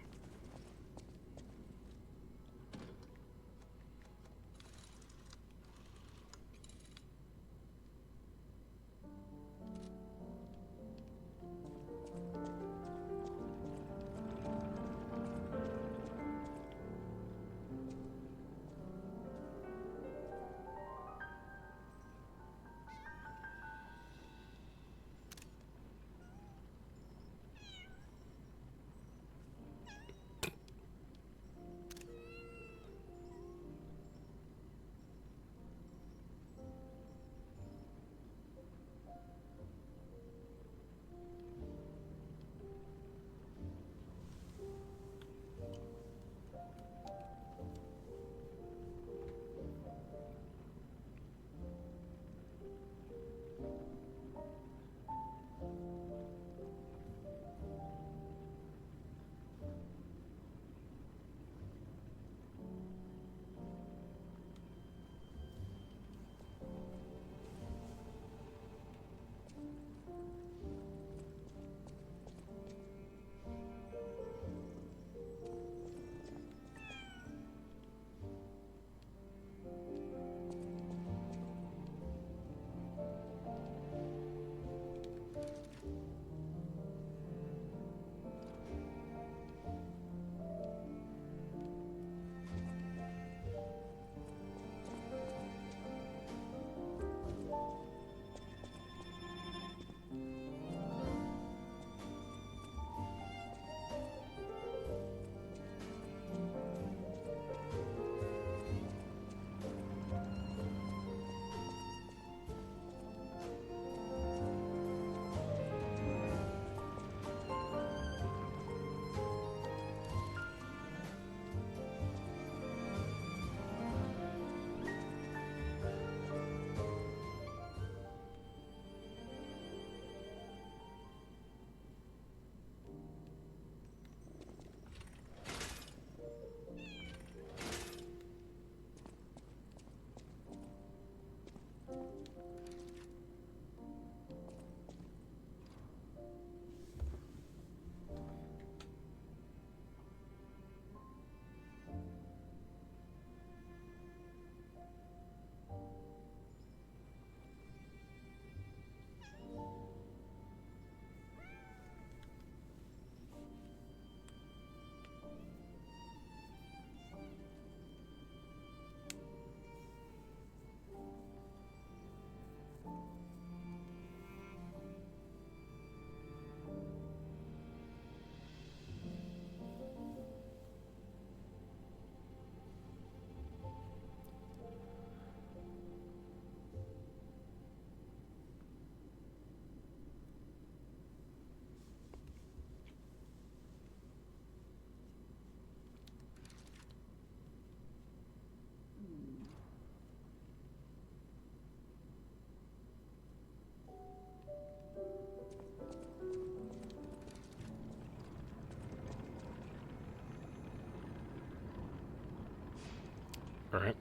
S1: Alright.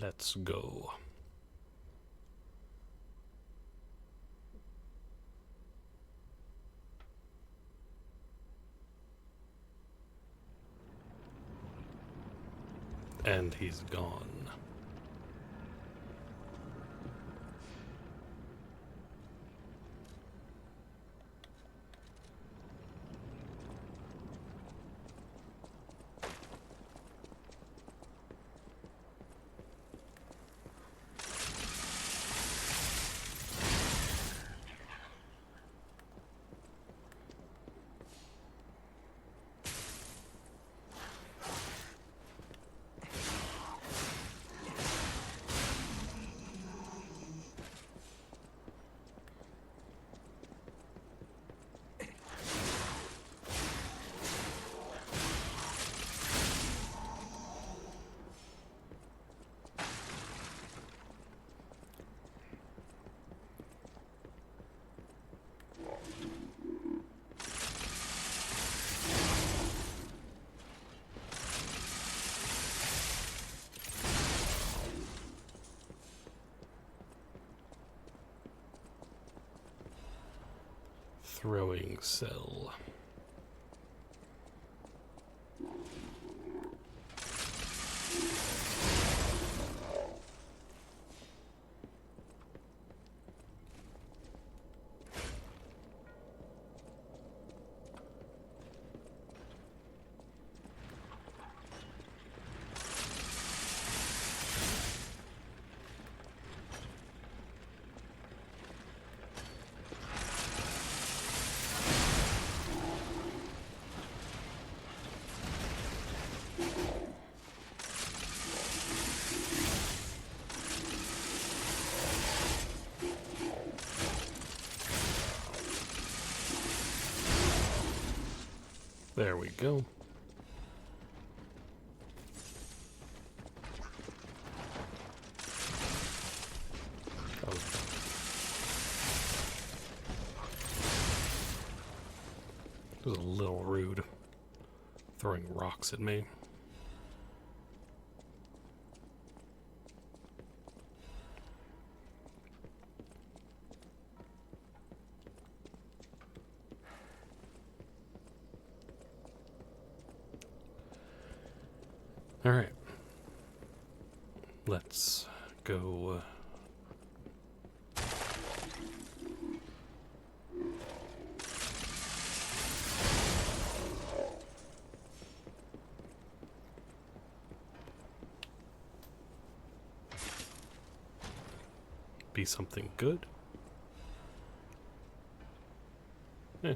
S1: Let's go. And he's gone. Throwing cell. There we go. That was a little rude, throwing rocks at me. All right, let's go. Be something good. Eh.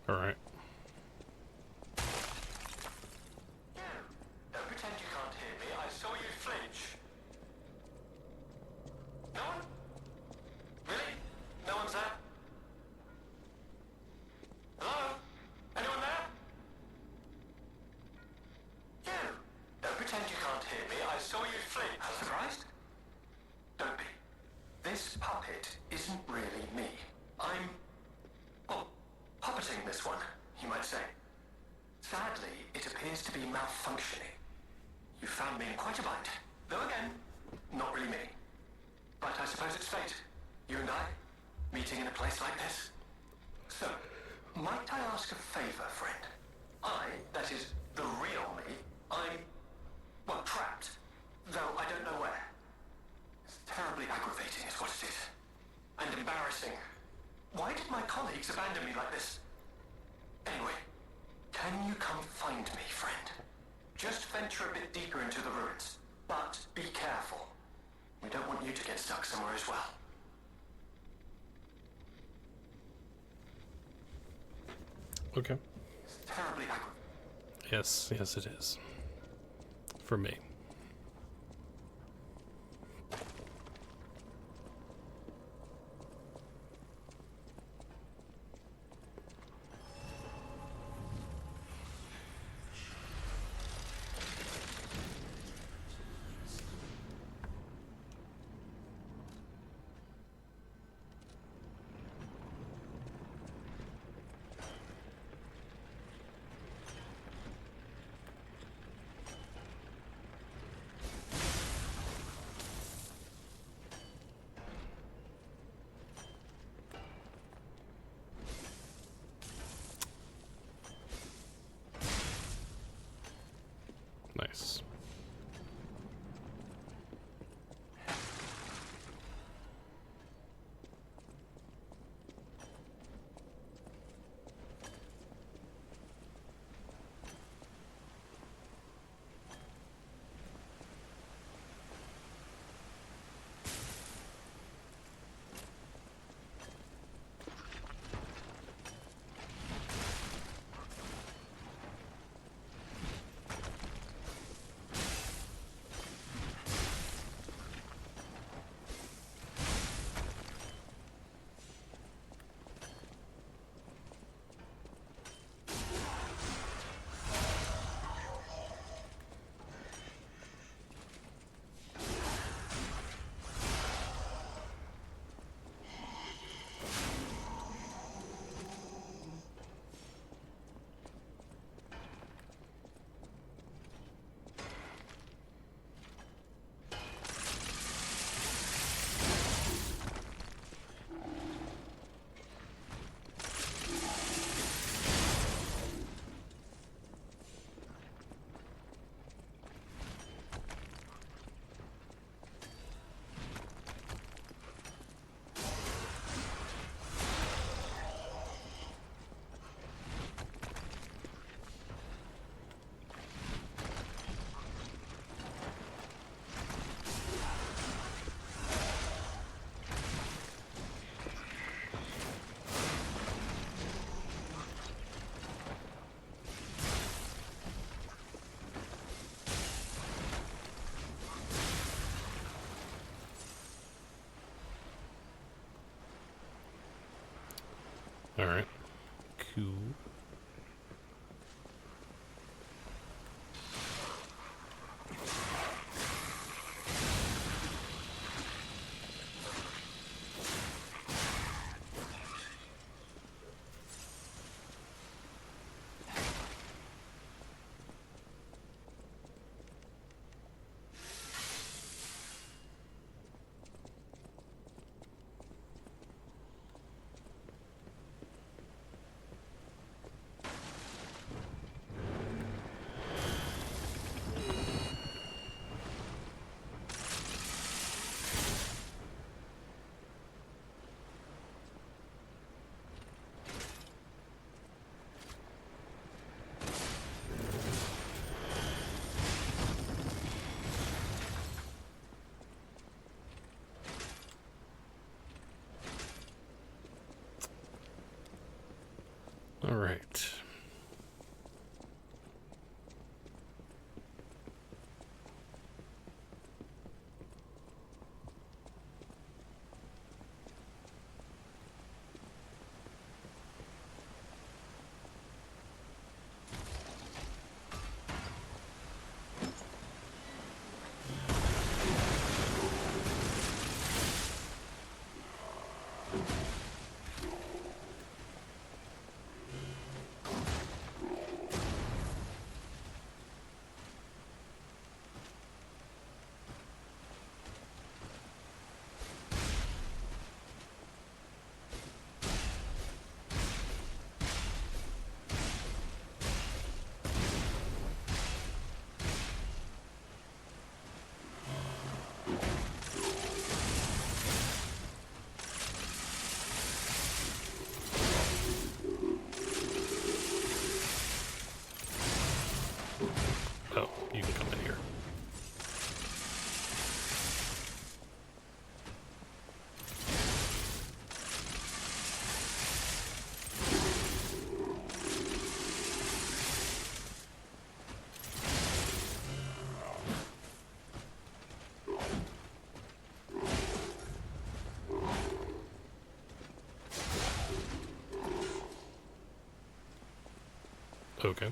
S1: All right.
S9: Don't pretend you can't hear me. I saw you flinch. No one? Really? No one's there? Hello? Anyone there? You! Don't pretend you can't hear me. I saw you flinch. Surprised? Don't be. This puppet isn't really me. I'm... well, puppeting this one, you might say. Sadly, it appears to be malfunctioning. You found me in quite a bind. Though again, not really me. But I suppose it's fate. You and I, meeting in a place like this. So, might I ask a favor, friend? That is, the real me, I'm, well, trapped. Though I don't know where. It's terribly aggravating is what it is. And embarrassing. Why did my colleagues abandon me like this? Anyway, can you come find me, friend? Just venture a bit deeper into the ruins. But be careful. We don't want you to get stuck somewhere as well.
S1: Okay.
S9: It's terribly aggravating.
S1: Yes, yes it is. For me. Nice. Alright. Cool. All right. Oh, you can come in here. Okay.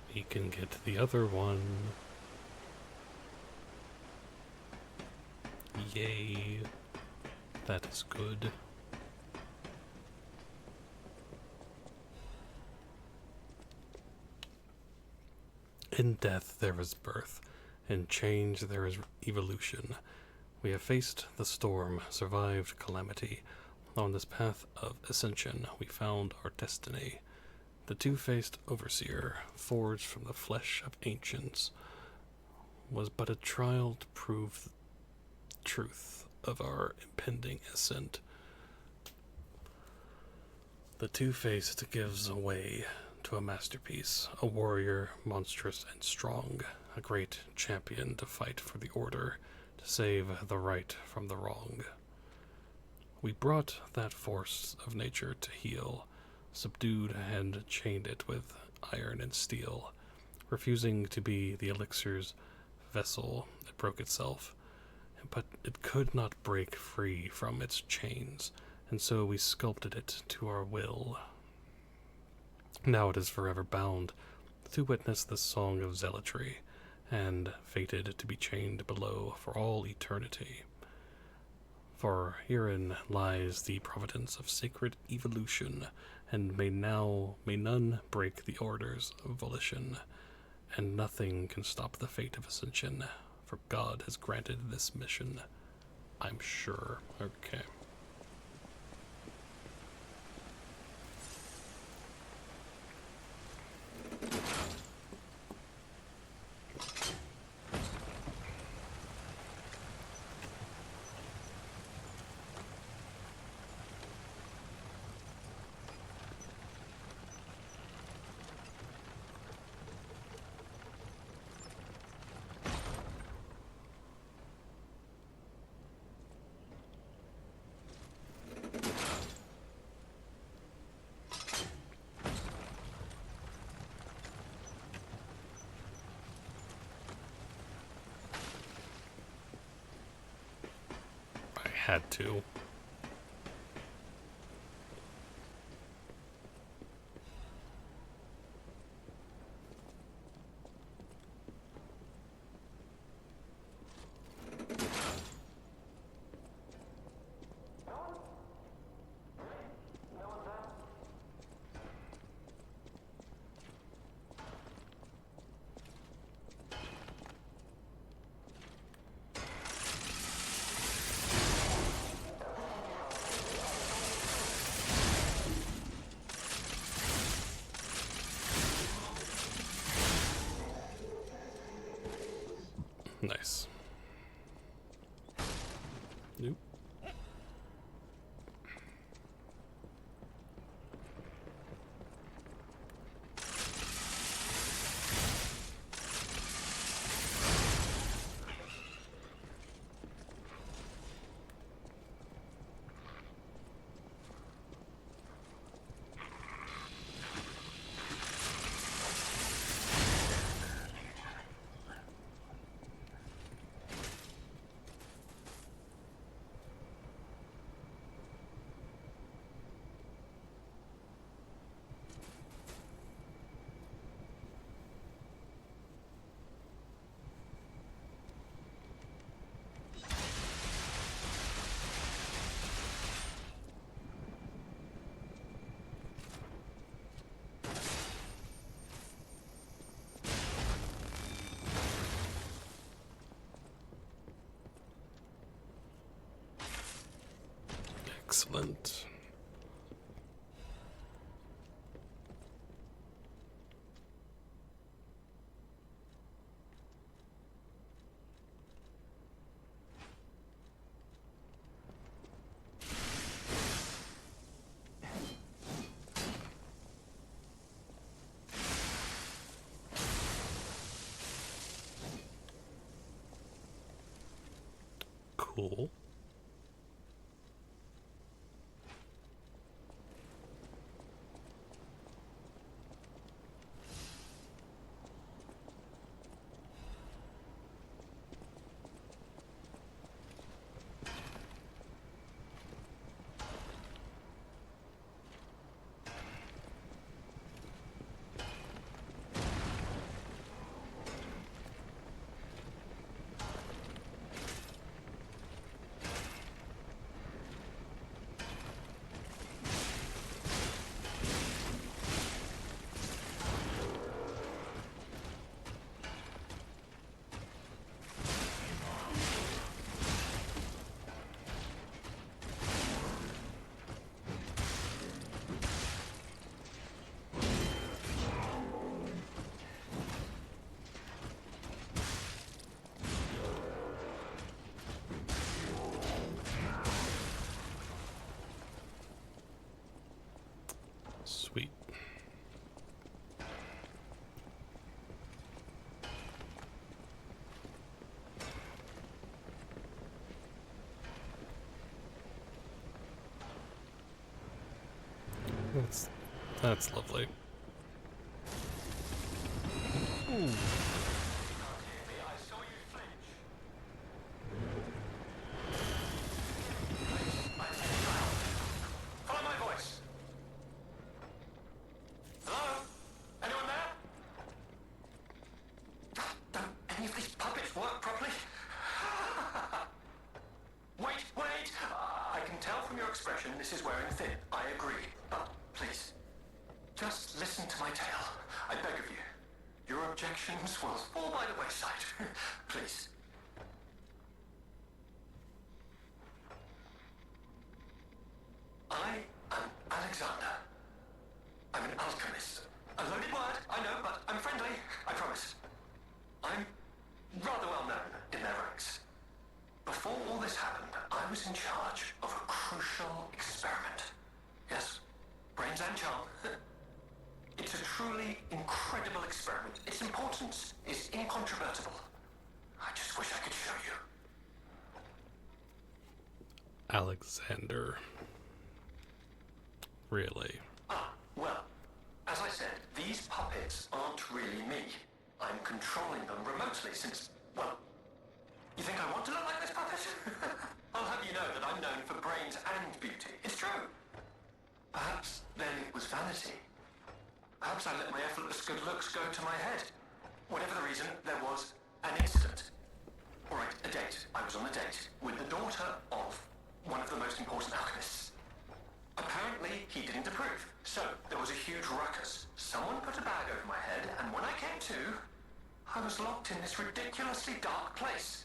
S1: He can get the other one. Yay. That is good. In death there is birth, in change there is evolution. We have faced the storm, survived calamity. On this path of ascension, we found our destiny. The two-faced overseer, forged from the flesh of ancients, was but a trial to prove the truth of our impending ascent. The two-faced gives way to a masterpiece, a warrior monstrous and strong, a great champion to fight for the order, to save the right from the wrong. We brought that force of nature to heal, subdued and chained it with iron and steel. Refusing to be the elixir's vessel, it broke itself, but it could not break free from its chains, and so we sculpted it to our will. Now it is forever bound to witness the song of zealotry, and fated to be chained below for all eternity. For herein lies the providence of sacred evolution, and may none break the orders of volition, and nothing can stop the fate of ascension, for God has granted this mission, I'm sure. Okay. Had to. Nice. Nope. Excellent. Cool. Sweet. That's lovely. Ooh.
S9: Follow my voice. Hello? Anyone there? Don't any of these puppets work properly? Wait! I can tell from your expression this is wearing thin. I agree. But please, just listen to my tale. I beg of you. Your objections will fall by the wayside. Please. I am Alexander. I'm an alchemist. A loaded word, I know, but I'm friendly, I promise. I'm rather well known in their ranks. Before all this happened, I was in charge of a crucial experiment. Yes, brains and charm. It's a truly incredible experiment. Its importance is incontrovertible. I just wish I could show you.
S1: Alexander. Really?
S9: Well, as I said, these puppets aren't really me. I'm controlling them remotely since, well, you think I want to look like this puppet? I'll have you know that I'm known for brains and beauty. It's true. Perhaps then it was vanity. Perhaps I let my effortless good looks go to my head. Whatever the reason, there was an incident. All right, a date. I was on a date with the daughter of one of the most important alchemists. Apparently, he didn't approve. So, there was a huge ruckus. Someone put a bag over my head, and when I came to, I was locked in this ridiculously dark place.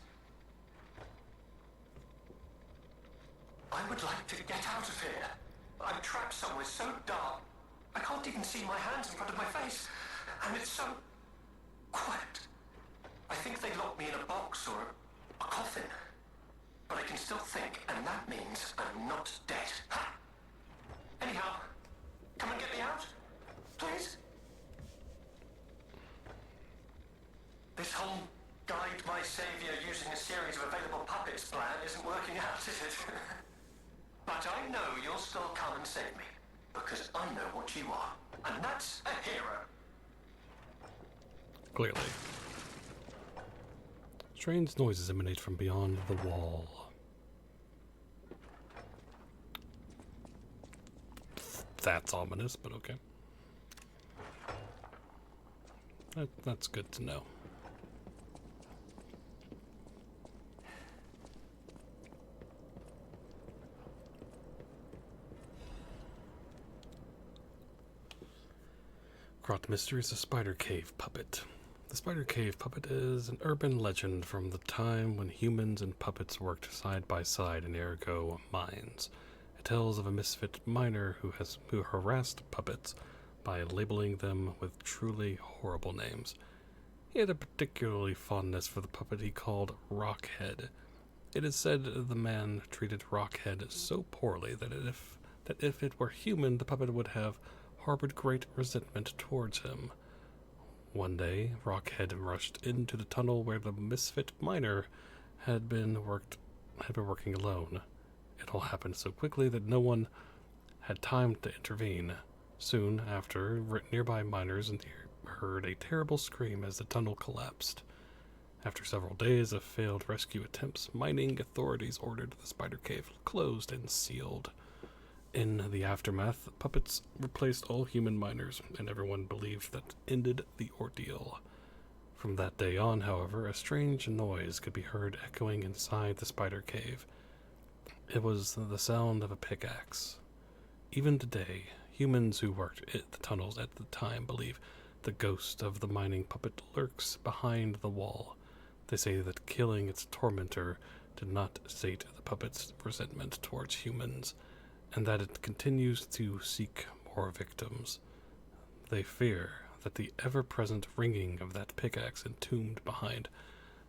S9: I would like to get out of here. I'm trapped somewhere so dark, I can't even see my hands in front of my face. And it's so quiet. I think they locked me in a box or a coffin. But I can still think, and that means I'm not dead. Ha! Anyhow, come and get me out, please. This whole guide my savior using a series of available puppets plan isn't working out, is it? But I know you'll still come and save me, because I know what you are, and that's a hero.
S1: Clearly. Strange noises emanate from beyond the wall. That's ominous, but okay. That's good to know. Grot Mysteries, a spider cave puppet. The spider cave puppet is an urban legend from the time when humans and puppets worked side by side in Ergo mines. It tells of a misfit miner who harassed puppets by labeling them with truly horrible names. He had a particularly fondness for the puppet he called Rockhead. It is said the man treated Rockhead so poorly that if it were human, the puppet would have harbored great resentment towards him. One day, Rockhead rushed into the tunnel where the misfit miner had had been working alone. It all happened so quickly that no one had time to intervene. Soon after, nearby miners heard a terrible scream as the tunnel collapsed. After several days of failed rescue attempts, mining authorities ordered the spider cave closed and sealed. In the aftermath, puppets replaced all human miners, and everyone believed that ended the ordeal. From that day on, however, a strange noise could be heard echoing inside the spider cave. It was the sound of a pickaxe. Even today, humans who worked at the tunnels at the time believe the ghost of the mining puppet lurks behind the wall. They say that killing its tormentor did not sate the puppet's resentment towards humans, and that it continues to seek more victims. They fear that the ever-present ringing of that pickaxe entombed behind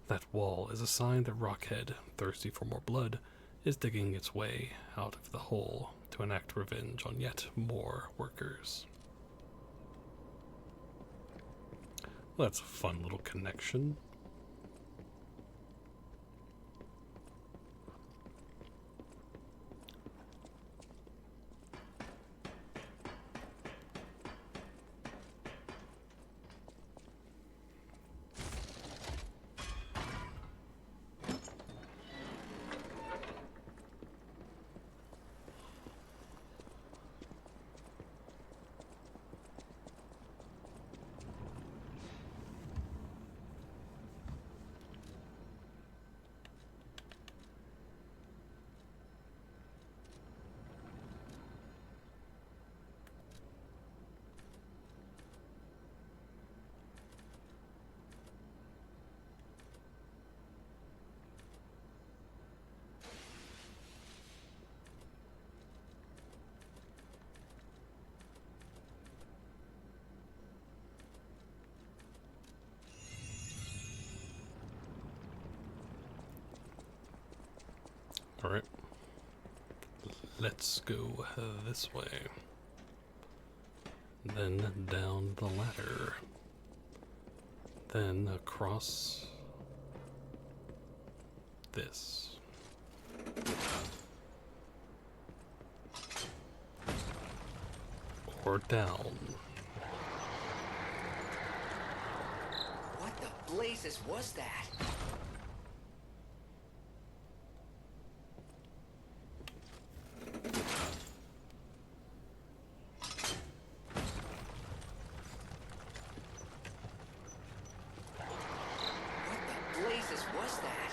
S1: that wall is a sign that Rockhead, thirsty for more blood, is digging its way out of the hole to enact revenge on yet more workers. Well, that's a fun little connection. Alright. Let's go this way. Then down the ladder. Then across this. Or down.
S2: What the blazes was that? Was that?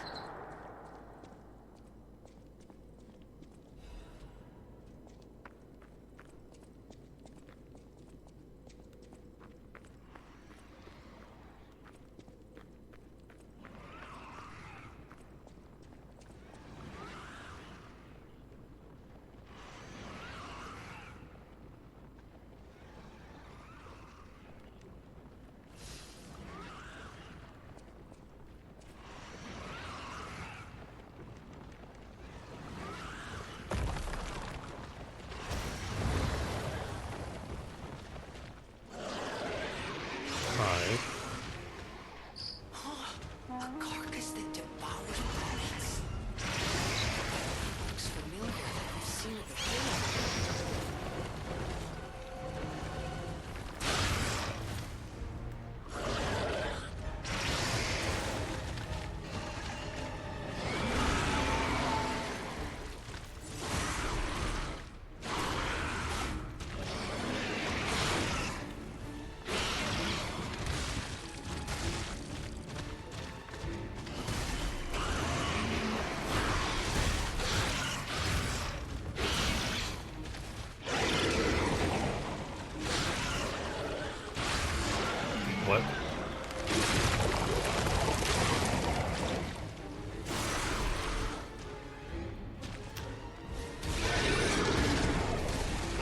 S1: What?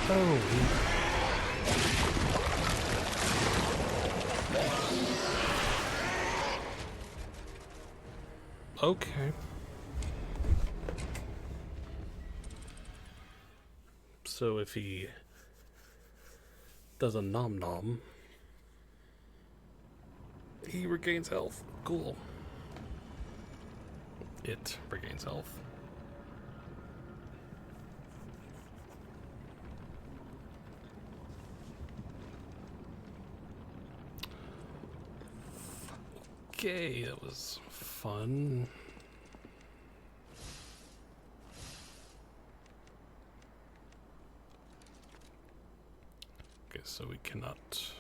S1: Oh. Okay. So if he does a nom nom, he regains health. Cool. It regains health. Okay, that was fun. Okay, so we cannot...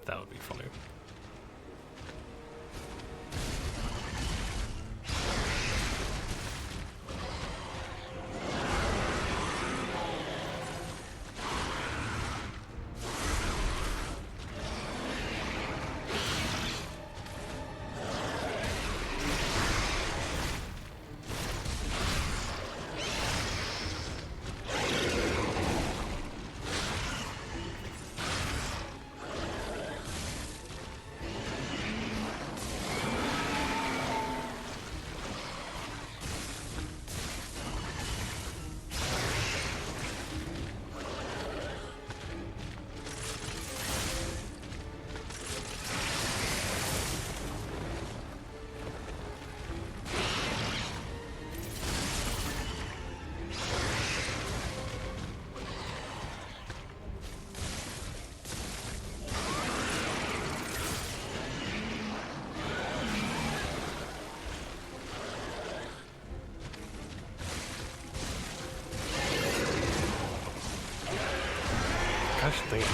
S1: That would be funny. Gosh dang it.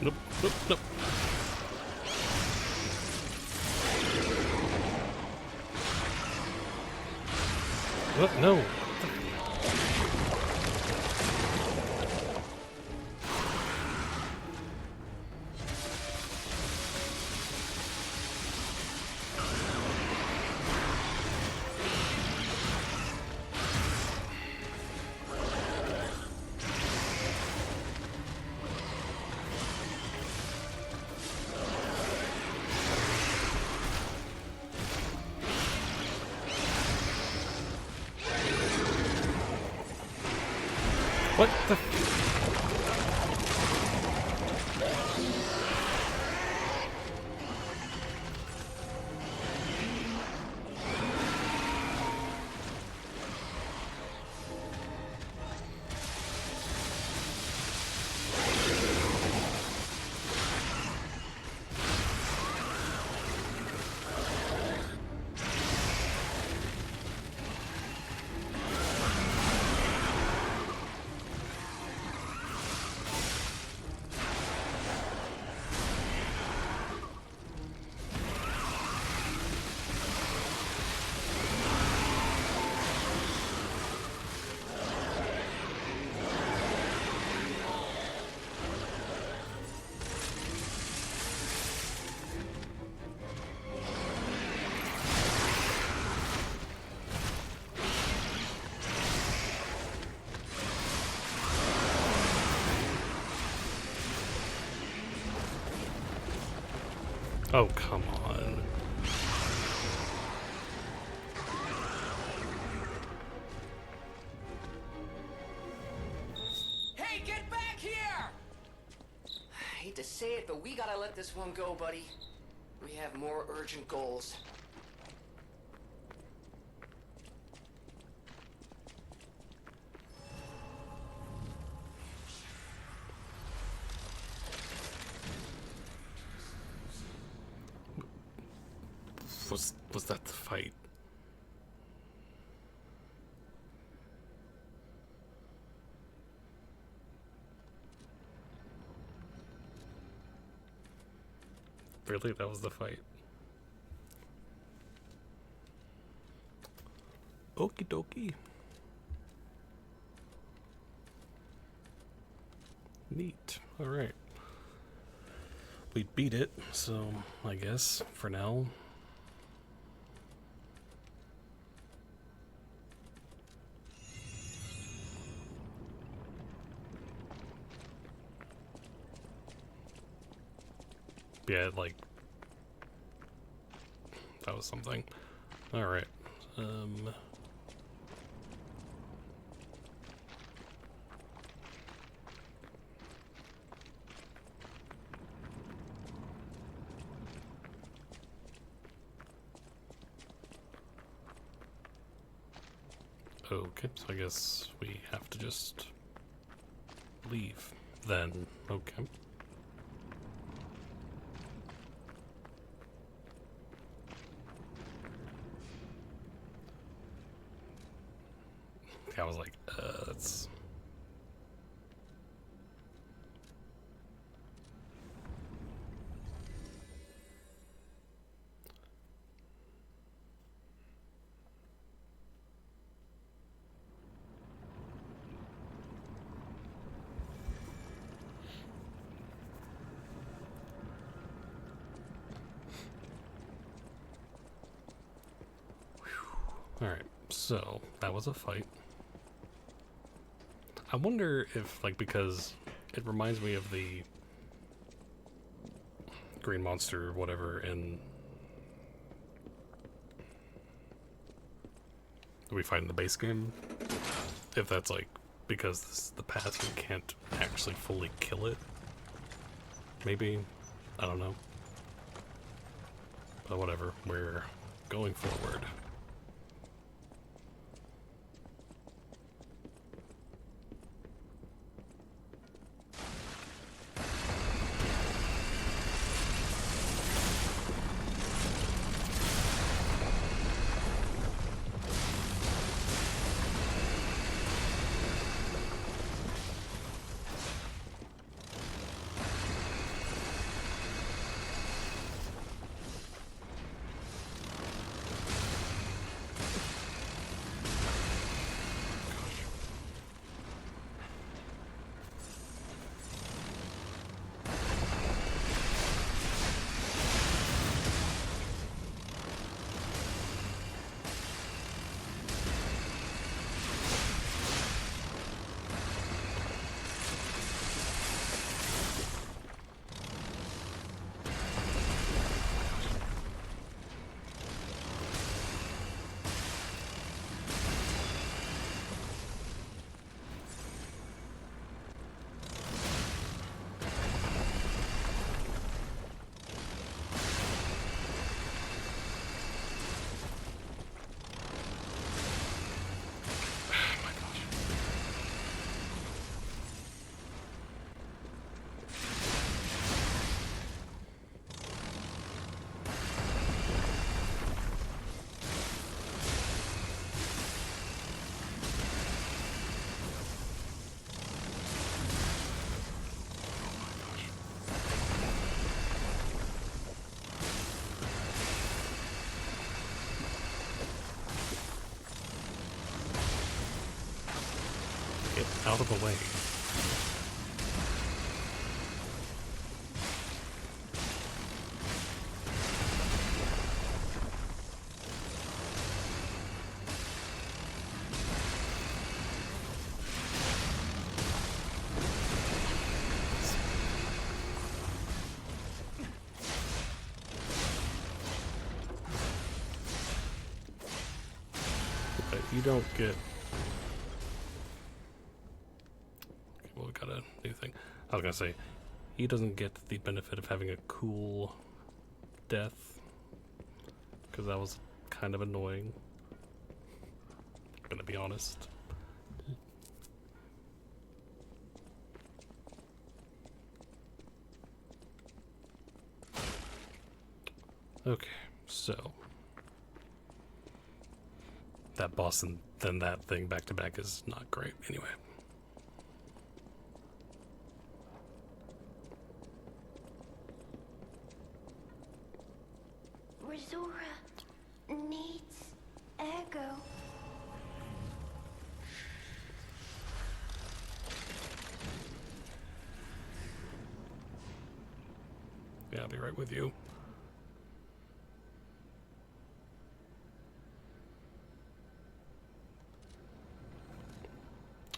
S1: Nope, nope, nope. What? No. What the? Oh, come on.
S2: Hey, get back here! I hate to say it, but we gotta let this one go, buddy. We have more urgent goals.
S1: Was that the fight? Really, that was the fight? Okie dokie. Neat. Alright. We beat it, so I guess for now. Yeah, like that was something. Alright. Okay, so I guess we have to just leave then. Okay. I was like, that's... Alright, so that was a fight. I wonder if, like, because it reminds me of the green monster or whatever in... we fight in the base game. If that's, like, because this is the past, we can't actually fully kill it. Maybe. I don't know. But whatever, we're going forward. Out of the way. But you don't get... got a new thing. I was gonna say, he doesn't get the benefit of having a cool death, because that was kind of annoying. Gonna be honest. Okay, so that boss and then that thing back to back is not great anyway.
S10: Resora needs Ergo.
S1: Yeah, I'll be right with you.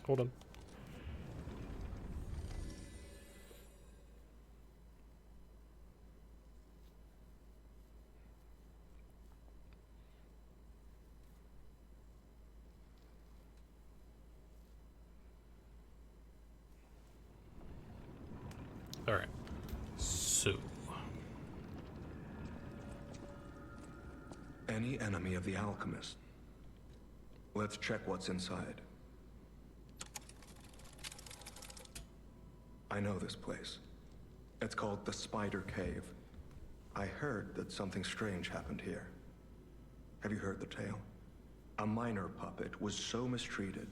S1: Hold on. All right. So,
S7: Any enemy of the alchemist. Let's check what's inside. I know this place. It's called the Spider Cave. I heard that something strange happened here. Have you heard the tale? A miner puppet was so mistreated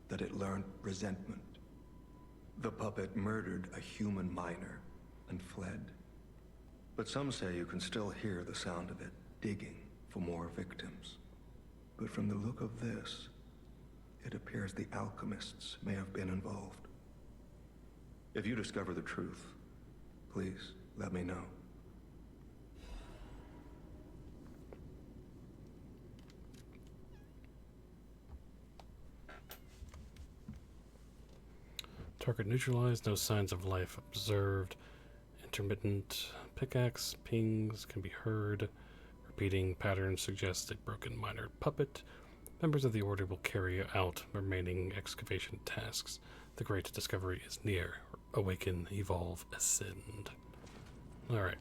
S7: that it learned resentment. The puppet murdered a human miner and fled. But some say you can still hear the sound of it digging for more victims. But from the look of this, it appears the alchemists may have been involved. If you discover the truth, please let me know.
S1: target neutralized, no signs of life observed. Intermittent pickaxe pings can be heard. Repeating patterns suggest a broken miner puppet. Members of the Order will carry out remaining excavation tasks. The great discovery is near. Awaken, evolve, ascend. Alright.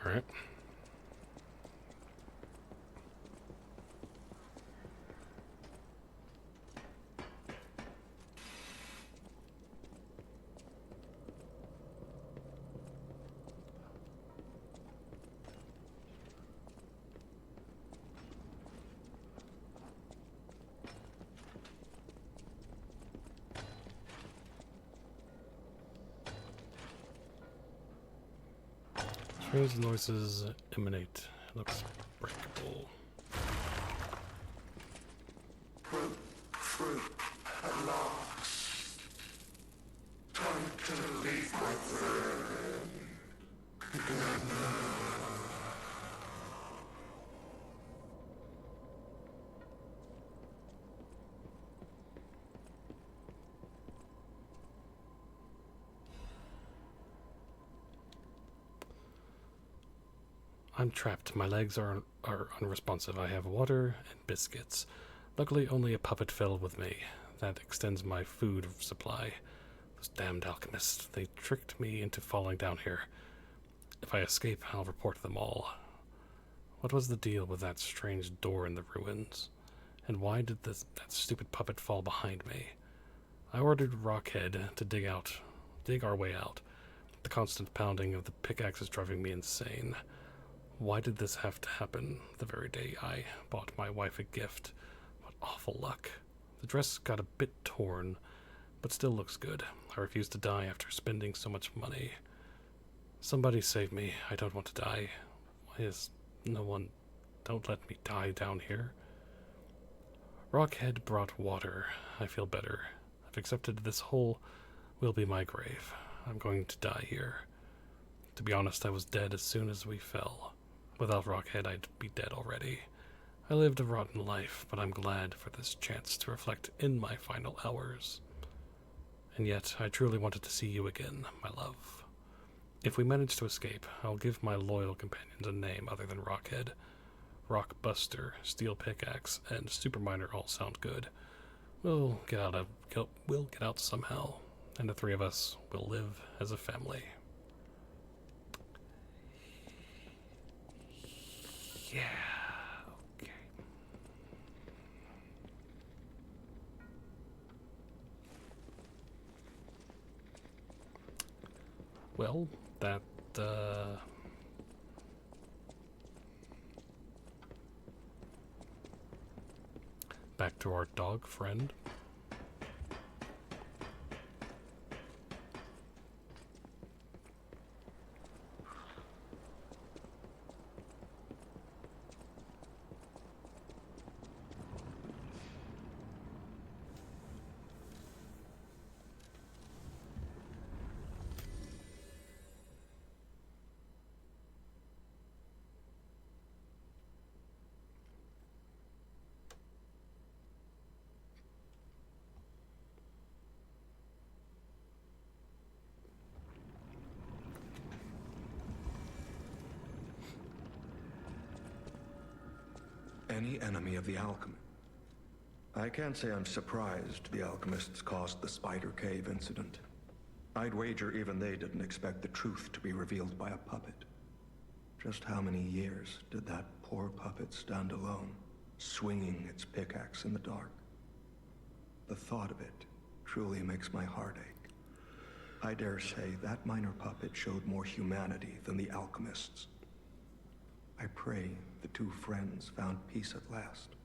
S1: Alright. Strange noises emanate. Looks breakable.
S4: Fruit, at last. Time to leave my friend.
S1: I'm trapped. My legs are unresponsive. I have water and biscuits. Luckily, only a puppet fell with me. That extends my food supply. Those damned alchemists. They tricked me into falling down here. If I escape, I'll report them all. What was the deal with that strange door in the ruins? And why did that stupid puppet fall behind me? I ordered Rockhead to dig our way out. The constant pounding of the pickaxe is driving me insane. Why did this have to happen the very day I bought my wife a gift? What awful luck. The dress got a bit torn, but still looks good. I refuse to die after spending so much money. Somebody save me. I don't want to die. Why is no one... Don't let me die down here. Rockhead brought water. I feel better. I've accepted this hole will be my grave. I'm going to die here. To be honest, I was dead as soon as we fell. Without Rockhead, I'd be dead already. I lived a rotten life, but I'm glad for this chance to reflect in my final hours. And yet, I truly wanted to see you again, my love. If we manage to escape, I'll give my loyal companions a name other than Rockhead. Rockbuster, Steel Pickaxe, and Superminer all sound good. We'll get out somehow, and the three of us will live as a family. Yeah, okay. Well, that, back to our dog friend.
S7: Any enemy of the alchemy. I can't say I'm surprised the alchemists caused the Spider Cave incident. I'd wager even they didn't expect the truth to be revealed by a puppet. Just how many years did that poor puppet stand alone, swinging its pickaxe in the dark? The thought of it truly makes my heart ache. I dare say that minor puppet showed more humanity than the alchemists. I pray the two friends found peace at last.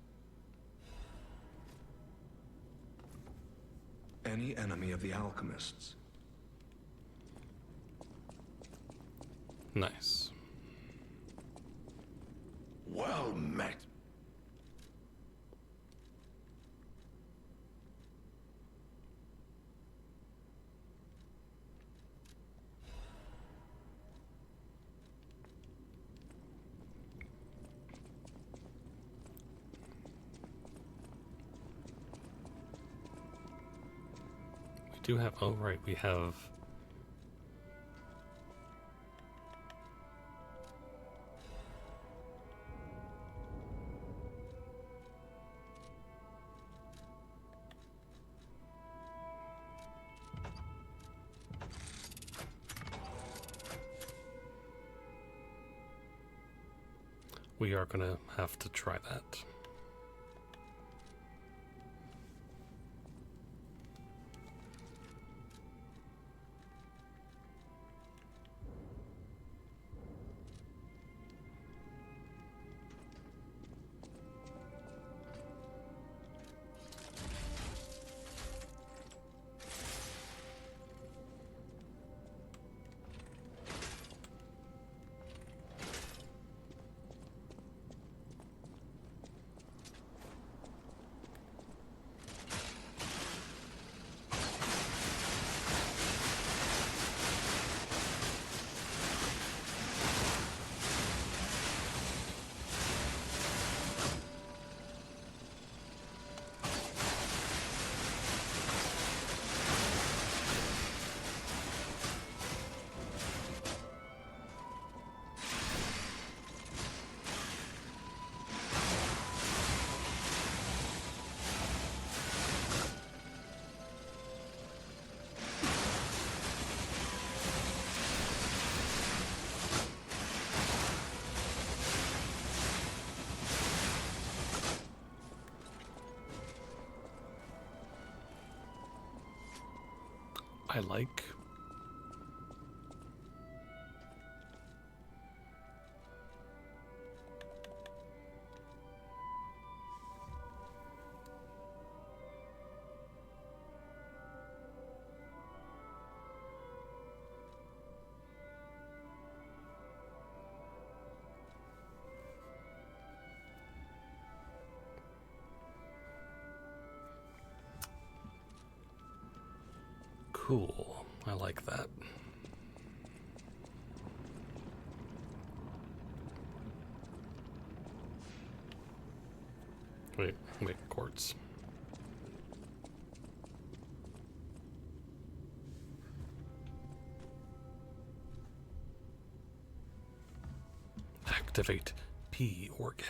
S7: Any enemy of the alchemists.
S1: Nice.
S4: Well met.
S1: We do have, oh right, we have we are gonna have to try that. I like. Cool. I like that. Wait, quartz. Activate P organ.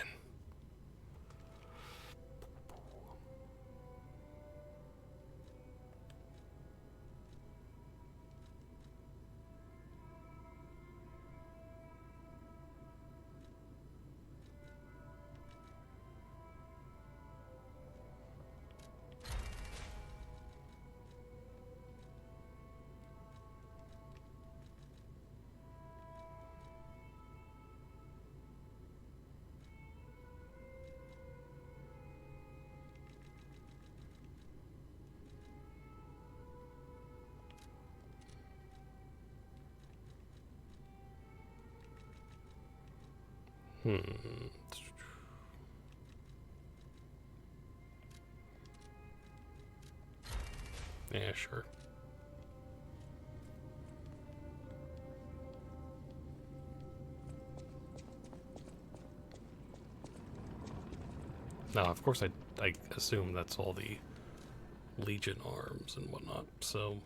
S1: Yeah, sure. Now, of course, I assume that's all the Legion arms and whatnot, so...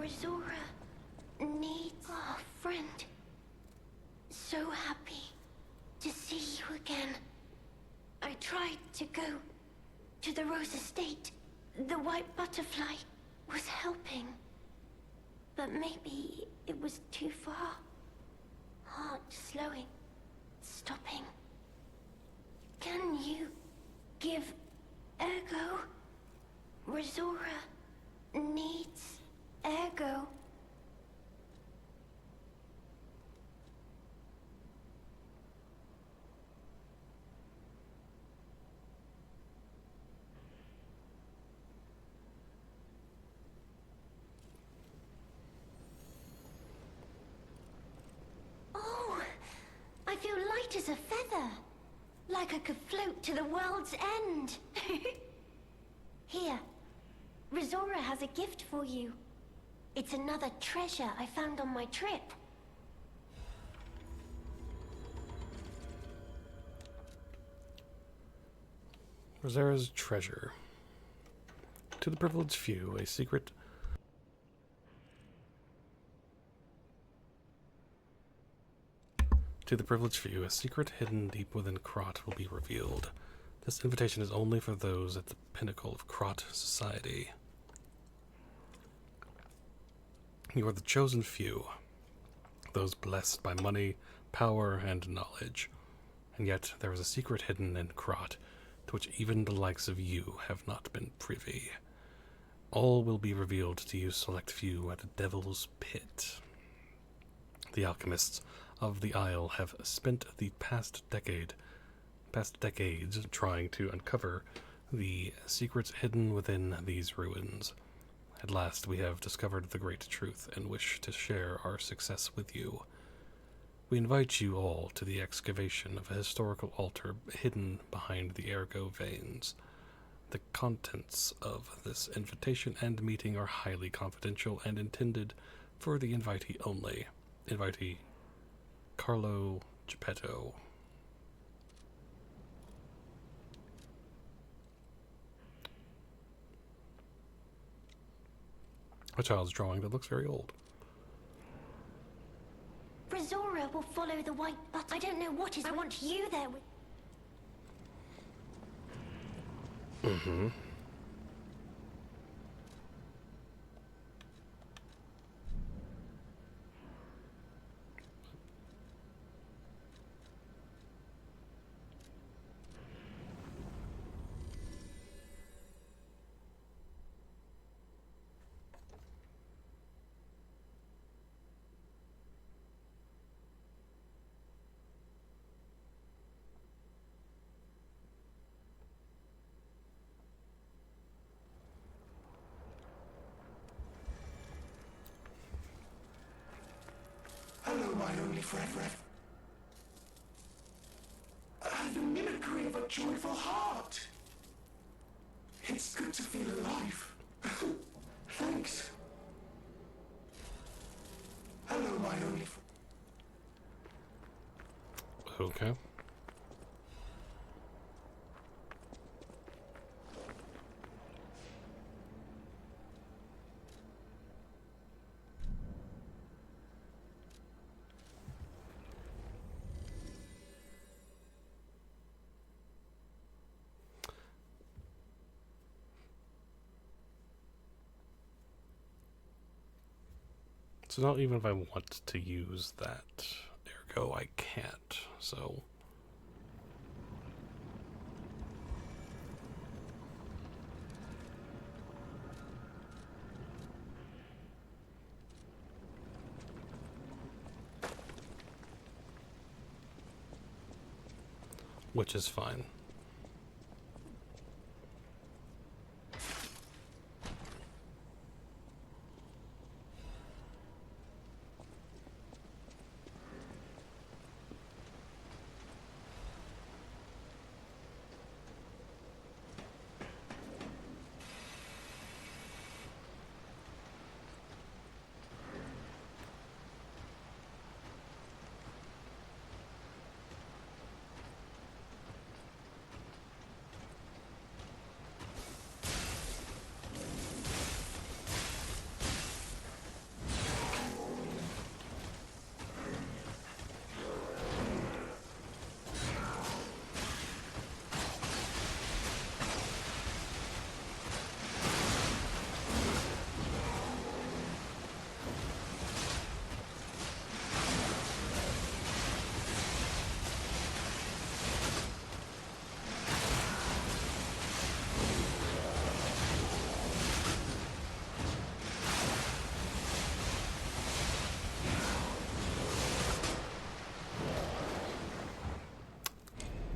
S10: Resora needs a friend. So happy to see you again. I tried to go to the Rose Estate. The white butterfly was helping. But maybe it was too far. Heart slowing, stopping. Can you give Ergo? Resora needs Ergo. Oh, I feel light as a feather. Like I could float to the world's end. Here, Resora has a gift for you. It's another treasure I found on my trip.
S1: Rosaра's treasure. To the privileged few, a secret... To the privileged few, a secret hidden deep within Krot will be revealed. This invitation is only for those at the pinnacle of Krot society. You are the chosen few, those blessed by money, power, and knowledge. And yet there is a secret hidden in Krot, to which even the likes of you have not been privy. All will be revealed to you select few at the Devil's Pit. The alchemists of the Isle have spent the past decades trying to uncover the secrets hidden within these ruins. At last we have discovered the great truth and wish to share our success with you. We invite you all to the excavation of a historical altar hidden behind the Ergo veins. The contents of this invitation and meeting are highly confidential and intended for the invitee only. Invitee Carlo Geppetto. A child's drawing that looks very old.
S10: Resora will follow the white button. I don't know what is. I want you there with.
S1: Mm-hmm.
S4: forever. The mimicry of a joyful heart. It's good to feel alive. Thanks. Hello, my only
S1: Okay. So not even if I want to use that, ergo I can't, so... Which is fine.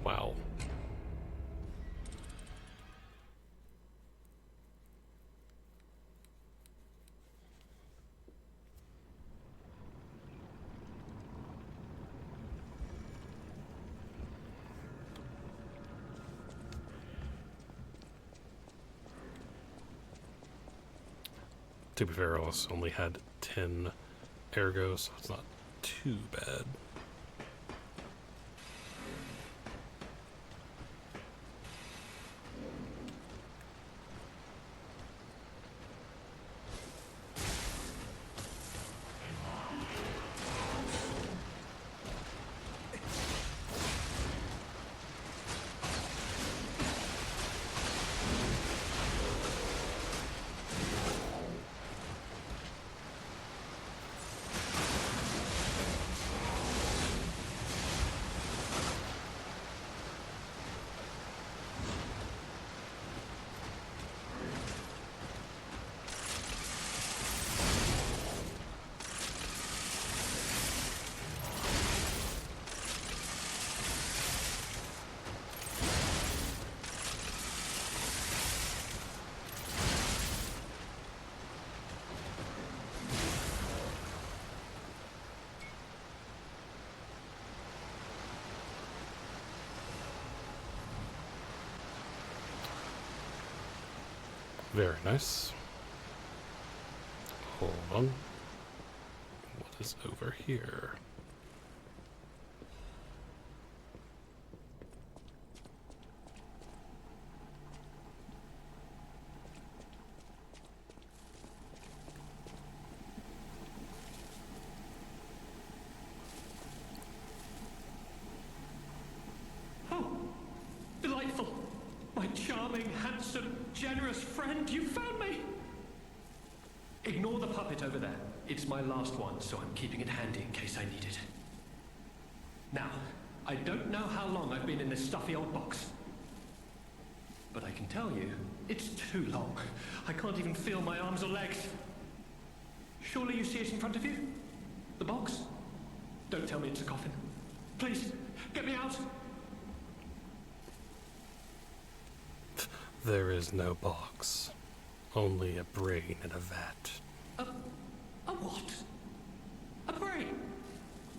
S1: Wow. To be fair, I also only had 10 ergo, so it's not too bad. Very nice. Hold on. What is over here?
S11: Oh, delightful. My charming, handsome, generous friend, you found me! Ignore the puppet over there. It's my last one, so I'm keeping it handy in case I need it. Now, I don't know how long I've been in this stuffy old box. But I can tell you, it's too long. I can't even feel my arms or legs. Surely you see it in front of you? The box? Don't tell me it's a coffin. Please, get me out!
S1: There is no box. Only a brain in a vat.
S11: A what? A brain?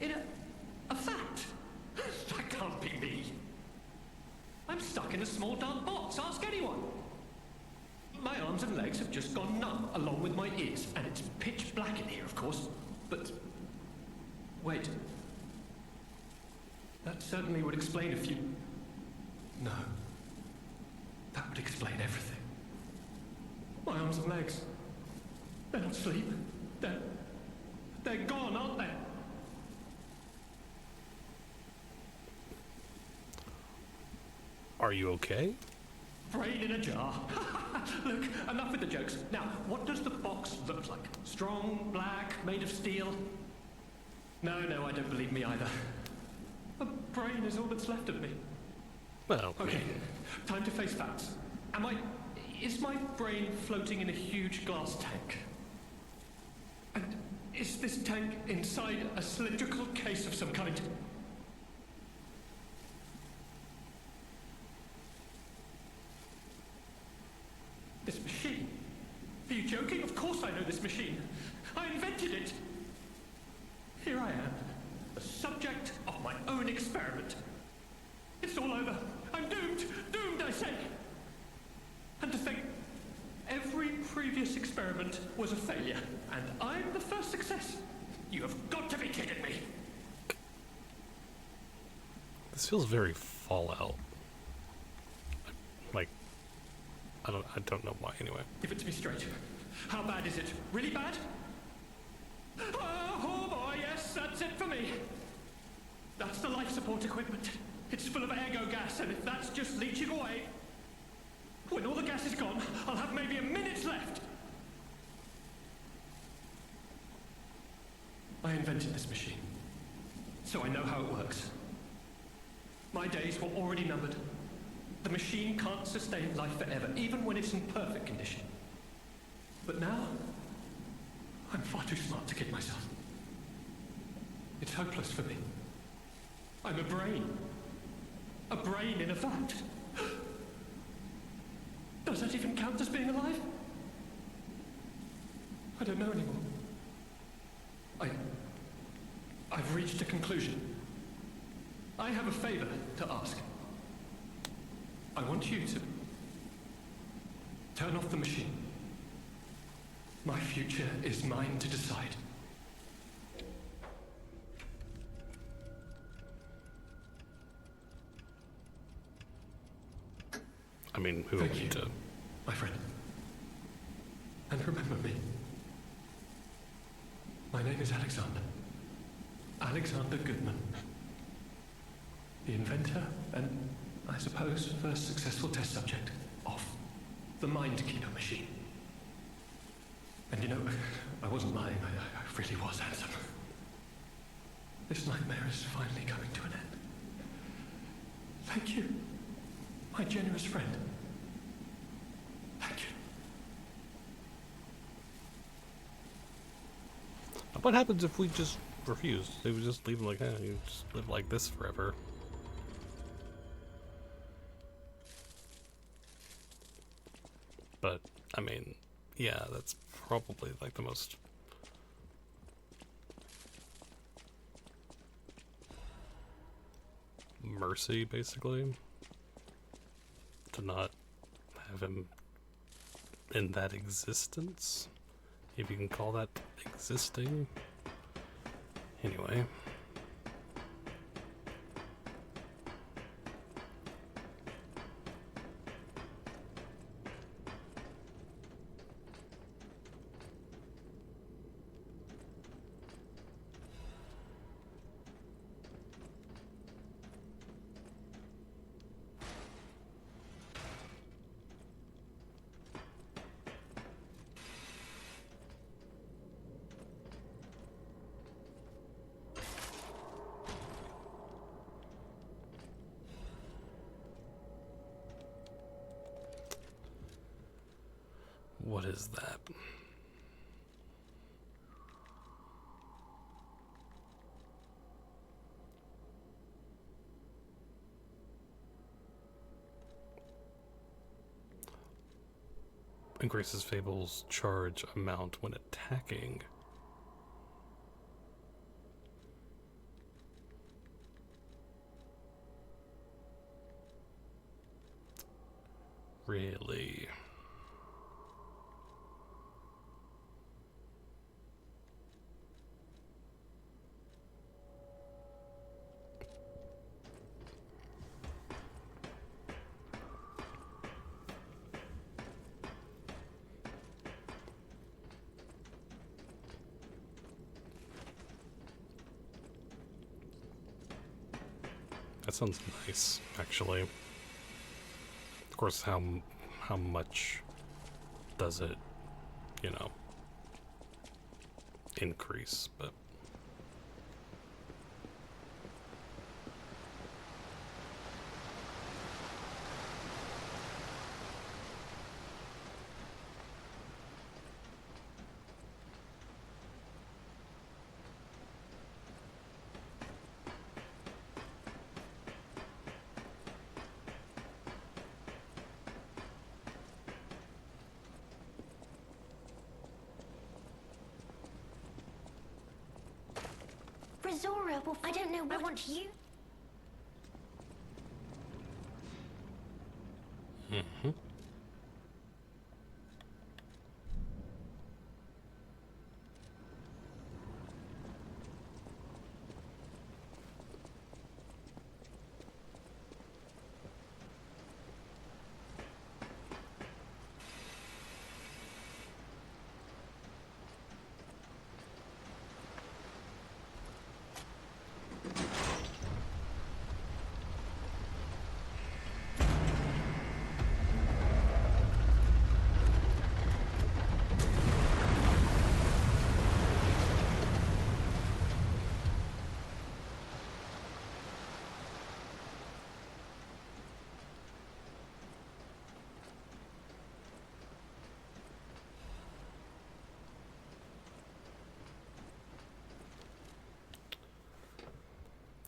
S11: In a... in a small dark box. Ask anyone. My arms and legs have just gone numb, along with my ears. And it's pitch black in here, of course. But... wait. That certainly would explain a few... No. That would explain everything. My arms and legs. They're not asleep. They're gone, aren't they?
S1: Are you okay?
S11: Brain in a jar. Look, enough with the jokes. Now, what does the box look like? Strong, black, made of steel? No, I don't believe me either. A brain is all that's left of me.
S1: Well,
S11: okay, time to face facts. Is my brain floating in a huge glass tank? And is this tank inside a cylindrical case of some kind? This machine? Are you joking? Of course I know this machine. I invented it. Here I am, the subject of my own experiment. It's all over. I'm doomed. Doomed, I say. And to think, every previous experiment was a failure, and I'm the first success. You have got to be kidding me.
S1: This feels very Fallout. Like, I don't know why anyway.
S11: Give it to me straight. How bad is it? Really bad? Oh boy, yes, that's it for me. That's the life support equipment. It's full of ergo gas, and if that's just leaching away, when all the gas is gone, I'll have maybe a minute left. I invented this machine, so I know how it works. My days were already numbered. The machine can't sustain life forever, even when it's in perfect condition. But now, I'm far too smart to kid myself. It's hopeless for me. I'm a brain. A brain in a vat. Does that even count as being alive? I don't know anymore. I've reached a conclusion. I have a favor to ask. I want you to turn off the machine. My future is mine to decide.
S1: I mean, who are we to...
S11: my friend. And remember me. My name is Alexander. Alexander Goodman. The inventor and, I suppose, first successful test subject of the Mind Keeper machine. And you know, I wasn't lying. I really was handsome. This nightmare is finally coming to an end. Thank you, my generous friend. Thank you.
S1: What happens if we just refuse? They would just leave them like, you just live like this forever. But, I mean, yeah, that's probably like the most... mercy, basically. To not have him in that existence. If you can call that existing. Anyway. What is that? Increases Fable's charge amount when attacking. Really? That sounds nice, actually. Of course, how much does it, you know, increase? But
S10: Resora, well, I don't know what I want you.
S1: mm-hmm.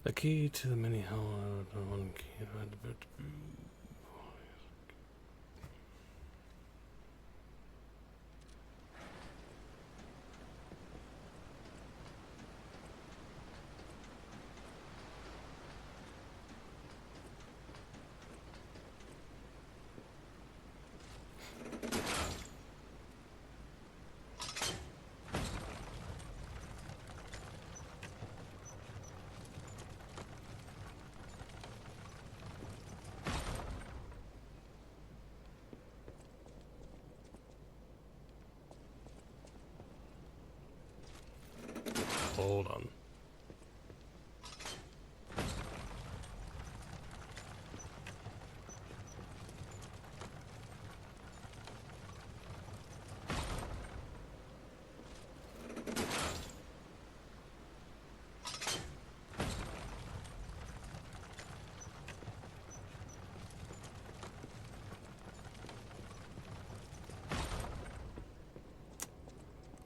S1: The key to the mini hell. One key. Hold on.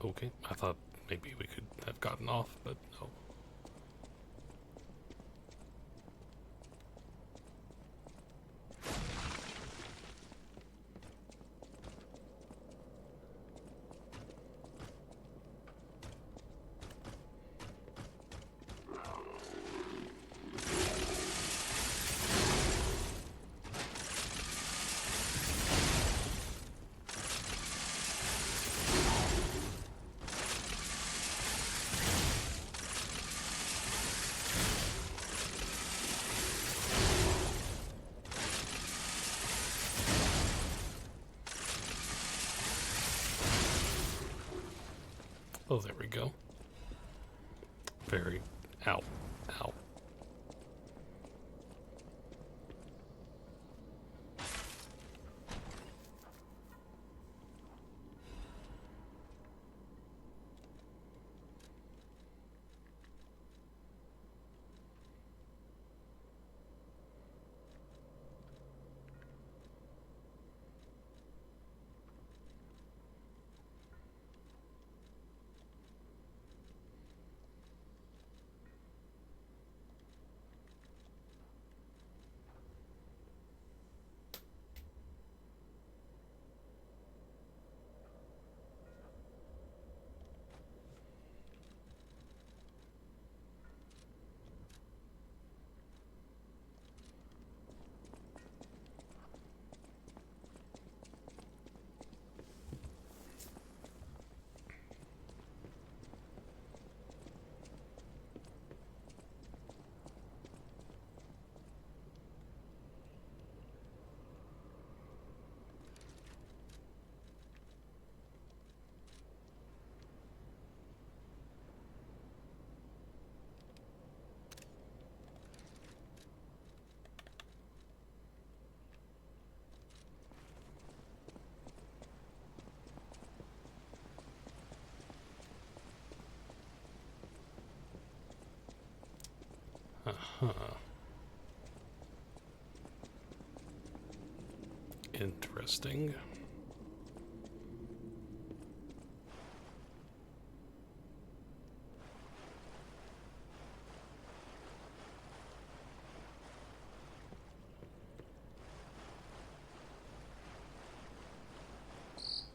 S1: Okay, I thought maybe we could have gotten off, but no. Oh, there we go. Very. Ow. Ow. Interesting.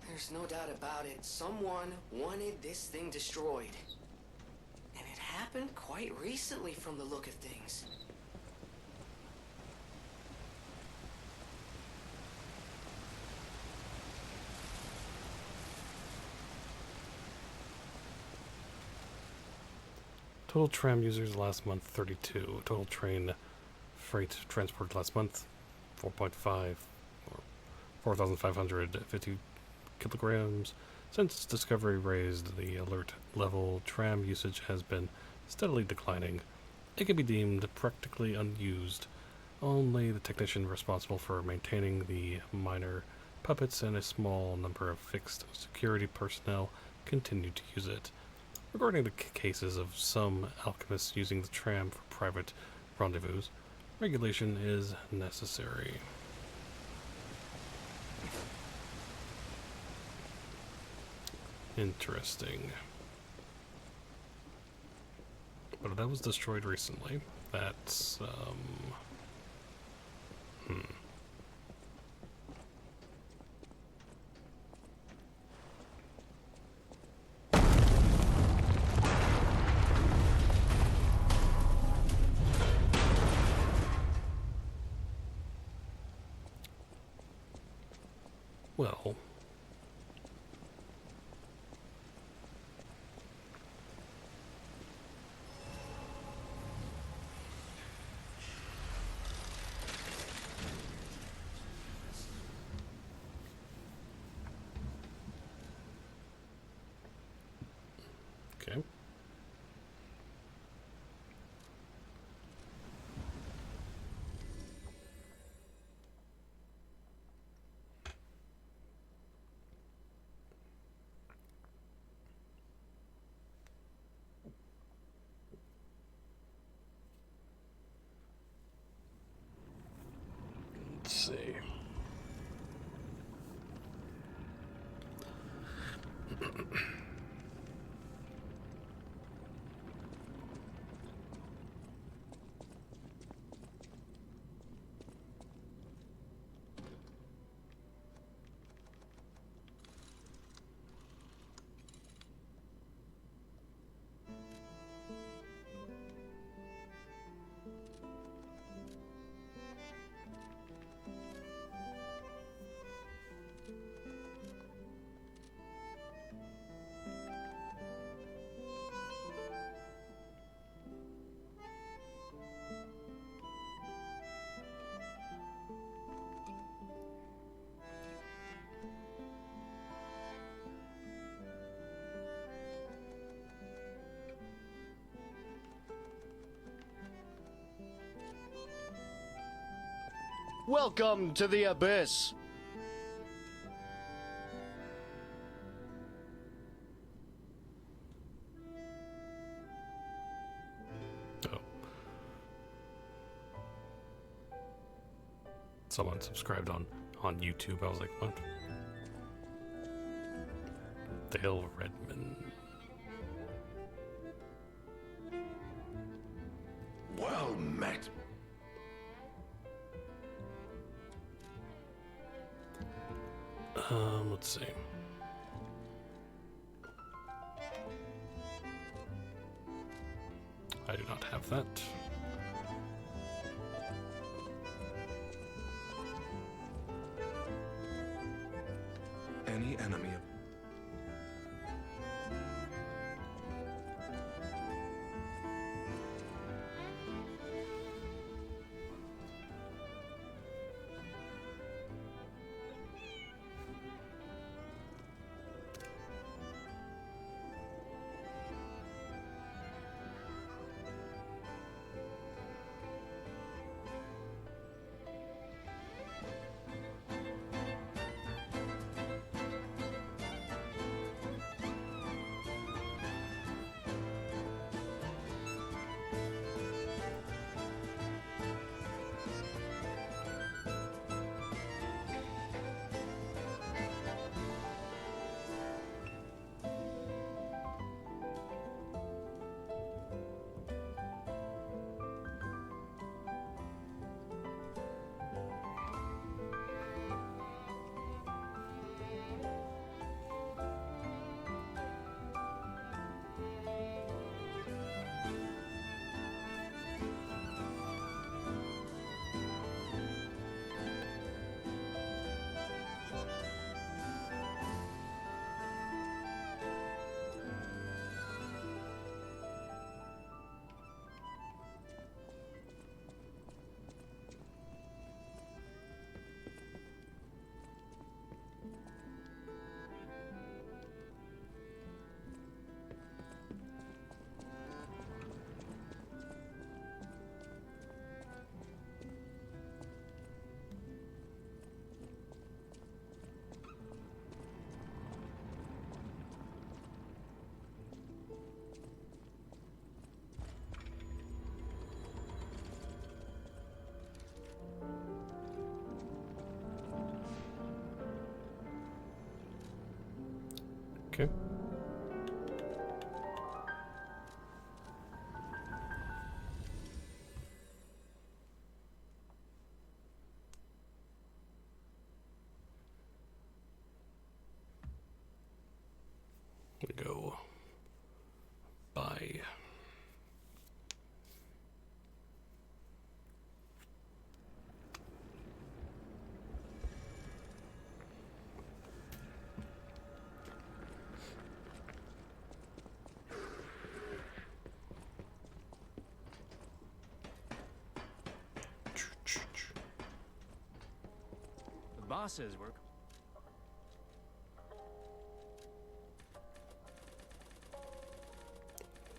S2: There's no doubt about it. Someone wanted this thing destroyed. And it happened quite recently from the look of things.
S1: Total tram users last month, 32. Total train freight transported last month, 4.5 or 4,550 kilograms. Since discovery raised the alert level, tram usage has been steadily declining. It can be deemed practically unused. Only the technician responsible for maintaining the minor puppets and a small number of fixed security personnel continue to use it. Regarding the cases of some alchemists using the tram for private rendezvous, regulation is necessary. Interesting. But that was destroyed recently. That's, well... Okay. Let's see.
S12: Welcome to the Abyss.
S1: Oh. Someone subscribed on YouTube. I was like, what? Dale Redman.
S4: Well met.
S1: Let's see. I do not have that.
S7: Any enemy of
S1: Okay. We go by.
S3: The bosses work.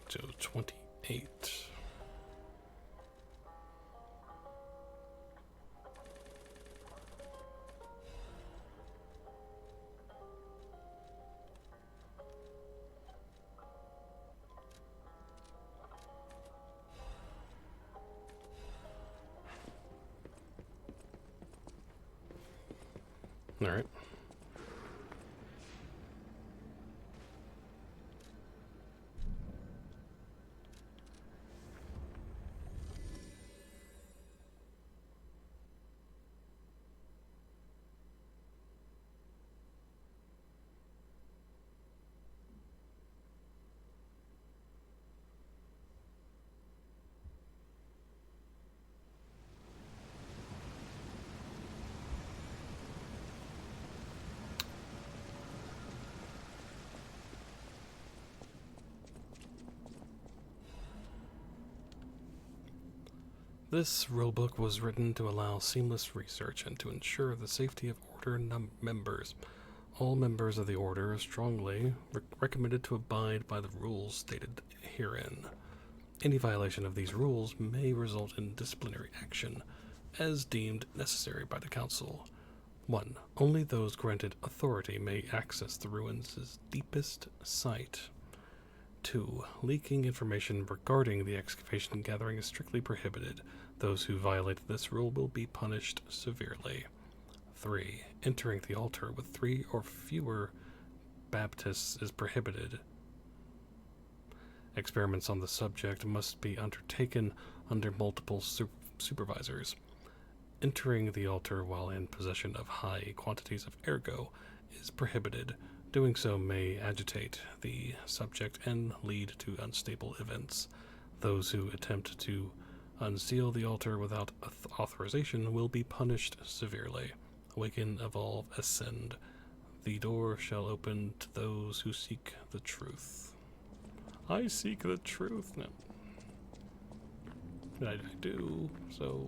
S1: So 28. All right. This rulebook was written to allow seamless research and to ensure the safety of Order members. All members of the Order are strongly recommended to abide by the rules stated herein. Any violation of these rules may result in disciplinary action, as deemed necessary by the Council. 1. Only those granted authority may access the ruins' deepest site. 2. Leaking information regarding the excavation and gathering is strictly prohibited. Those who violate this rule will be punished severely. 3. Entering the altar with 3 or fewer Baptists is prohibited. Experiments on the subject must be undertaken under multiple supervisors. Entering the altar while in possession of high quantities of ergo is prohibited. Doing so may agitate the subject and lead to unstable events. Those who attempt to unseal the altar without authorization will be punished severely. Awaken, evolve, ascend. The door shall open to those who seek the truth. I seek the truth now. I do, so...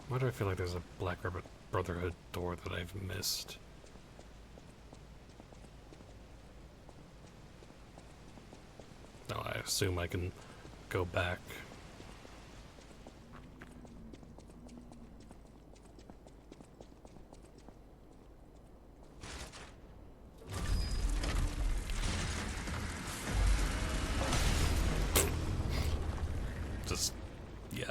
S1: Why do I feel like there's a Black Rabbit Brotherhood door that I've missed? No, I assume I can go back. Just, yeah.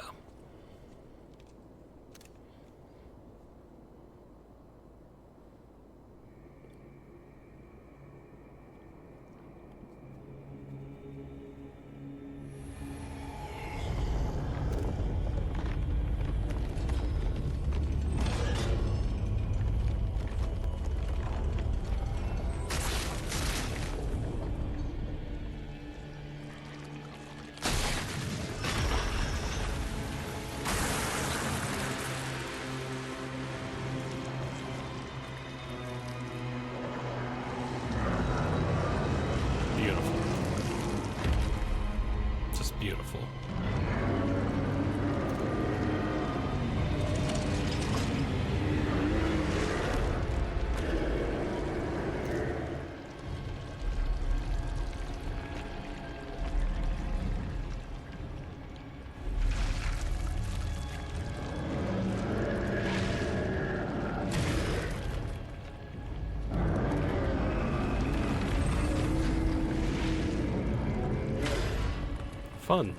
S1: Fun.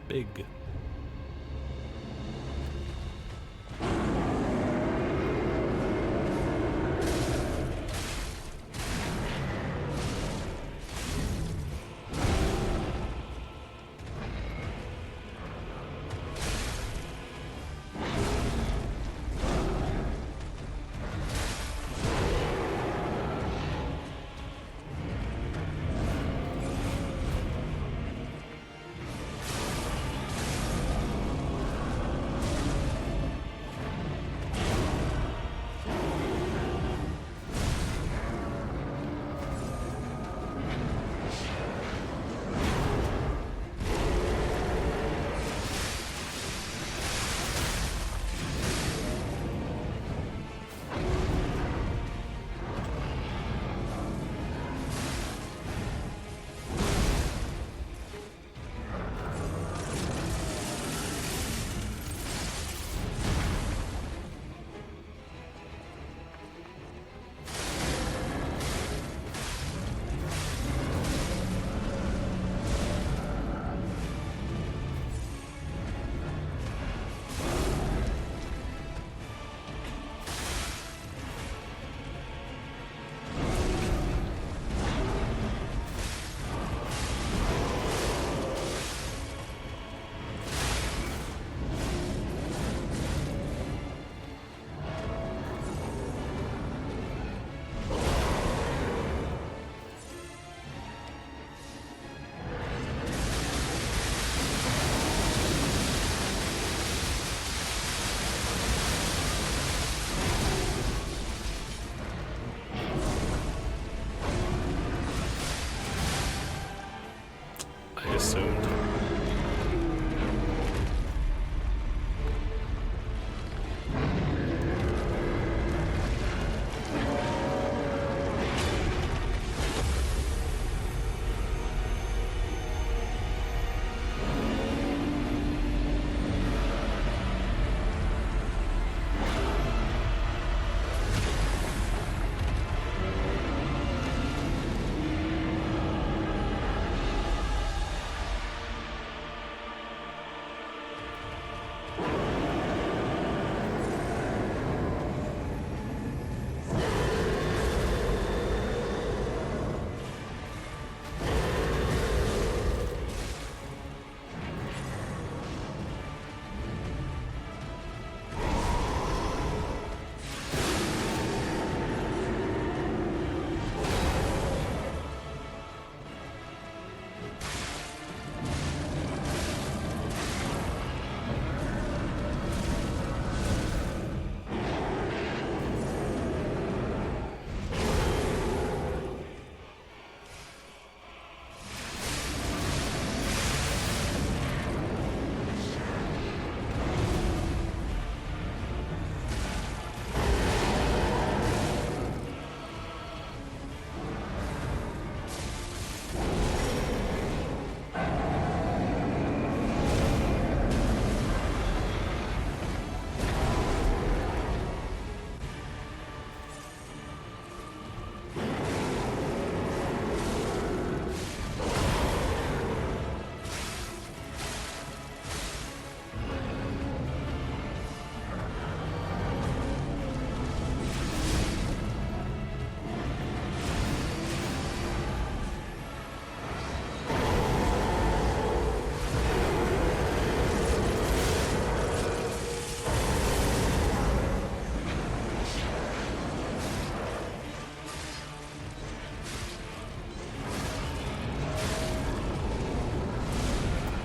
S1: Big. I assumed.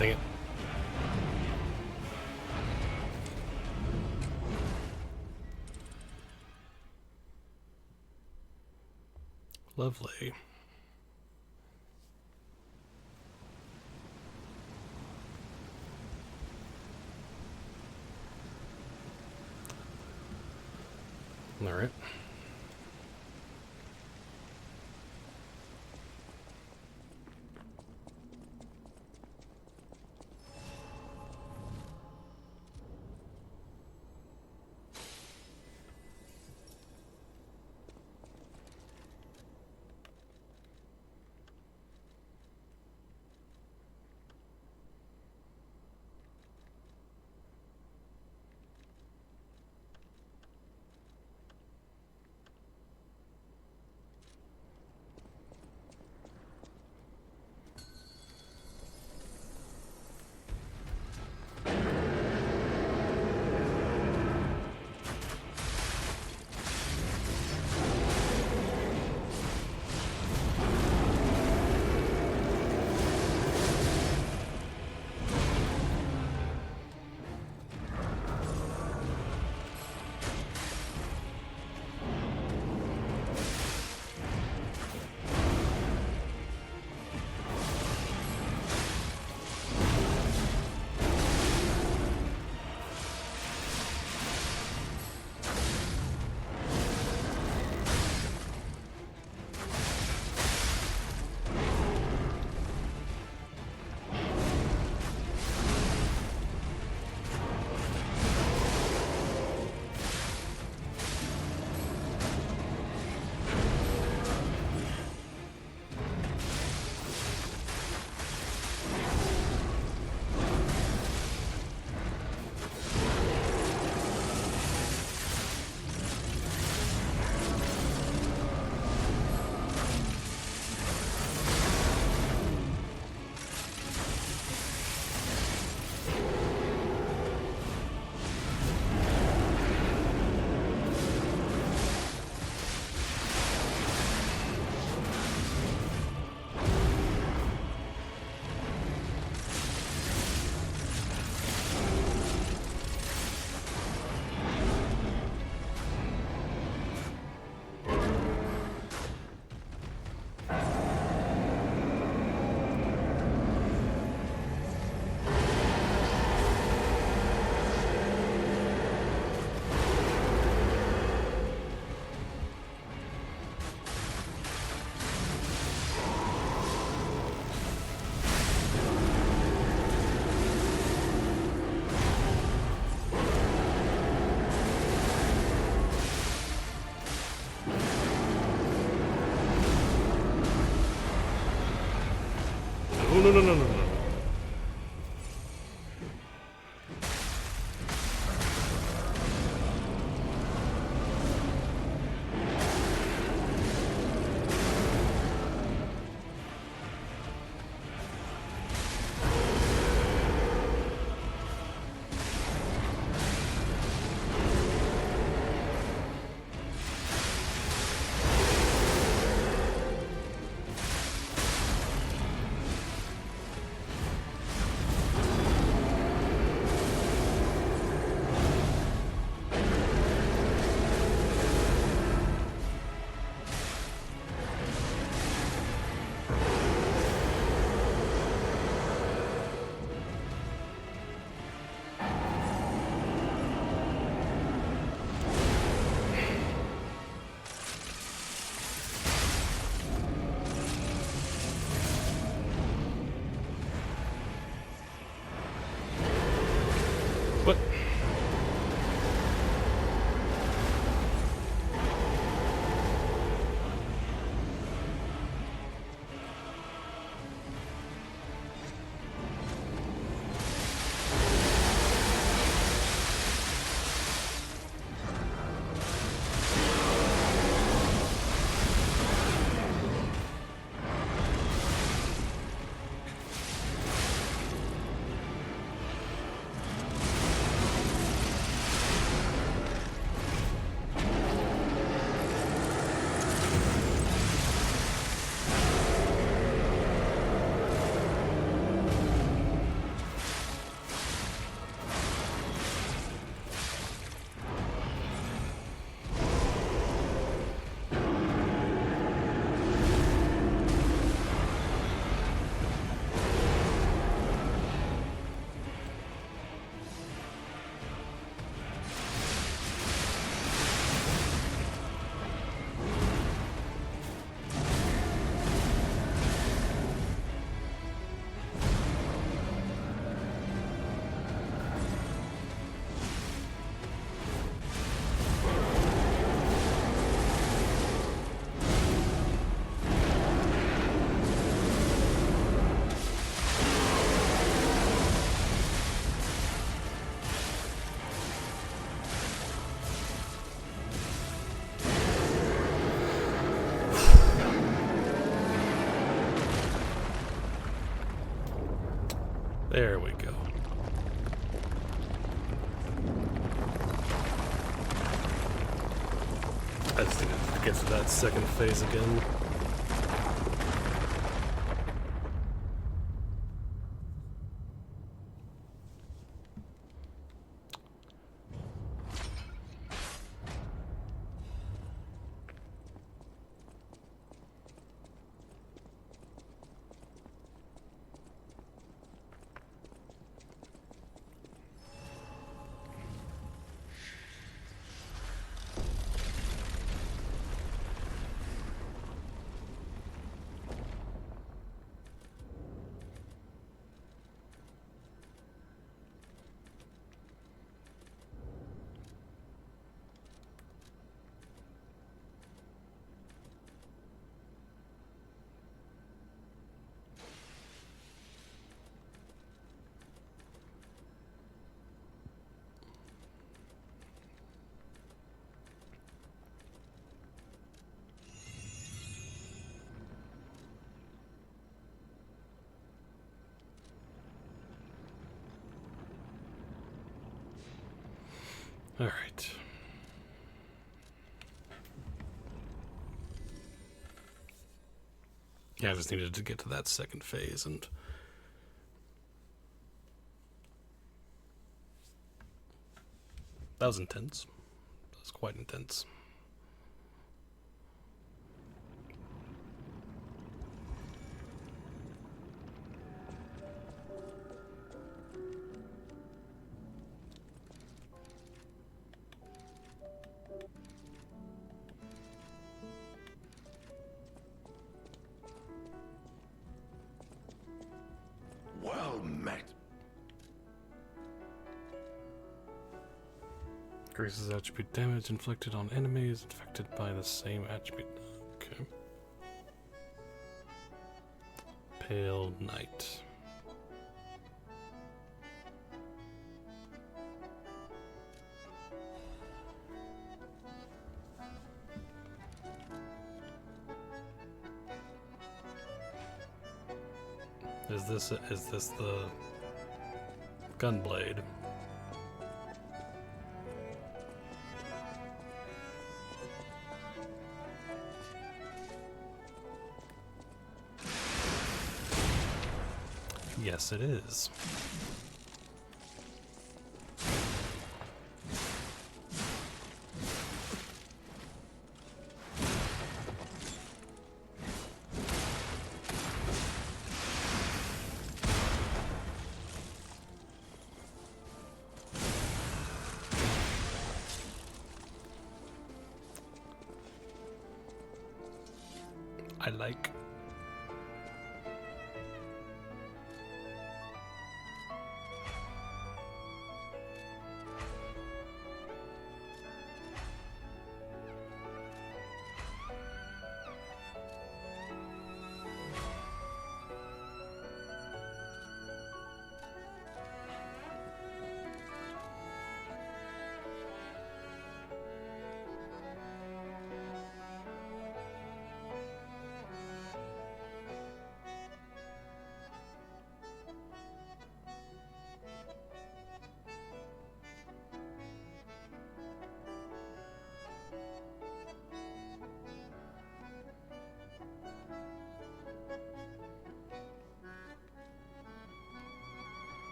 S1: Dang it. Lovely. All right. no, no, no, no, no. What? There we go. I just need to get to that second phase again. All right. Yeah, I just needed to get to that second phase, and that was intense. That was quite intense.
S4: Well met.
S1: Increases attribute damage inflicted on enemies infected by the same attribute. Okay. Pale Knight. Is this the Gunblade? Yes, it is. I like.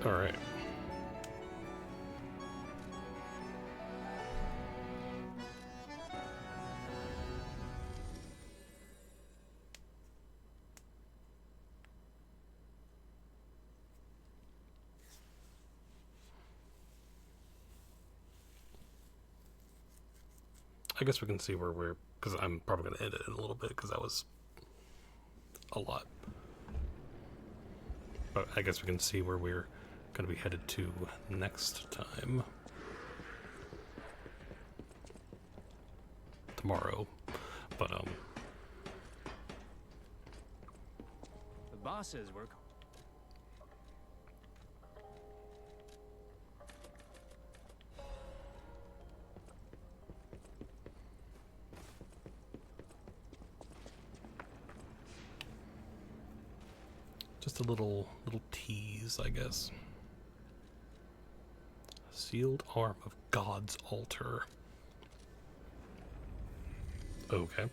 S1: All right. I guess we can see where we're, because I'm probably going to edit it in a little bit because that was a lot. But I guess we can see where we're going to be headed to next time. Tomorrow. But,
S3: The bosses were...
S1: just a little tease, I guess. Sealed arm of God's altar. Okay.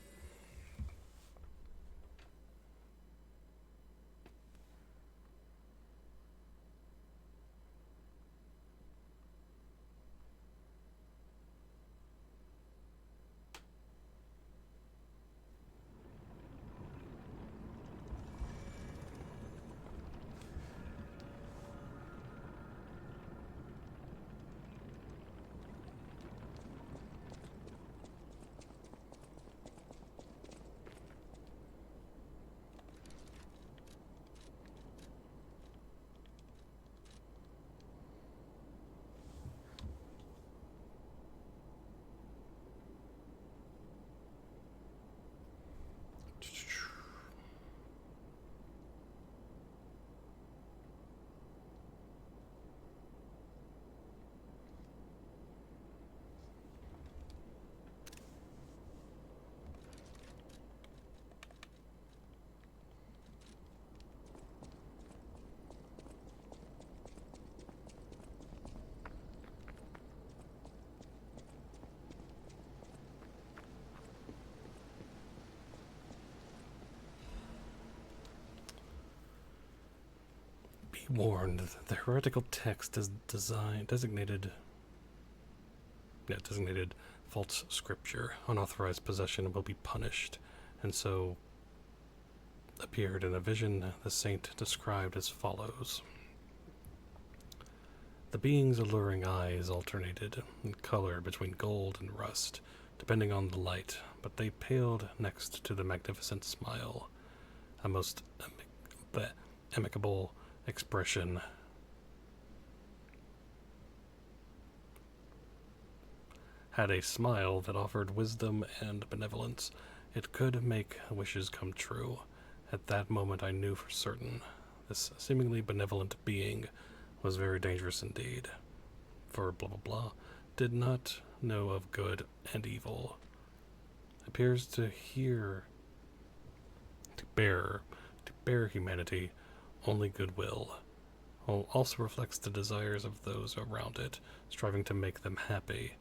S1: Warned, the heretical text is designated false scripture. Unauthorized possession will be punished, and so appeared in a vision the saint described as follows. The being's alluring eyes alternated in color between gold and rust, depending on the light, but they paled next to the magnificent smile, a most amicable expression had a smile that offered wisdom and benevolence. It could make wishes come true. At that moment I knew for certain this seemingly benevolent being was very dangerous indeed. For blah blah blah did not know of good and evil. Appears to bear humanity only goodwill. Also reflects the desires of those around it, striving to make them happy.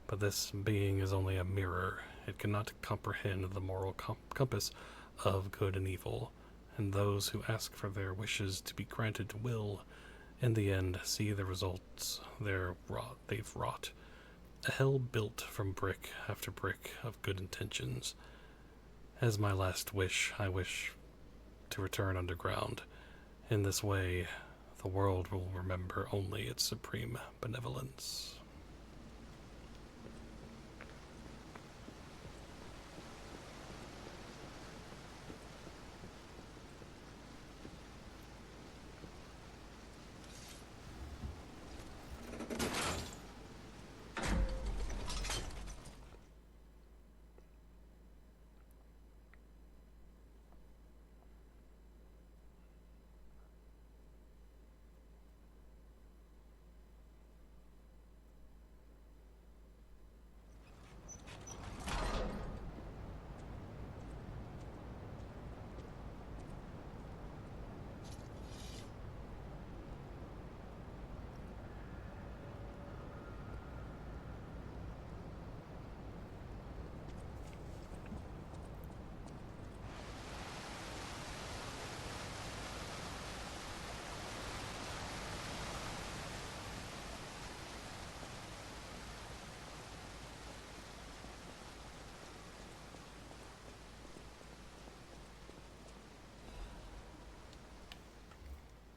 S1: But this being is only a mirror. It cannot comprehend the moral compass of good and evil, and those who ask for their wishes to be granted will, in the end, see the results they've wrought. A hell built from brick after brick of good intentions. As my last wish, I wish to return underground. In this way, the world will remember only its supreme benevolence.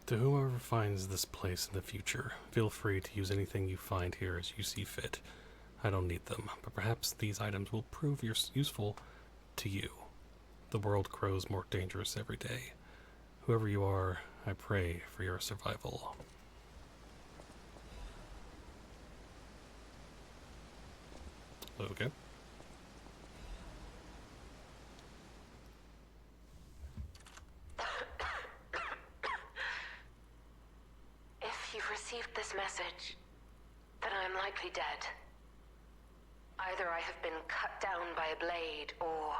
S1: To whoever finds this place in the future, feel free to use anything you find here as you see fit. I don't need them, but perhaps these items will prove useful to you. The world grows more dangerous every day. Whoever you are, I pray for your survival. Okay.
S13: This message, then I am likely dead. Either I have been cut down by a blade, or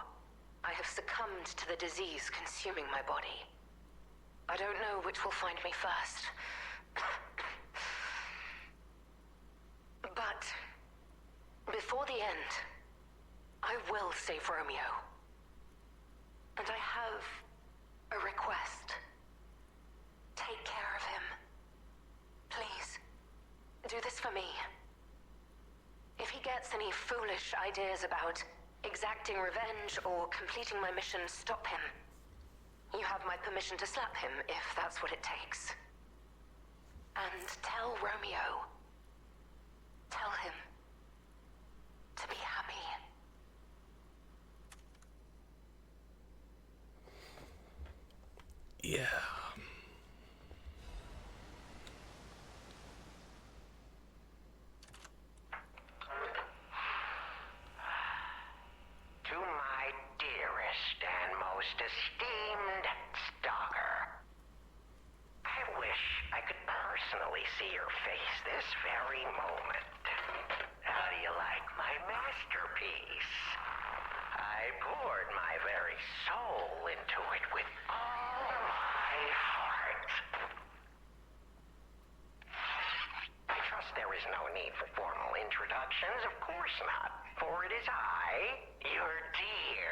S13: I have succumbed to the disease consuming my body. I don't know which will find me first. But before the end, I will save Romeo. And I have a request. Take care of him. Please, do this for me. If he gets any foolish ideas about exacting revenge or completing my mission, stop him. You have my permission to slap him if that's what it takes. And tell Romeo. Tell him to be happy.
S1: Yeah.
S14: Esteemed stalker, I wish I could personally see your face this very moment. How do you like my masterpiece? I poured my very soul into it with all my heart. I trust there is no need for formal introductions, of course not, for it is I, your dear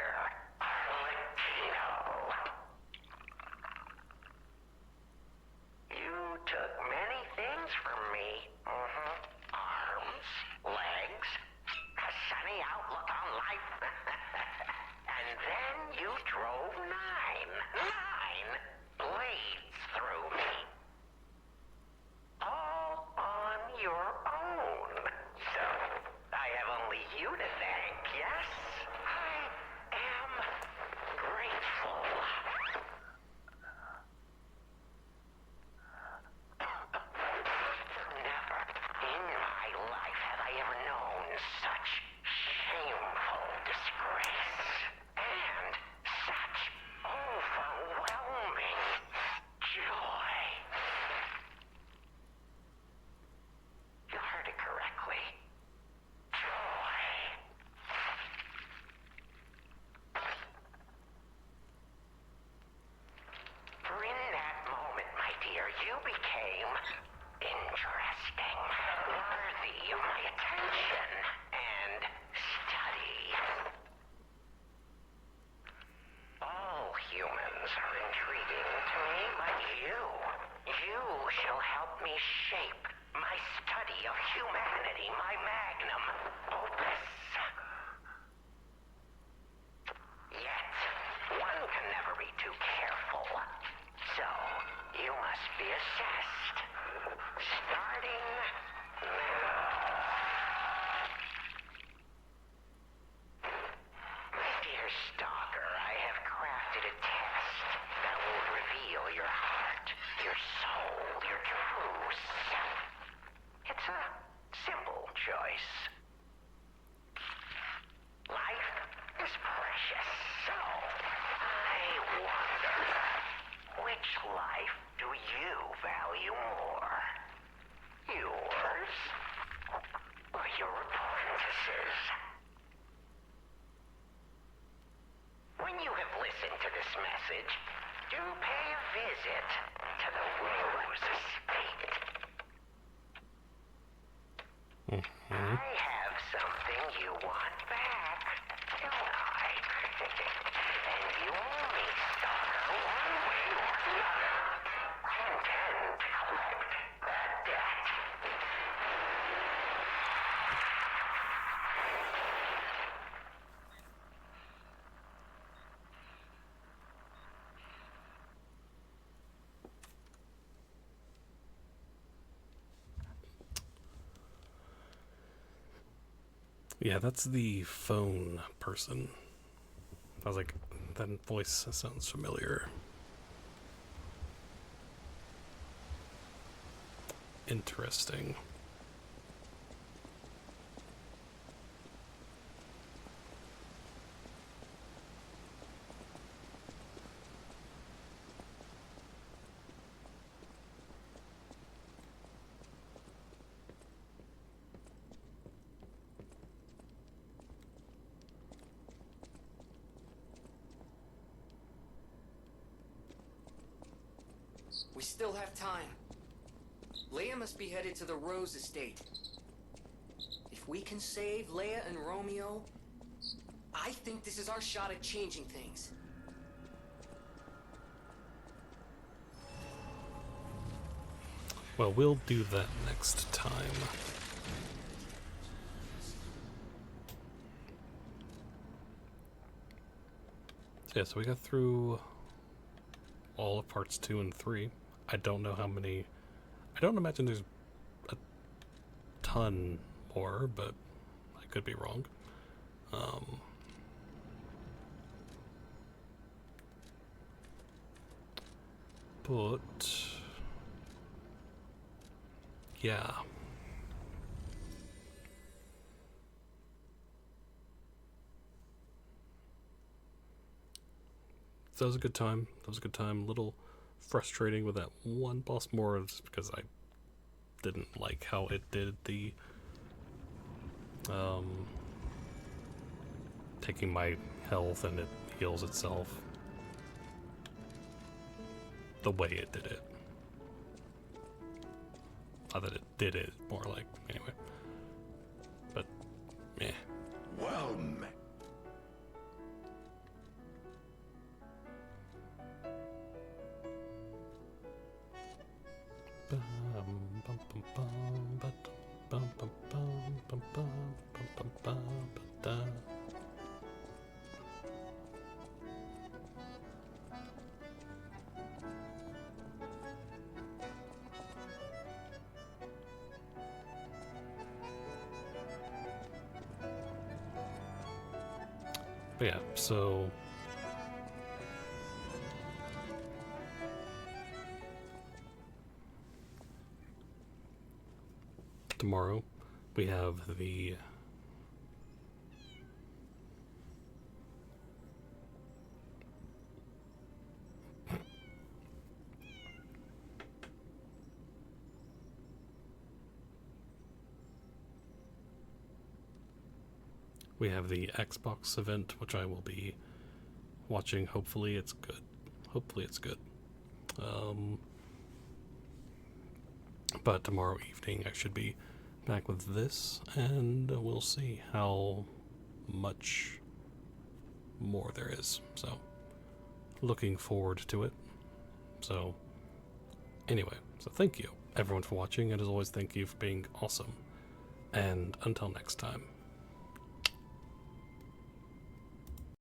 S14: You took many things from me. Arms, legs, a sunny outlook on life. And then you drove nine blades through me. All on your own. So, I have only you to thank, yes? I am grateful. Never in my life have I ever known such message, do pay a visit to the Rose Estate. I have something you want back, don't I? And you owe me, Stalker, one way or another. I intend to collect that debt.
S1: Yeah, that's the phone person. I was like, that voice sounds familiar. Interesting.
S2: We still have time. Leia must be headed to the Rose Estate. If we can save Leia and Romeo, I think this is our shot at changing things.
S1: Well, we'll do that next time. Yeah, so we got through all of parts 2 and 3. I don't know how many. I don't imagine there's a ton more, but I could be wrong. But yeah. So that was a good time. That was a good time. A little frustrating with that one boss more just because I didn't like how it did the taking my health and it heals itself. The way it did it. Not that it did it, more like, anyway. But, meh.
S4: Well met.
S1: But yeah, so tomorrow we have the Xbox event, which I will be watching. Hopefully it's good. Hopefully it's good. But tomorrow evening I should be back with this, and we'll see how much more there is. So, looking forward to it. So, anyway, so thank you everyone for watching, and as always, thank you for being awesome. And until next time.